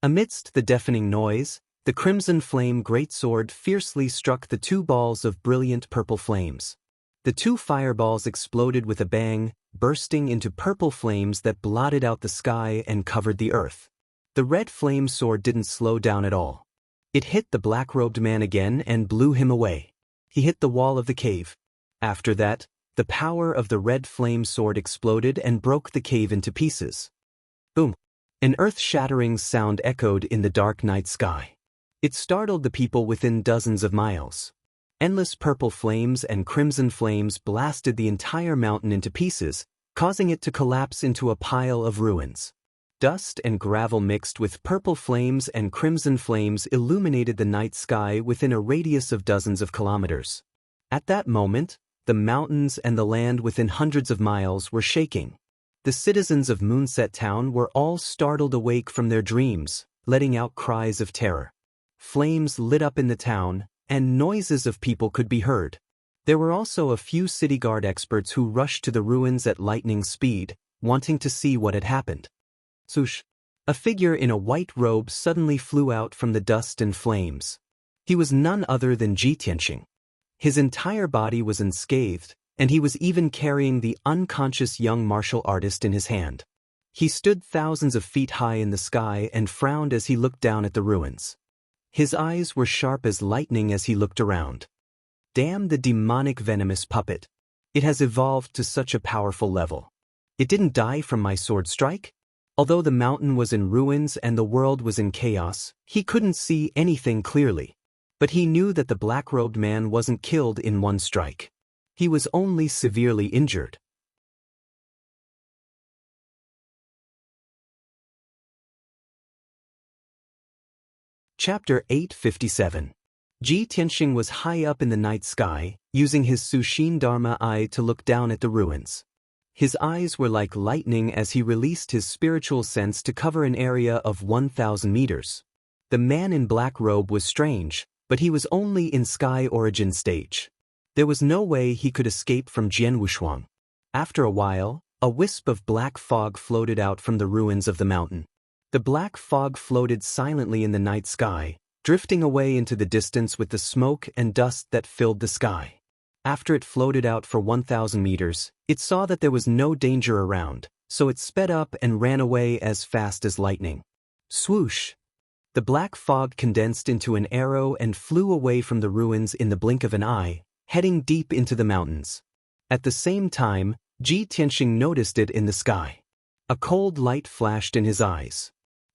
Amidst the deafening noise, the crimson flame greatsword fiercely struck the 2 balls of brilliant purple flames. The 2 fireballs exploded with a bang, bursting into purple flames that blotted out the sky and covered the earth. The red flame sword didn't slow down at all. It hit the black-robed man again and blew him away. He hit the wall of the cave. After that, the power of the red flame sword exploded and broke the cave into pieces. Boom! An earth-shattering sound echoed in the dark night sky. It startled the people within dozens of miles. Endless purple flames and crimson flames blasted the entire mountain into pieces, causing it to collapse into a pile of ruins. Dust and gravel mixed with purple flames and crimson flames illuminated the night sky within a radius of dozens of kilometers. At that moment, the mountains and the land within hundreds of miles were shaking. The citizens of Moonset Town were all startled awake from their dreams, letting out cries of terror. Flames lit up in the town, and noises of people could be heard. There were also a few city guard experts who rushed to the ruins at lightning speed, wanting to see what had happened. Swoosh! A figure in a white robe suddenly flew out from the dust and flames. He was none other than Ji Tianxing. His entire body was unscathed, and he was even carrying the unconscious young martial artist in his hand. He stood thousands of feet high in the sky and frowned as he looked down at the ruins. His eyes were sharp as lightning as he looked around. Damn the demonic venomous puppet. It has evolved to such a powerful level. It didn't die from my sword strike? Although the mountain was in ruins and the world was in chaos, he couldn't see anything clearly. But he knew that the black-robed man wasn't killed in one strike. He was only severely injured. Chapter 857. Ji Tianxing was high up in the night sky, using his Sushin Dharma eye to look down at the ruins. His eyes were like lightning as he released his spiritual sense to cover an area of 1,000 meters. The man in black robe was strange, but he was only in sky origin stage. There was no way he could escape from Jian Wushuang. After a while, a wisp of black fog floated out from the ruins of the mountain. The black fog floated silently in the night sky, drifting away into the distance with the smoke and dust that filled the sky. After it floated out for 1,000 meters, it saw that there was no danger around, so it sped up and ran away as fast as lightning. Swoosh! The black fog condensed into an arrow and flew away from the ruins in the blink of an eye, heading deep into the mountains. At the same time, Ji Tianxing noticed it in the sky. A cold light flashed in his eyes.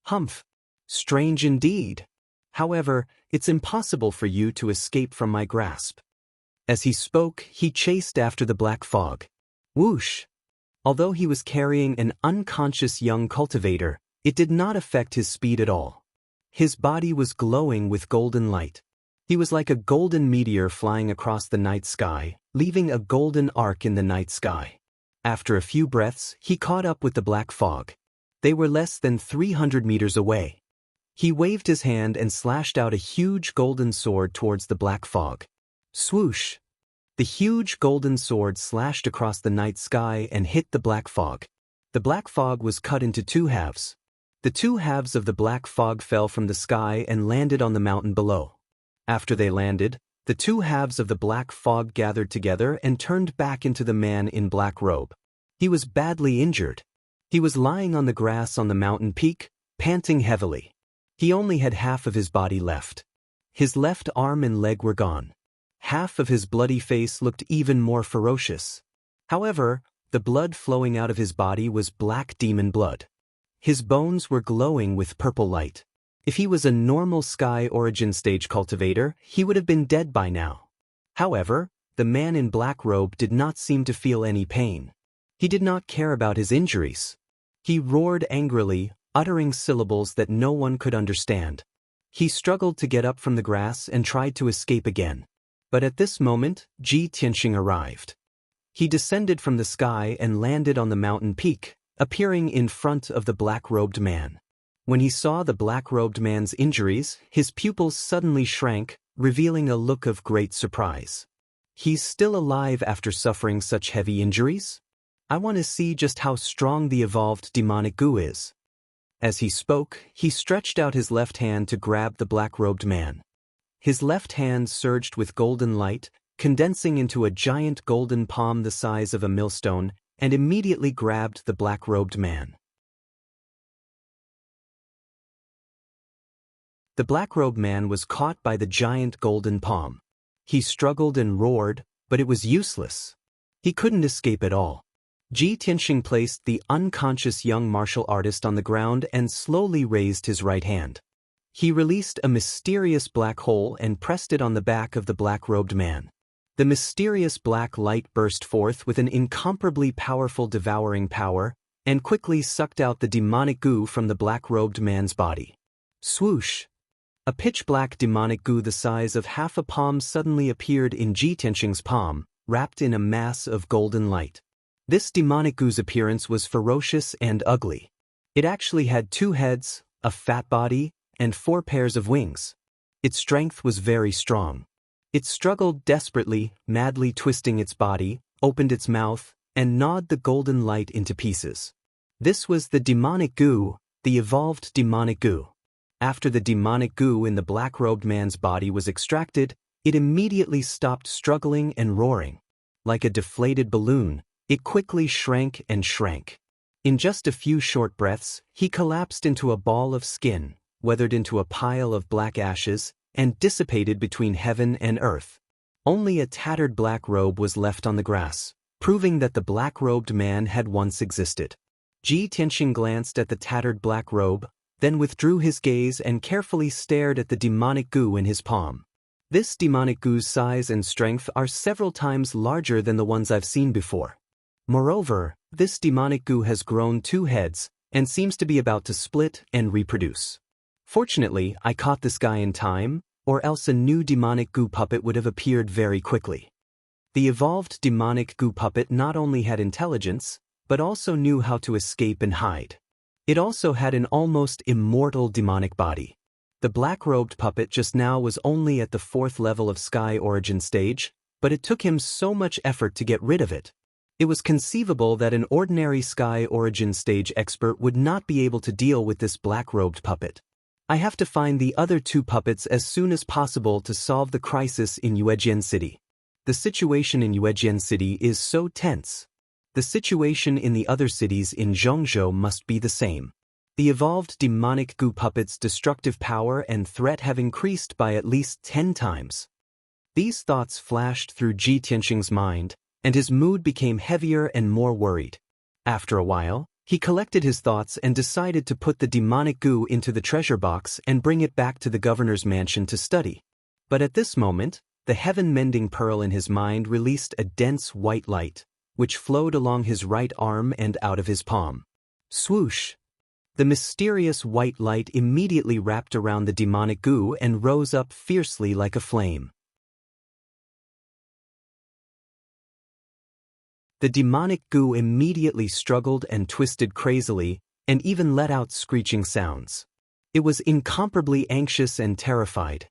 Humph! Strange indeed. However, it's impossible for you to escape from my grasp. As he spoke, he chased after the black fog. Whoosh! Although he was carrying an unconscious young cultivator, it did not affect his speed at all. His body was glowing with golden light. He was like a golden meteor flying across the night sky, leaving a golden arc in the night sky. After a few breaths, he caught up with the black fog. They were less than 300 meters away. He waved his hand and slashed out a huge golden sword towards the black fog. Swoosh! The huge golden sword slashed across the night sky and hit the black fog. The black fog was cut into two halves. The two halves of the black fog fell from the sky and landed on the mountain below. After they landed, the two halves of the black fog gathered together and turned back into the man in black robe. He was badly injured. He was lying on the grass on the mountain peak, panting heavily. He only had half of his body left. His left arm and leg were gone. Half of his bloody face looked even more ferocious. However, the blood flowing out of his body was black demon blood. His bones were glowing with purple light. If he was a normal sky origin stage cultivator, he would have been dead by now. However, the man in black robe did not seem to feel any pain. He did not care about his injuries. He roared angrily, uttering syllables that no one could understand. He struggled to get up from the grass and tried to escape again. But at this moment, Ji Tianxing arrived. He descended from the sky and landed on the mountain peak, appearing in front of the black-robed man. When he saw the black-robed man's injuries, his pupils suddenly shrank, revealing a look of great surprise. He's still alive after suffering such heavy injuries? I want to see just how strong the evolved demonic goo is. As he spoke, he stretched out his left hand to grab the black-robed man. His left hand surged with golden light, condensing into a giant golden palm the size of a millstone, and immediately grabbed the black-robed man. The black-robed man was caught by the giant golden palm. He struggled and roared, but it was useless. He couldn't escape at all. Ji Tianxing placed the unconscious young martial artist on the ground and slowly raised his right hand. He released a mysterious black hole and pressed it on the back of the black-robed man. The mysterious black light burst forth with an incomparably powerful devouring power and quickly sucked out the demonic goo from the black-robed man's body. Swoosh! A pitch-black demonic goo the size of half a palm suddenly appeared in Ji Tianxing's palm, wrapped in a mass of golden light. This demonic goo's appearance was ferocious and ugly. It actually had 2 heads, a fat body, and 4 pairs of wings. Its strength was very strong. It struggled desperately, madly twisting its body, opened its mouth, and gnawed the golden light into pieces. This was the demonic goo, the evolved demonic goo. After the demonic goo in the black-robed man's body was extracted, it immediately stopped struggling and roaring. Like a deflated balloon, it quickly shrank and shrank. In just a few short breaths, he collapsed into a ball of skin, weathered into a pile of black ashes, and dissipated between heaven and earth. Only a tattered black robe was left on the grass, proving that the black-robed man had once existed. Ji Tianxing glanced at the tattered black robe, then withdrew his gaze and carefully stared at the demonic goo in his palm. This demonic goo's size and strength are several times larger than the ones I've seen before. Moreover, this demonic goo has grown 2 heads and seems to be about to split and reproduce. Fortunately, I caught this guy in time, or else a new demonic goo puppet would have appeared very quickly. The evolved demonic goo puppet not only had intelligence, but also knew how to escape and hide. It also had an almost immortal demonic body. The black-robed puppet just now was only at the 4th level of Sky Origin stage, but it took him so much effort to get rid of it. It was conceivable that an ordinary Sky Origin stage expert would not be able to deal with this black-robed puppet. I have to find the other 2 puppets as soon as possible to solve the crisis in Yuejian City. The situation in Yuejian City is so tense. The situation in the other cities in Zhongzhou must be the same. The evolved demonic goo puppet's destructive power and threat have increased by at least 10 times. These thoughts flashed through Ji Tianxing's mind, and his mood became heavier and more worried. After a while, he collected his thoughts and decided to put the demonic goo into the treasure box and bring it back to the governor's mansion to study. But at this moment, the heaven-mending pearl in his mind released a dense white light, which flowed along his right arm and out of his palm. Swoosh! The mysterious white light immediately wrapped around the demonic goo and rose up fiercely like a flame. The demonic goo immediately struggled and twisted crazily, and even let out screeching sounds. It was incomparably anxious and terrified.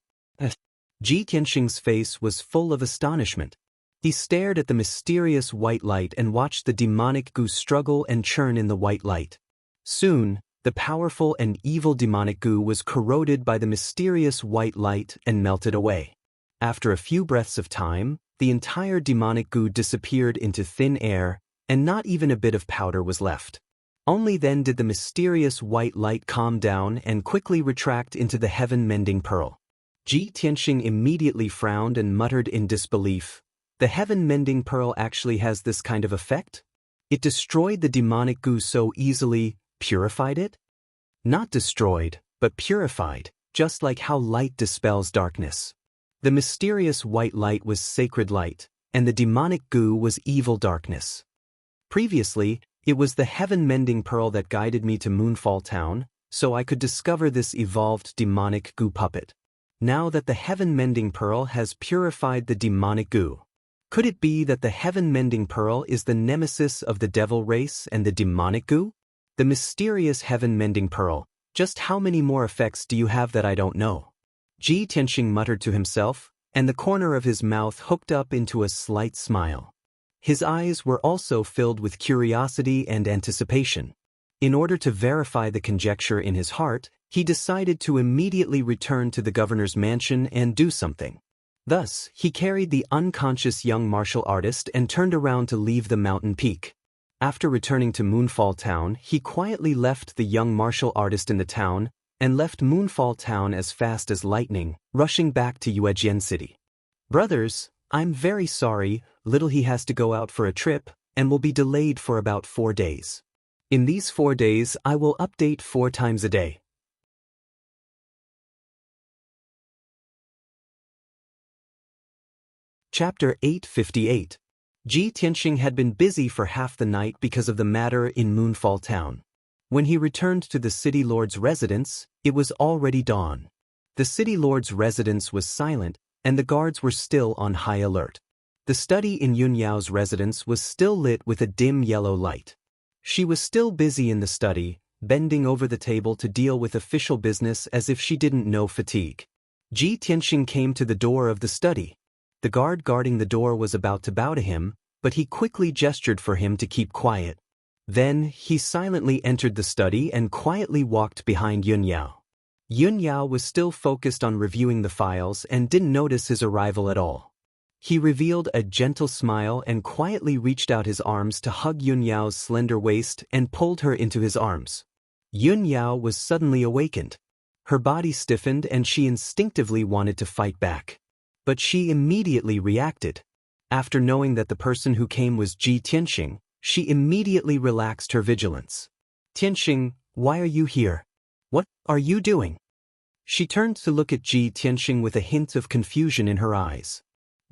Ji Tianxing's face was full of astonishment. He stared at the mysterious white light and watched the demonic goo struggle and churn in the white light. Soon, the powerful and evil demonic goo was corroded by the mysterious white light and melted away. After a few breaths of time, the entire demonic goo disappeared into thin air, and not even a bit of powder was left. Only then did the mysterious white light calm down and quickly retract into the heaven-mending pearl. Ji Tianxing immediately frowned and muttered in disbelief. The heaven-mending pearl actually has this kind of effect? It destroyed the demonic goo so easily, purified it? Not destroyed, but purified, just like how light dispels darkness. The mysterious white light was sacred light, and the demonic goo was evil darkness. Previously, it was the heaven-mending pearl that guided me to Moonfall Town, so I could discover this evolved demonic goo puppet. Now that the heaven-mending pearl has purified the demonic goo, could it be that the heaven-mending pearl is the nemesis of the devil race and the demonic goo? The mysterious heaven-mending pearl, just how many more effects do you have that I don't know? Ji Tianxing muttered to himself, and the corner of his mouth hooked up into a slight smile. His eyes were also filled with curiosity and anticipation. In order to verify the conjecture in his heart, he decided to immediately return to the governor's mansion and do something. Thus, he carried the unconscious young martial artist and turned around to leave the mountain peak. After returning to Moonfall Town, he quietly left the young martial artist in the town, and left Moonfall Town as fast as lightning, rushing back to Yuejian City. Brothers, I'm very sorry, little he has to go out for a trip, and will be delayed for about 4 days. In these 4 days I will update 4 times a day. Chapter 858. Ji Tianxing had been busy for half the night because of the matter in Moonfall Town. When he returned to the city lord's residence, it was already dawn. The city lord's residence was silent, and the guards were still on high alert. The study in Yunyao's residence was still lit with a dim yellow light. She was still busy in the study, bending over the table to deal with official business as if she didn't know fatigue. Ji Tianxing came to the door of the study. The guard guarding the door was about to bow to him, but he quickly gestured for him to keep quiet. Then, he silently entered the study and quietly walked behind Yunyao. Yunyao was still focused on reviewing the files and didn't notice his arrival at all. He revealed a gentle smile and quietly reached out his arms to hug Yunyao's slender waist and pulled her into his arms. Yunyao was suddenly awakened. Her body stiffened and she instinctively wanted to fight back. But she immediately reacted. After knowing that the person who came was Ji Tianxing, she immediately relaxed her vigilance. Tianxing, why are you here? What are you doing? She turned to look at Ji Tianxing with a hint of confusion in her eyes.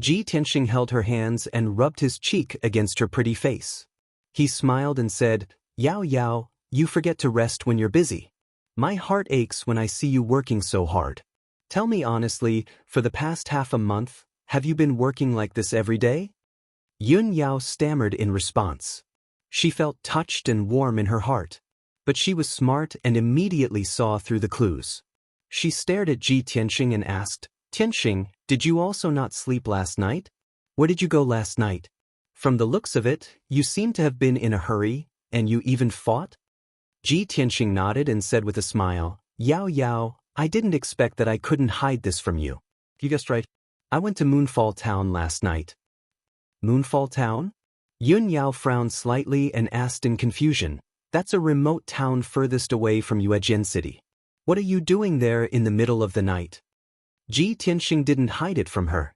Ji Tianxing held her hands and rubbed his cheek against her pretty face. He smiled and said, Yao Yao, you forget to rest when you're busy. My heart aches when I see you working so hard. Tell me honestly, for the past half a month, have you been working like this every day? Yunyao stammered in response. She felt touched and warm in her heart. But she was smart and immediately saw through the clues. She stared at Ji Tianxing and asked, Tianxing, did you also not sleep last night? Where did you go last night? From the looks of it, you seem to have been in a hurry, and you even fought? Ji Tianxing nodded and said with a smile, Yao Yao, I didn't expect that I couldn't hide this from you. You guessed right. I went to Moonfall Town last night. Moonfall Town? Yunyao frowned slightly and asked in confusion, That's a remote town furthest away from Yuejian City. What are you doing there in the middle of the night? Ji Tianxing didn't hide it from her.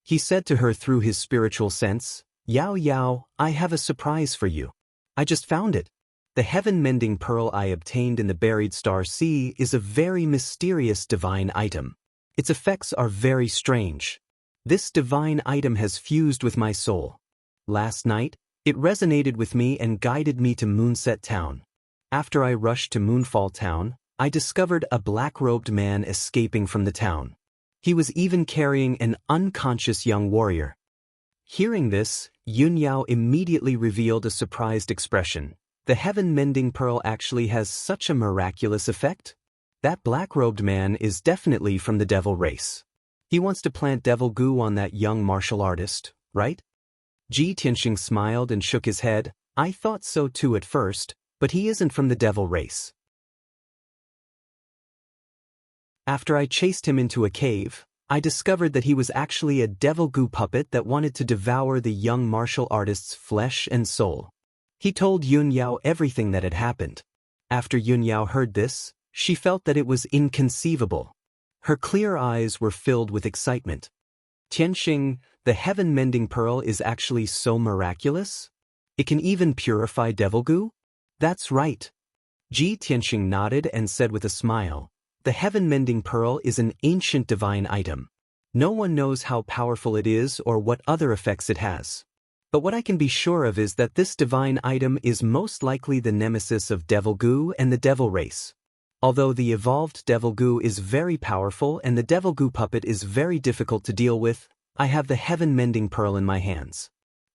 He said to her through his spiritual sense, Yao Yao, I have a surprise for you. I just found it. The heaven-mending pearl I obtained in the buried star sea is a very mysterious divine item. Its effects are very strange. This divine item has fused with my soul. Last night, it resonated with me and guided me to Moonset Town. After I rushed to Moonfall Town, I discovered a black-robed man escaping from the town. He was even carrying an unconscious young warrior. Hearing this, Yunyao immediately revealed a surprised expression. The heaven-mending pearl actually has such a miraculous effect? That black-robed man is definitely from the devil race. He wants to plant devil goo on that young martial artist, right? Ji Tianxing smiled and shook his head. I thought so too at first, but he isn't from the devil race. After I chased him into a cave, I discovered that he was actually a devil goo puppet that wanted to devour the young martial artist's flesh and soul. He told Yunyao everything that had happened. After Yunyao heard this, she felt that it was inconceivable. Her clear eyes were filled with excitement. Tianxing, the heaven-mending pearl is actually so miraculous? It can even purify devil goo? That's right. Ji Tianxing nodded and said with a smile, The heaven-mending pearl is an ancient divine item. No one knows how powerful it is or what other effects it has. But what I can be sure of is that this divine item is most likely the nemesis of devil goo and the devil race. Although the evolved devil goo is very powerful and the devil goo puppet is very difficult to deal with, I have the heaven-mending pearl in my hands.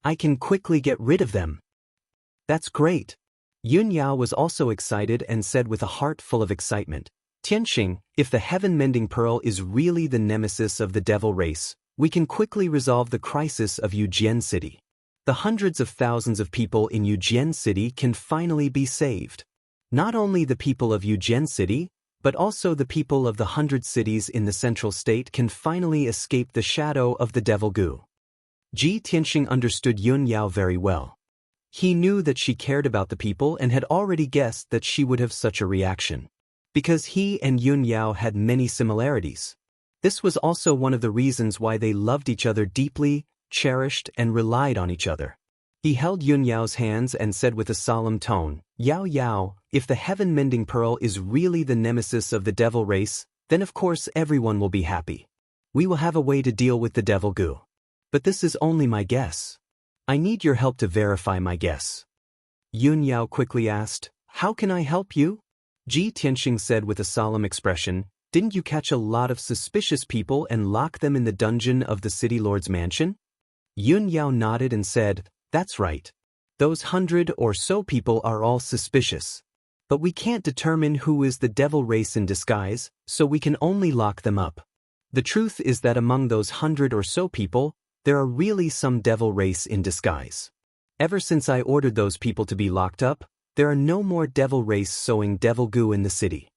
I can quickly get rid of them. That's great. Yunyao was also excited and said with a heart full of excitement, Tianxing, if the heaven-mending pearl is really the nemesis of the devil race, we can quickly resolve the crisis of Yuejian City. The hundreds of thousands of people in Yuejian City can finally be saved. Not only the people of Yuejian City, but also the people of the 100 cities in the central state can finally escape the shadow of the devil goo. Ji Tianxing understood Yunyao very well. He knew that she cared about the people and had already guessed that she would have such a reaction. because he and Yun Yao had many similarities. This was also one of the reasons why they loved each other deeply, cherished, and relied on each other. He held Yun Yao's hands and said with a solemn tone, "Yao Yao, if the heaven-mending pearl is really the nemesis of the devil race, then of course everyone will be happy. We will have a way to deal with the devil goo. But this is only my guess. I need your help to verify my guess." Yun Yao quickly asked, "How can I help you?" Ji Tianxing said with a solemn expression, "Didn't you catch a lot of suspicious people and lock them in the dungeon of the city lord's mansion?" Yun Yao nodded and said, "That's right. Those 100 or so people are all suspicious. But we can't determine who is the devil race in disguise, so we can only lock them up. The truth is that among those 100 or so people, there are really some devil race in disguise. Ever since I ordered those people to be locked up, there are no more devil race sowing devil goo in the city."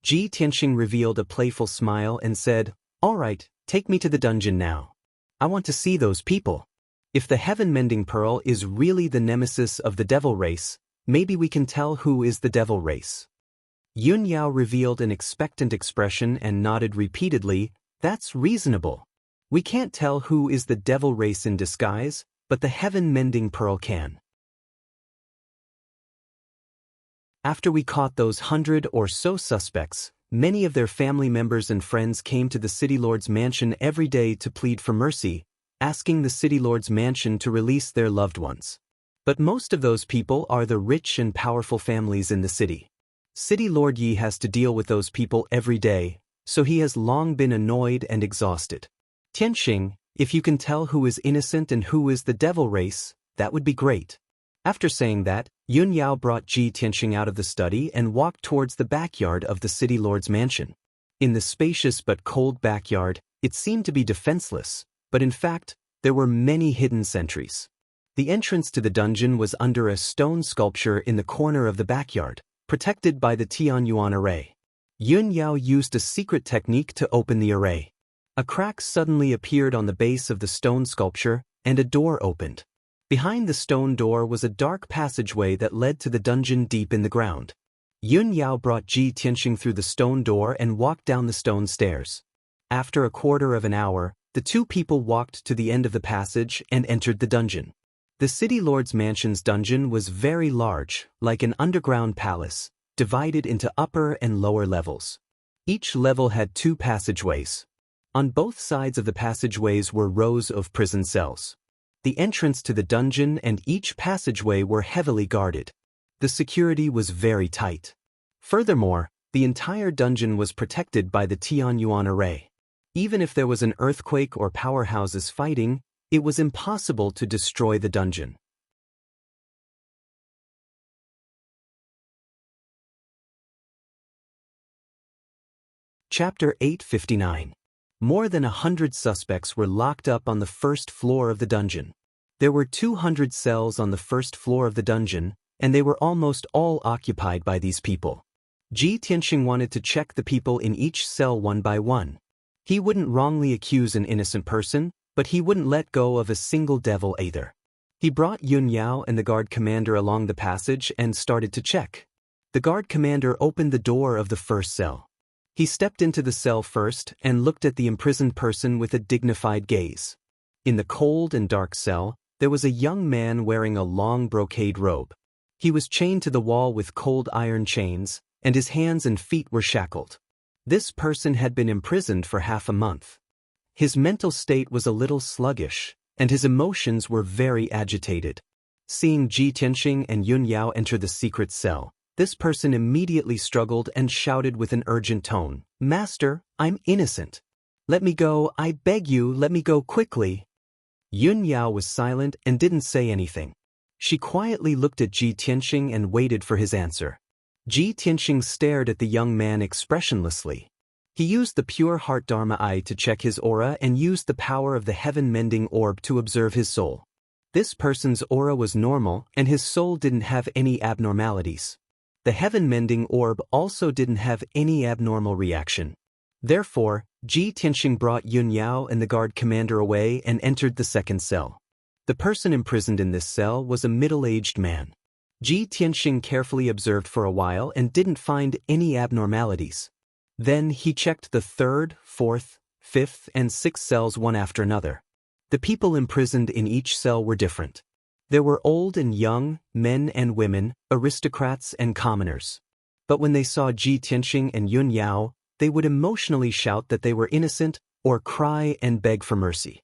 Ji Tianxing revealed a playful smile and said, "All right, take me to the dungeon now. I want to see those people. If the heaven-mending pearl is really the nemesis of the devil race, maybe we can tell who is the devil race." Yun Yao revealed an expectant expression and nodded repeatedly, "That's reasonable. We can't tell who is the devil race in disguise, but the heaven-mending pearl can. After we caught those 100 or so suspects, many of their family members and friends came to the city lord's mansion every day to plead for mercy, asking the city lord's mansion to release their loved ones. But most of those people are the rich and powerful families in the city. City Lord Yi has to deal with those people every day, so he has long been annoyed and exhausted. Tianxing, if you can tell who is innocent and who is the devil race, that would be great." After saying that, Yun Yao brought Ji Tianxing out of the study and walked towards the backyard of the city lord's mansion. In the spacious but cold backyard, it seemed to be defenseless, but in fact, there were many hidden sentries. The entrance to the dungeon was under a stone sculpture in the corner of the backyard, protected by the Tianyuan array. Yun Yao used a secret technique to open the array. A crack suddenly appeared on the base of the stone sculpture, and a door opened. Behind the stone door was a dark passageway that led to the dungeon deep in the ground. Yun Yao brought Ji Tianxing through the stone door and walked down the stone stairs. After a quarter of an hour, the two people walked to the end of the passage and entered the dungeon. The city lord's mansion's dungeon was very large, like an underground palace, divided into upper and lower levels. Each level had 2 passageways. On both sides of the passageways were rows of prison cells. The entrance to the dungeon and each passageway were heavily guarded. The security was very tight. Furthermore, the entire dungeon was protected by the Tianyuan array. Even if there was an earthquake or powerhouses fighting, it was impossible to destroy the dungeon. Chapter 859. More than 100 suspects were locked up on the first floor of the dungeon. There were 200 cells on the first floor of the dungeon, and they were almost all occupied by these people. Ji Tianxing wanted to check the people in each cell one by one. He wouldn't wrongly accuse an innocent person, but he wouldn't let go of a single devil either. He brought Yun Yao and the guard commander along the passage and started to check. The guard commander opened the door of the first cell. He stepped into the cell first and looked at the imprisoned person with a dignified gaze. In the cold and dark cell, there was a young man wearing a long brocade robe. He was chained to the wall with cold iron chains, and his hands and feet were shackled. This person had been imprisoned for half a month. His mental state was a little sluggish, and his emotions were very agitated. Seeing Ji Tianxing and Yun Yao enter the secret cell, this person immediately struggled and shouted with an urgent tone, "Master, I'm innocent. Let me go, I beg you, let me go quickly." Yun Yao was silent and didn't say anything. She quietly looked at Ji Tianxing and waited for his answer. Ji Tianxing stared at the young man expressionlessly. He used the pure heart Dharma eye to check his aura and used the power of the heaven-mending orb to observe his soul. This person's aura was normal and his soul didn't have any abnormalities. The heaven-mending orb also didn't have any abnormal reaction. Therefore, Ji Tianxing brought Yun Yao and the guard commander away and entered the second cell. The person imprisoned in this cell was a middle-aged man. Ji Tianxing carefully observed for a while and didn't find any abnormalities. Then he checked the 3rd, 4th, 5th, and 6th cells one after another. The people imprisoned in each cell were different. There were old and young, men and women, aristocrats and commoners. But when they saw Ji Tianxing and Yun Yao, they would emotionally shout that they were innocent or cry and beg for mercy.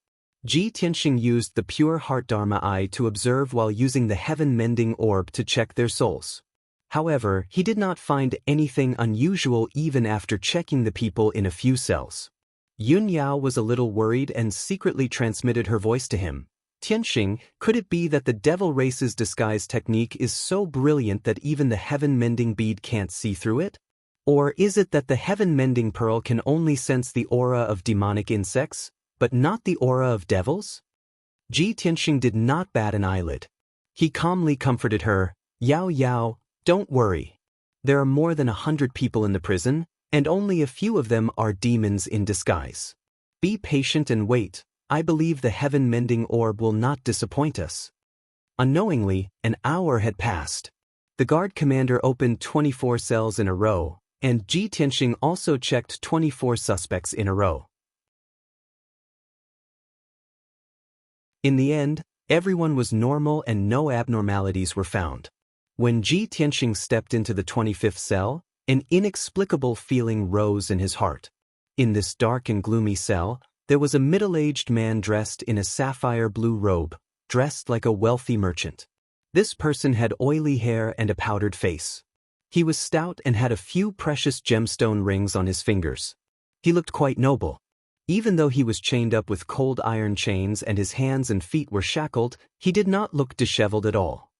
Ji Tianxing used the pure heart Dharma eye to observe while using the heaven-mending orb to check their souls. However, he did not find anything unusual even after checking the people in a few cells. Yun Yao was a little worried and secretly transmitted her voice to him. Tianxing, could it be that the devil race's disguise technique is so brilliant that even the heaven-mending bead can't see through it? Or is it that the heaven-mending pearl can only sense the aura of demonic insects, but not the aura of devils? Ji Tianxing did not bat an eyelid. He calmly comforted her, "Yao Yao, don't worry. There are more than 100 people in the prison, and only a few of them are demons in disguise. Be patient and wait. I believe the heaven-mending orb will not disappoint us." Unknowingly, an hour had passed. The guard commander opened 24 cells in a row, and Ji Tianxing also checked 24 suspects in a row. In the end, everyone was normal and no abnormalities were found. When Ji Tianxing stepped into the 25th cell, an inexplicable feeling rose in his heart. In this dark and gloomy cell, there was a middle-aged man dressed in a sapphire blue robe, dressed like a wealthy merchant. This person had oily hair and a powdered face. He was stout and had a few precious gemstone rings on his fingers. He looked quite noble. Even though he was chained up with cold iron chains and his hands and feet were shackled, he did not look disheveled at all.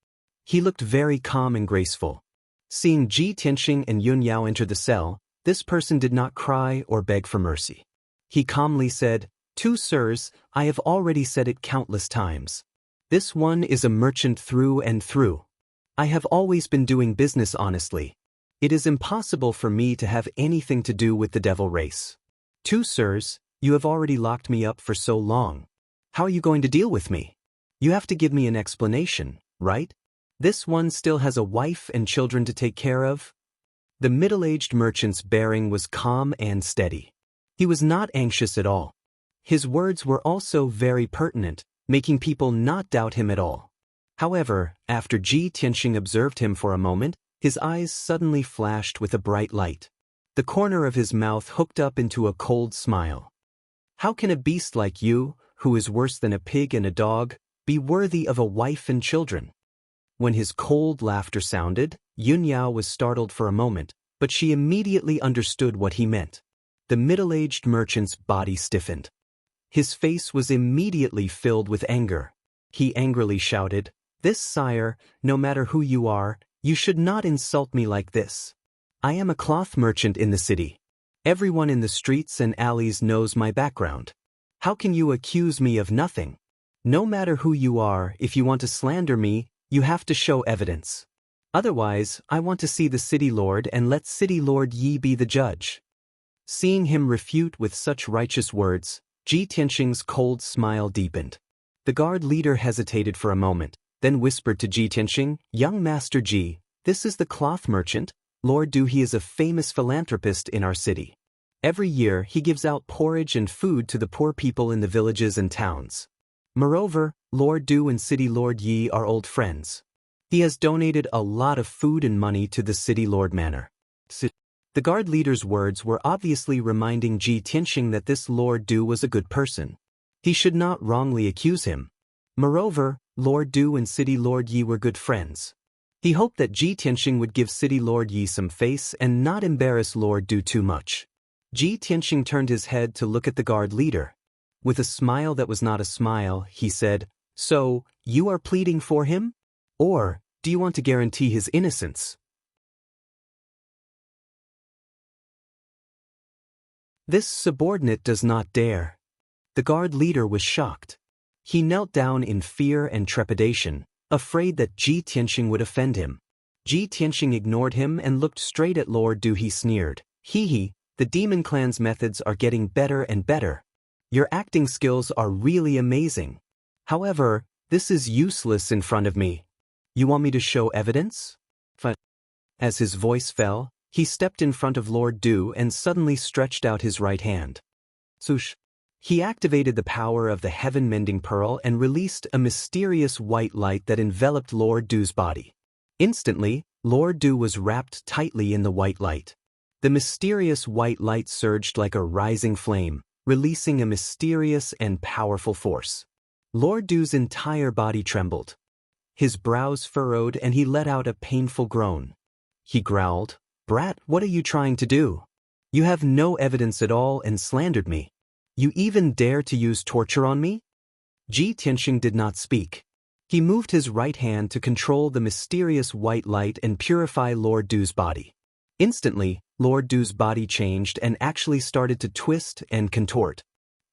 He looked very calm and graceful. Seeing Ji Tianxing and Yun Yao enter the cell, this person did not cry or beg for mercy. He calmly said, "Two sirs, I have already said it countless times. This one is a merchant through and through. I have always been doing business honestly. It is impossible for me to have anything to do with the devil race. Two sirs, you have already locked me up for so long. How are you going to deal with me? You have to give me an explanation, right? This one still has a wife and children to take care of." The middle-aged merchant's bearing was calm and steady. He was not anxious at all. His words were also very pertinent, making people not doubt him at all. However, after Ji Tianxing observed him for a moment, his eyes suddenly flashed with a bright light. The corner of his mouth hooked up into a cold smile. "How can a beast like you, who is worse than a pig and a dog, be worthy of a wife and children?" When his cold laughter sounded, Yun Yao was startled for a moment, but she immediately understood what he meant. The middle-aged merchant's body stiffened. His face was immediately filled with anger. He angrily shouted, "This, sire, no matter who you are, you should not insult me like this. I am a cloth merchant in the city. Everyone in the streets and alleys knows my background. How can you accuse me of nothing? No matter who you are, if you want to slander me, you have to show evidence. Otherwise, I want to see the city lord and let city lord Yi be the judge." Seeing him refute with such righteous words, Ji Tianxing's cold smile deepened. The guard leader hesitated for a moment, then whispered to Ji Tianxing, "Young Master Ji, this is the cloth merchant. Lord Du, he is a famous philanthropist in our city. Every year he gives out porridge and food to the poor people in the villages and towns. Moreover, Lord Du and City Lord Yi are old friends. He has donated a lot of food and money to the City Lord Manor." The guard leader's words were obviously reminding Ji Tianxing that this Lord Du was a good person. He should not wrongly accuse him. Moreover, Lord Du and City Lord Yi were good friends. He hoped that Ji Tianxing would give City Lord Yi some face and not embarrass Lord Du too much. Ji Tianxing turned his head to look at the guard leader. With a smile that was not a smile, he said, "So, you are pleading for him? Or, do you want to guarantee his innocence?" This subordinate does not dare. The guard leader was shocked. He knelt down in fear and trepidation, afraid that Ji Tianxing would offend him. Ji Tianxing ignored him and looked straight at Lord Du. He sneered, "Hee, the demon clan's methods are getting better and better. Your acting skills are really amazing. However, this is useless in front of me. You want me to show evidence? As his voice fell, he stepped in front of Lord Du and suddenly stretched out his right hand. Swoosh! He activated the power of the heaven-mending pearl and released a mysterious white light that enveloped Lord Du's body. Instantly, Lord Du was wrapped tightly in the white light. The mysterious white light surged like a rising flame, releasing a mysterious and powerful force. Lord Du's entire body trembled. His brows furrowed and he let out a painful groan. He growled, "Brat, what are you trying to do? You have no evidence at all and slandered me. You even dare to use torture on me?" Ji Tianxing did not speak. He moved his right hand to control the mysterious white light and purify Lord Du's body. Instantly, Lord Du's body changed and actually started to twist and contort.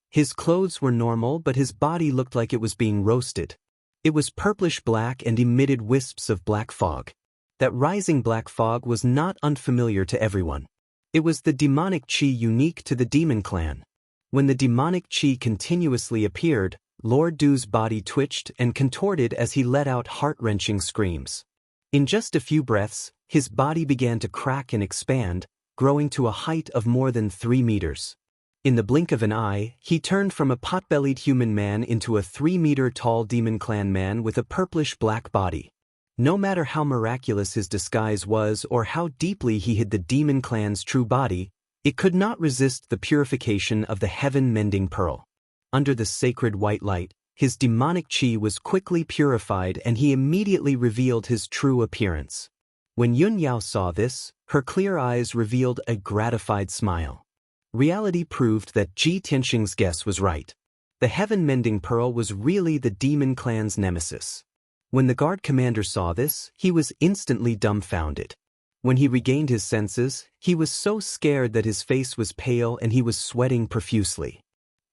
His clothes were normal, but his body looked like it was being roasted. It was purplish-black and emitted wisps of black fog. That rising black fog was not unfamiliar to everyone. It was the demonic qi unique to the demon clan. When the demonic qi continuously appeared, Lord Du's body twitched and contorted as he let out heart-wrenching screams. In just a few breaths, his body began to crack and expand, growing to a height of more than 3 meters. In the blink of an eye, he turned from a pot-bellied human man into a 3-meter-tall demon clan man with a purplish-black body. No matter how miraculous his disguise was or how deeply he hid the demon clan's true body, it could not resist the purification of the heaven-mending pearl. Under the sacred white light, his demonic qi was quickly purified and he immediately revealed his true appearance. When Yun Yao saw this, her clear eyes revealed a gratified smile. Reality proved that Ji Tianxing's guess was right. The heaven-mending pearl was really the demon clan's nemesis. When the guard commander saw this, he was instantly dumbfounded. When he regained his senses, he was so scared that his face was pale and he was sweating profusely.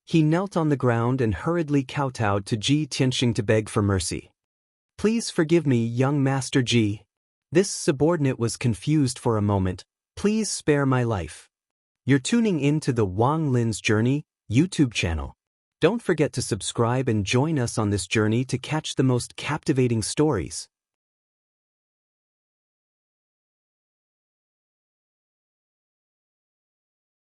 He knelt on the ground and hurriedly kowtowed to Ji Tianxing to beg for mercy. "Please forgive me, young Master Ji." This subordinate was confused for a moment. "Please spare my life." You're tuning in to the Wang Lin's Journey YouTube channel. Don't forget to subscribe and join us on this journey to catch the most captivating stories.